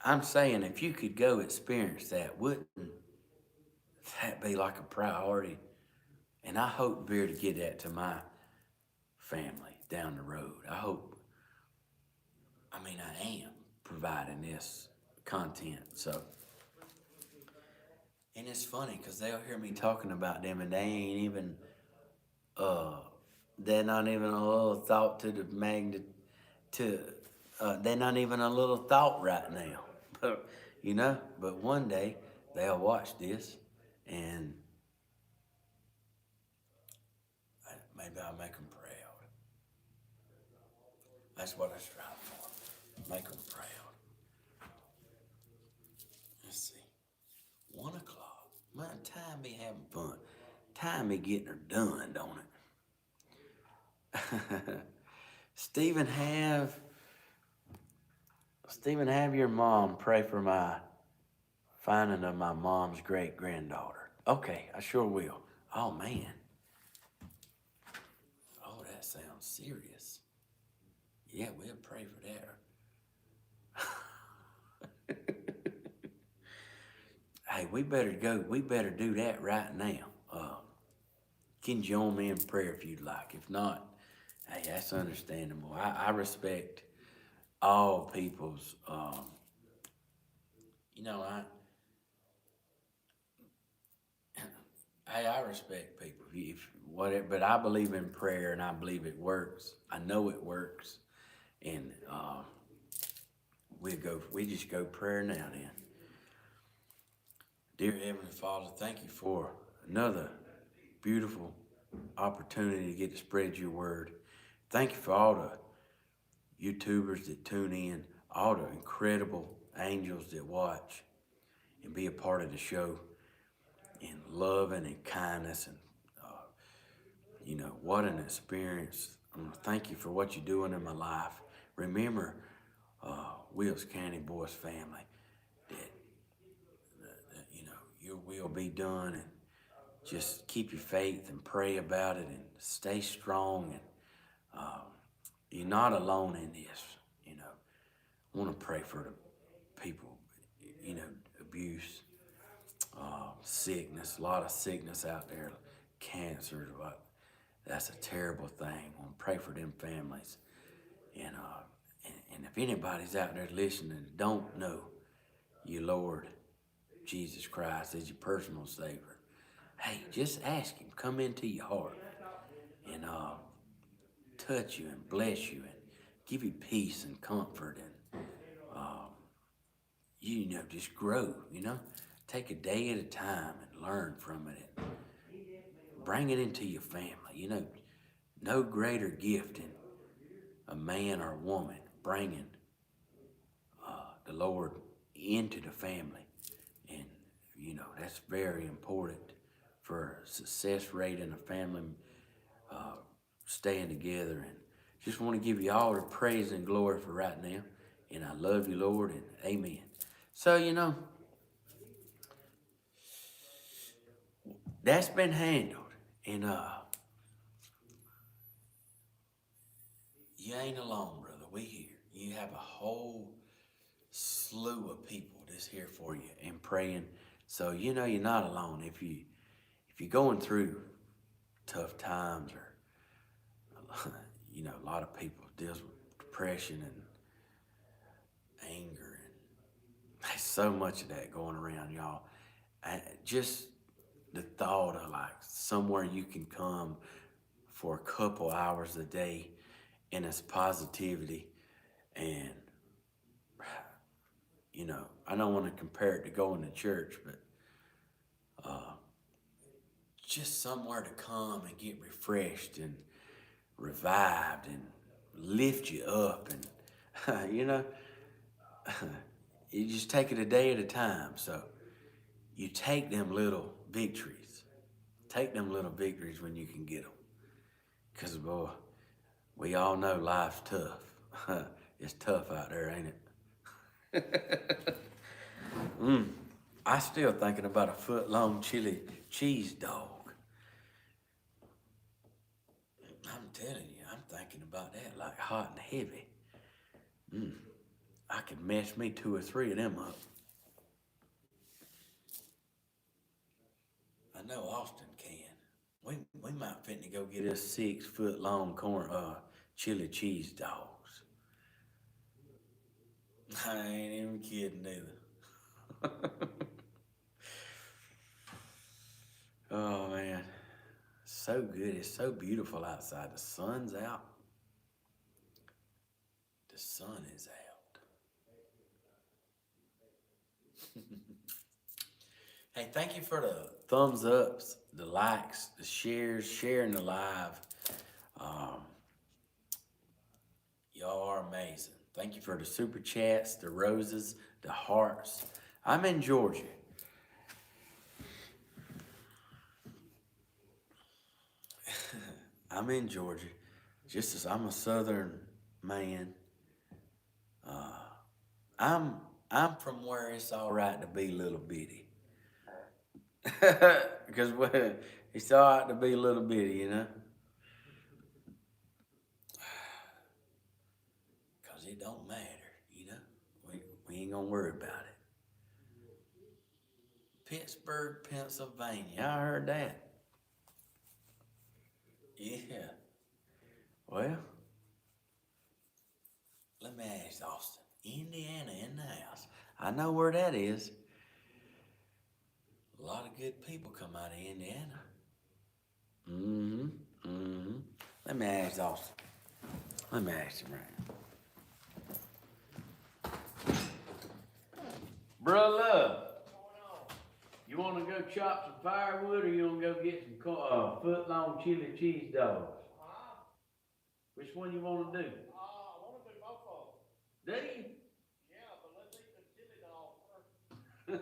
I'm saying if you could go experience that, wouldn't that be like a priority? And I hope to be able to get that to my family down the road. I am providing this content, so. And it's funny, because they'll hear me talking about them and they ain't even, they're not even a little thought to the they're not even a little thought right now. But one day they'll watch this, and maybe I'll make them proud. That's what I strive for. Make them proud. Let's see. 1 o'clock. Man, time be having fun. Time be getting her done, don't it? Stephen, have your mom pray for my finding of my mom's great granddaughter. Okay, I sure will. Oh man. Oh, that sounds serious. Yeah, we'll pray for that. Hey, we better go. We better do that right now. Can you join me in prayer if you'd like? If not, hey, that's understandable. I respect all people's. I Hey, I respect people. If whatever, but I believe in prayer, and I believe it works. I know it works, and we just go prayer now. Then, dear Heavenly Father, thank you for another beautiful opportunity to get to spread your word. Thank you for all the YouTubers that tune in, all the incredible angels that watch and be a part of the show, in loving and kindness, and what an experience. Thank you for what you're doing in my life. Remember, Wills County Boys family, that your will be done, and just keep your faith and pray about it and stay strong. And you're not alone in this. I want to pray for the people, abuse, sickness, a lot of sickness out there, cancer. That's a terrible thing. I want to pray for them families. And if anybody's out there listening and don't know you, Lord Jesus Christ, as your personal Savior, hey, just ask Him. Come into your heart and touch you and bless you and give you peace and comfort, and just grow. Take a day at a time and learn from it, and bring it into your family. No greater gift than a man or a woman bringing the Lord into the family. And, that's very important for a success rate in a family, staying together. And just want to give you all the praise and glory for right now. And I love you, Lord, and amen. So, that's been handled. And you ain't alone, brother. We here. You have a whole slew of people that's here for you and praying. So you're not alone. If you're going through tough times, or a lot of people deals with depression and anger, and there's so much of that going around, y'all. Just the thought of like somewhere you can come for a couple hours a day, and it's positivity. And I don't want to compare it to going to church, but just somewhere to come and get refreshed and revived and lift you up. And you just take it a day at a time. So you take them little victories. Take them little victories when you can get them. Because, boy, we all know life's tough. It's tough out there, ain't it? I still thinking about a foot-long chili cheese dog. I'm telling you, I'm thinking about that like hot and heavy. I could mess me 2 or 3 of them up. I know Austin can. We might fit to go get us 6-foot-long chili cheese dogs. I ain't even kidding either. Oh man, so good. It's so beautiful outside. The sun's out. The sun is out. Hey, thank you for the thumbs ups, the likes, the shares, sharing the live. Um, y'all are amazing. Thank you for the super chats, the roses, the hearts. I'm in Georgia. I'm in Georgia. Just as I'm a southern man. I'm I'm from where it's all right to be little bitty. Because it's all right to be a little bitty, you know? Because it don't matter, you know? We ain't going to worry about it. Pittsburgh, Pennsylvania. I heard that. Yeah. Well, let me ask Austin. Indiana in the house. I know where that is. A lot of good people come out of Indiana. Mm-hmm. Mm-hmm. Let me ask Austin. Let me ask him right. Bro, Love, you want to go chop some firewood, or you want to go get some foot-long chili cheese dogs? Which one you want to do? I wanna do both of them. Do you? Yeah, but let's eat the chili dog first.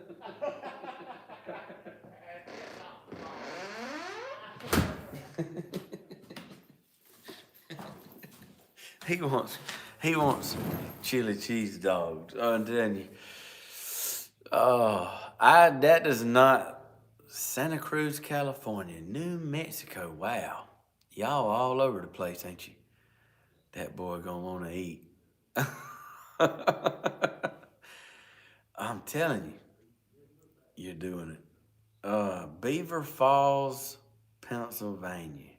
He wants chili cheese dogs. Oh, I'm telling you. That does not. Santa Cruz, California, New Mexico. Wow, y'all all over the place, ain't you? That boy gonna want to eat. I'm telling you, you're doing it. Beaver Falls, Pennsylvania.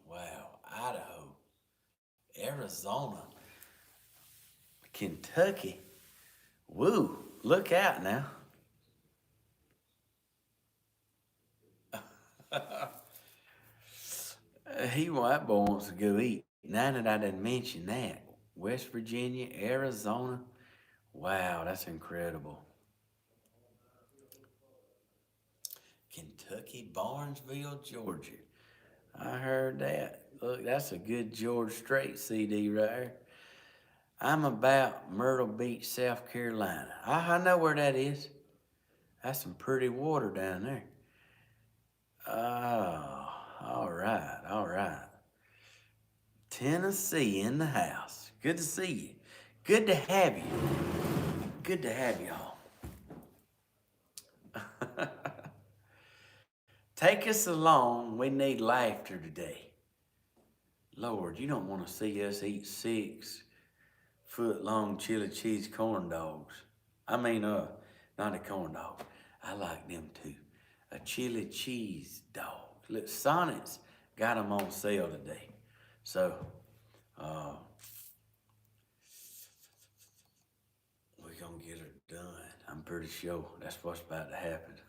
Wow, Idaho, Arizona, Kentucky. Woo, look out now. That boy wants to go eat. Now that I didn't mention that, West Virginia, Arizona. Wow, that's incredible. Kentucky, Barnesville, Georgia. I heard that. Look, that's a good George Strait CD right there. I'm about Myrtle Beach, South Carolina. I know where that is. That's some pretty water down there. Oh, all right, all right. Tennessee in the house. Good to see you. Good to have you. Good to have y'all. Take us along. We need laughter today. Lord, you don't want to see us eat 6-foot-long chili cheese corn dogs. I mean, not a corn dog. I like them too. A chili cheese dog. Look, Sonic's got them on sale today. So, we're going to get her done. I'm pretty sure that's what's about to happen.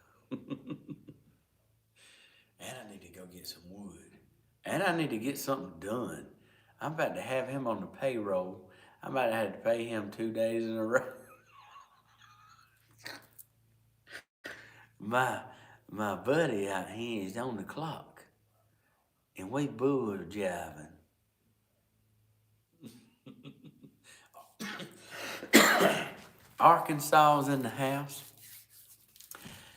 And I need to go get some wood. And I need to get something done. I'm about to have him on the payroll. I might have to pay him 2 days in a row. My buddy out here is on the clock. And we bull jiving. Arkansas's in the house.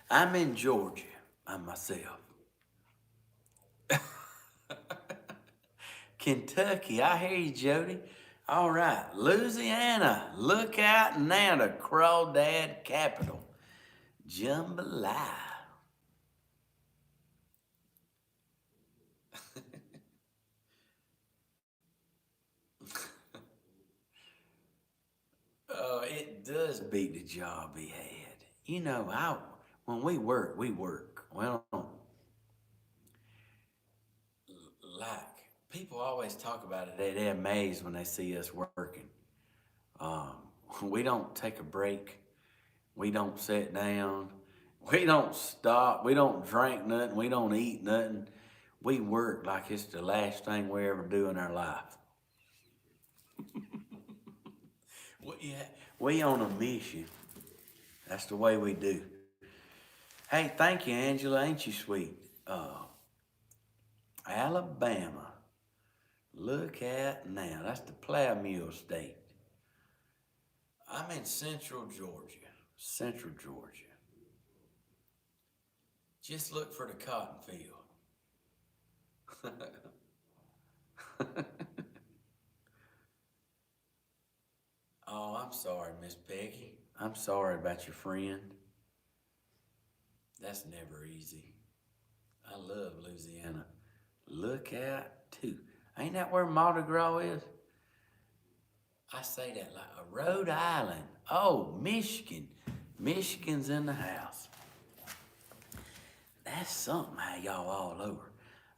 I'm in Georgia. I'm myself. Kentucky, I hear you, Jody. All right, Louisiana, look out now, the crawdad capital, jambalaya. It does beat the job he had. You know, when we work, we work. Well, like, people always talk about it. They're amazed when they see us working. Um, we don't take a break. We don't sit down. We don't stop. We don't drink nothing. We don't eat nothing. We work like it's the last thing we ever do in our life. We on a mission. That's the way we do. Hey, thank you, Angela. Ain't you sweet? Alabama. Look at now. That's the plow mule state. I'm in Central Georgia. Central Georgia. Just look for the cotton field. Oh, I'm sorry, Miss Peggy. I'm sorry about your friend. That's never easy. I love Louisiana. Look out, too. Ain't that where Mardi Gras is? I say that like a Rhode Island. Oh, Michigan. Michigan's in the house. That's something how y'all all over.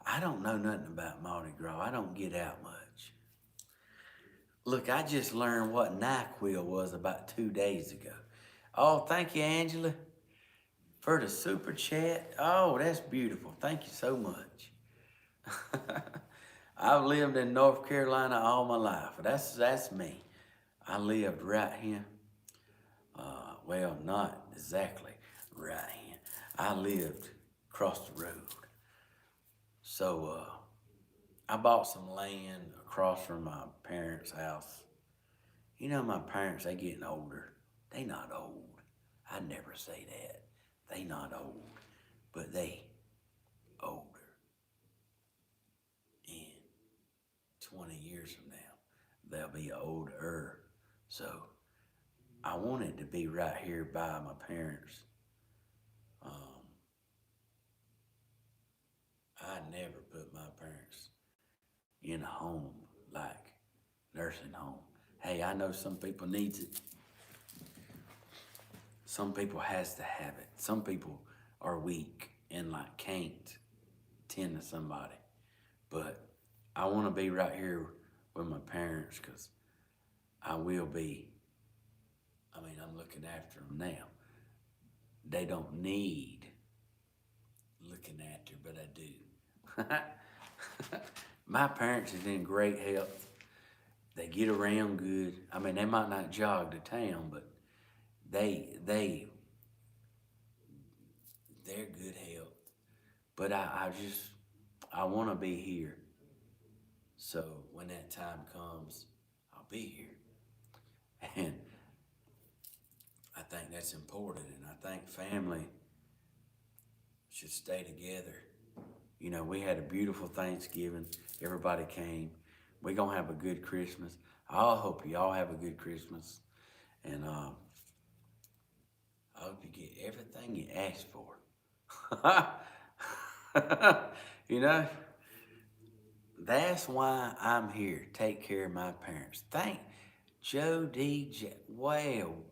I don't know nothing about Mardi Gras. I don't get out much. Look, I just learned what NyQuil was about 2 days ago. Oh, thank you, Angela, for the super chat. Oh, that's beautiful. Thank you so much. I've lived in North Carolina all my life. That's me. I lived right here. Well, not exactly right here. I lived across the road. So I bought some land across from my parents' house. You know, my parents, they getting older. They not old. I never say that. They not old, but they older. And 20 years from now, they'll be older. So I wanted to be right here by my parents. I never put my parents in a home like nursing home. Hey, I know some people needs it. Some people has to have it. Some people are weak and like can't tend to somebody. But I want to be right here with my parents because I will be. I mean, I'm looking after them now. They don't need looking after, but I do. My parents is in great health. They get around good. I mean, they might not jog to town, but they're good health. But I want to be here. So when that time comes, I'll be here. And I think that's important. And I think family should stay together. You know, we had a beautiful Thanksgiving. Everybody came. We're going to have a good Christmas. I hope y'all have a good Christmas. And I hope you get everything you ask for. You know, that's why I'm here. Take care of my parents. Thank Joe D. Well,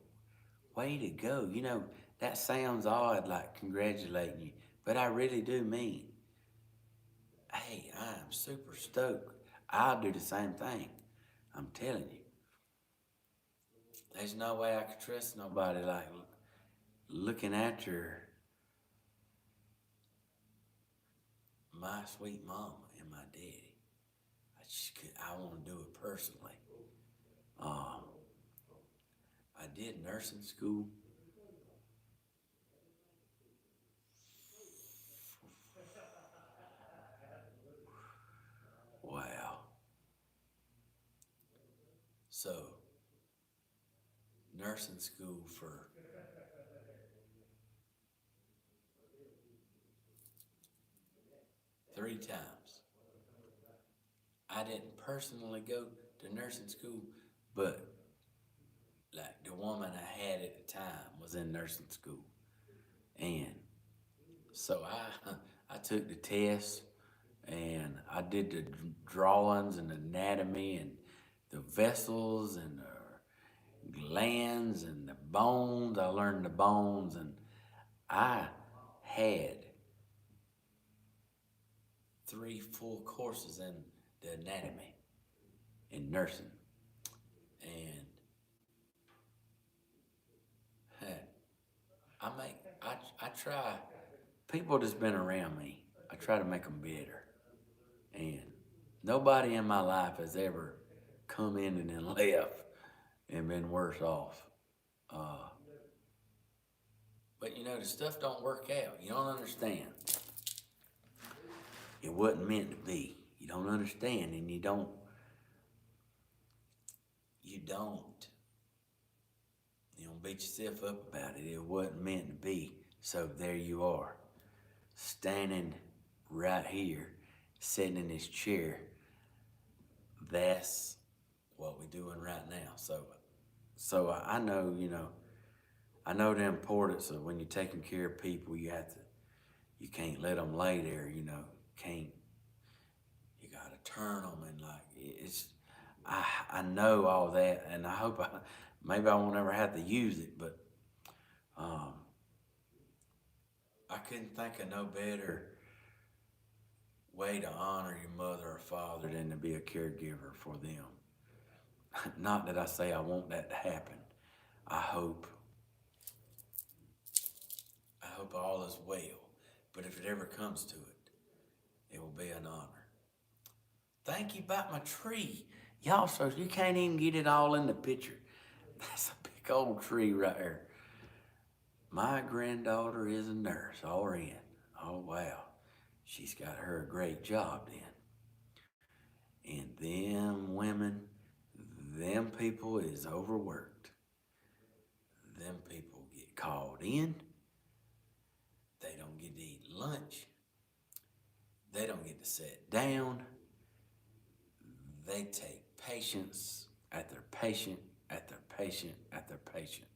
way to go. You know, that sounds odd, like congratulating you, but I really do mean, hey, I'm super stoked. I'll do the same thing. I'm telling you. There's no way I could trust nobody like looking after my sweet mama and my daddy. I want to do it personally. I did nursing school. Wow. So, nursing school for 3 times. I didn't personally go to nursing school, but like the woman I had at the time was in nursing school. And so I took the test and I did the drawings and anatomy and the vessels and the glands and the bones. I learned the bones and I had 3 full courses in the anatomy in nursing. And I try, people that's been around me, I try to make them better. And nobody in my life has ever come in and then left and been worse off. But you know, the stuff don't work out. You don't understand. It wasn't meant to be. You don't understand, and you don't beat yourself up about it. It wasn't meant to be. So there you are, standing right here, sitting in this chair. That's what we're doing right now. So I know, I know the importance of when you're taking care of people, you can't let them lay there, you gotta turn them, and I know all that, and I hope maybe I won't ever have to use it, but I couldn't think of no better way to honor your mother or father than to be a caregiver for them. Not that I say I want that to happen. I hope all is well, but if it ever comes to it, it will be an honor. Thank you about my tree. Y'all, so you can't even get it all in the picture. That's a big old tree right there. My granddaughter is a nurse, RN. Oh, wow. She's got her a great job then. And them women, them people is overworked. Them people get called in. They don't get to eat lunch. They don't get to sit down. They take patients after patient after patient after patient.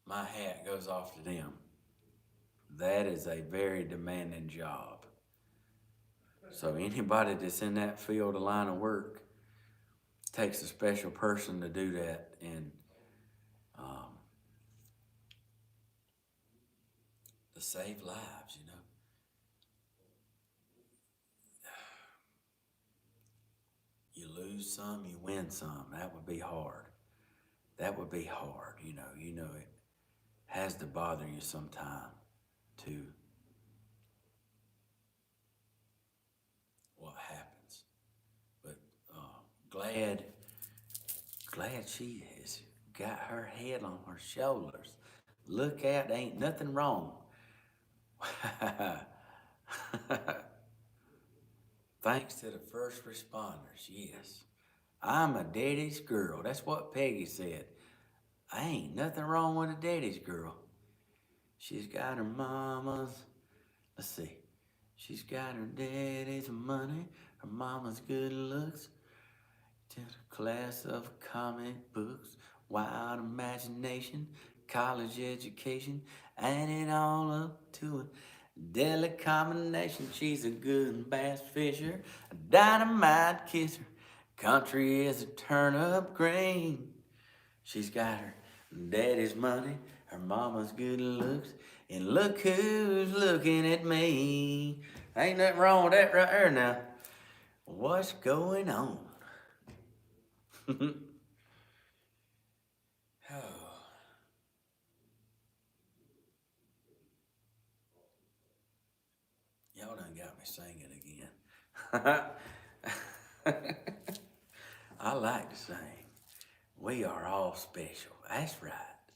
My hat goes off to them. That is a very demanding job. So anybody that's in that field of line of work takes a special person to do that, and to save lives, You lose some, you win some. That would be hard. That would be hard, it has to bother you sometime to what happens. But glad she has got her head on her shoulders. Look out, ain't nothing wrong. Thanks to the first responders, yes. I'm a daddy's girl. That's what Peggy said. Ain't nothing wrong with a daddy's girl. She's got her mama's, let's see. She's got her daddy's money, her mama's good looks, to the class of comic books, wild imagination, college education, add it all up to a deadly combination. She's a good bass fisher, a dynamite kisser, country is a turnip green. She's got her daddy's money, her mama's good looks, and look who's looking at me. Ain't nothing wrong with that right there now. What's going on? Oh. Y'all done got me singing again. I like to sing. We are all special. That's right.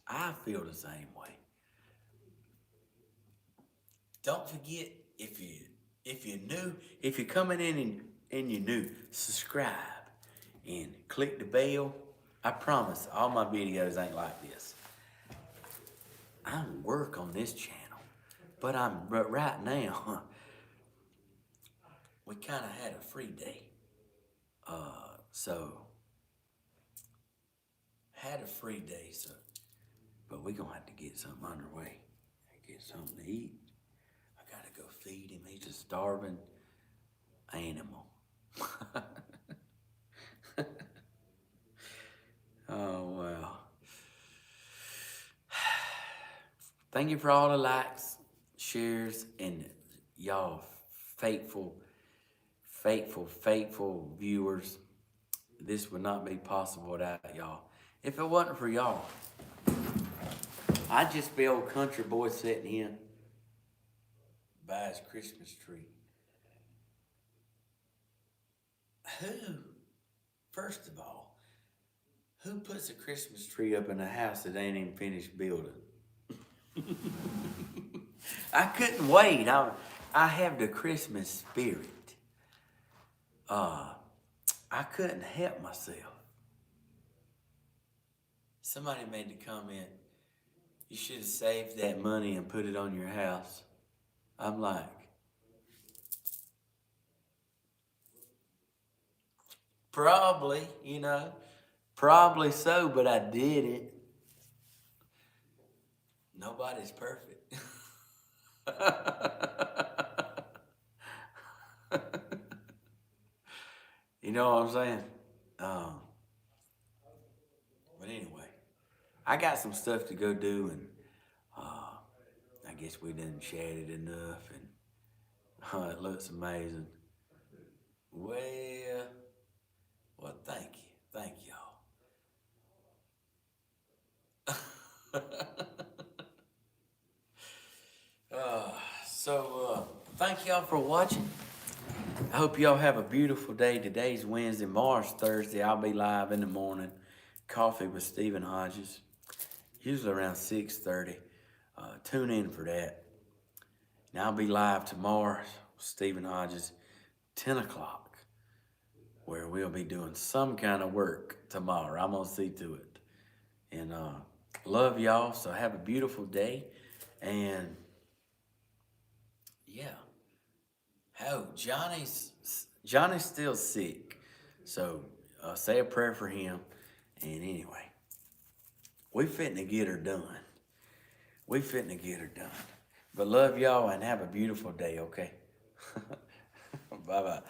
I feel the same way. Don't forget, if you're new, if you're coming in and you're new, subscribe and click the bell. I promise all my videos ain't like this. I work on this channel, but right now we kind of had a free day. But we're gonna have to get something underway. Get something to eat. I gotta go feed him. He's a starving animal. Oh, well. Thank you for all the likes, shares, and y'all faithful viewers. This would not be possible without y'all. If it wasn't for y'all, I'd just be old country boy sitting here by his Christmas tree. First of all, Who puts a Christmas tree up in a house that ain't even finished building? I couldn't wait. I have the Christmas spirit. I couldn't help myself. Somebody made the comment, you should have saved that money and put it on your house. I'm like, probably, probably so, but I didn't. Nobody's perfect. You know what I'm saying? But anyway, I got some stuff to go do, and I guess we done chatted enough, and it looks amazing. Well, thank you. Thank y'all. Thank y'all for watching. I hope y'all have a beautiful day. Today's Wednesday, tomorrow's Thursday. I'll be live in the morning. Coffee with Stephen Hodges, usually around 6:30. Tune in for that. And I'll be live tomorrow with Stephen Hodges, 10 o'clock, where we'll be doing some kind of work tomorrow. I'm going to see to it. And love y'all, so have a beautiful day. And yeah. Oh, Johnny's still sick. So say a prayer for him. And anyway, we fitting to get her done. But love y'all and have a beautiful day, okay? Bye-bye.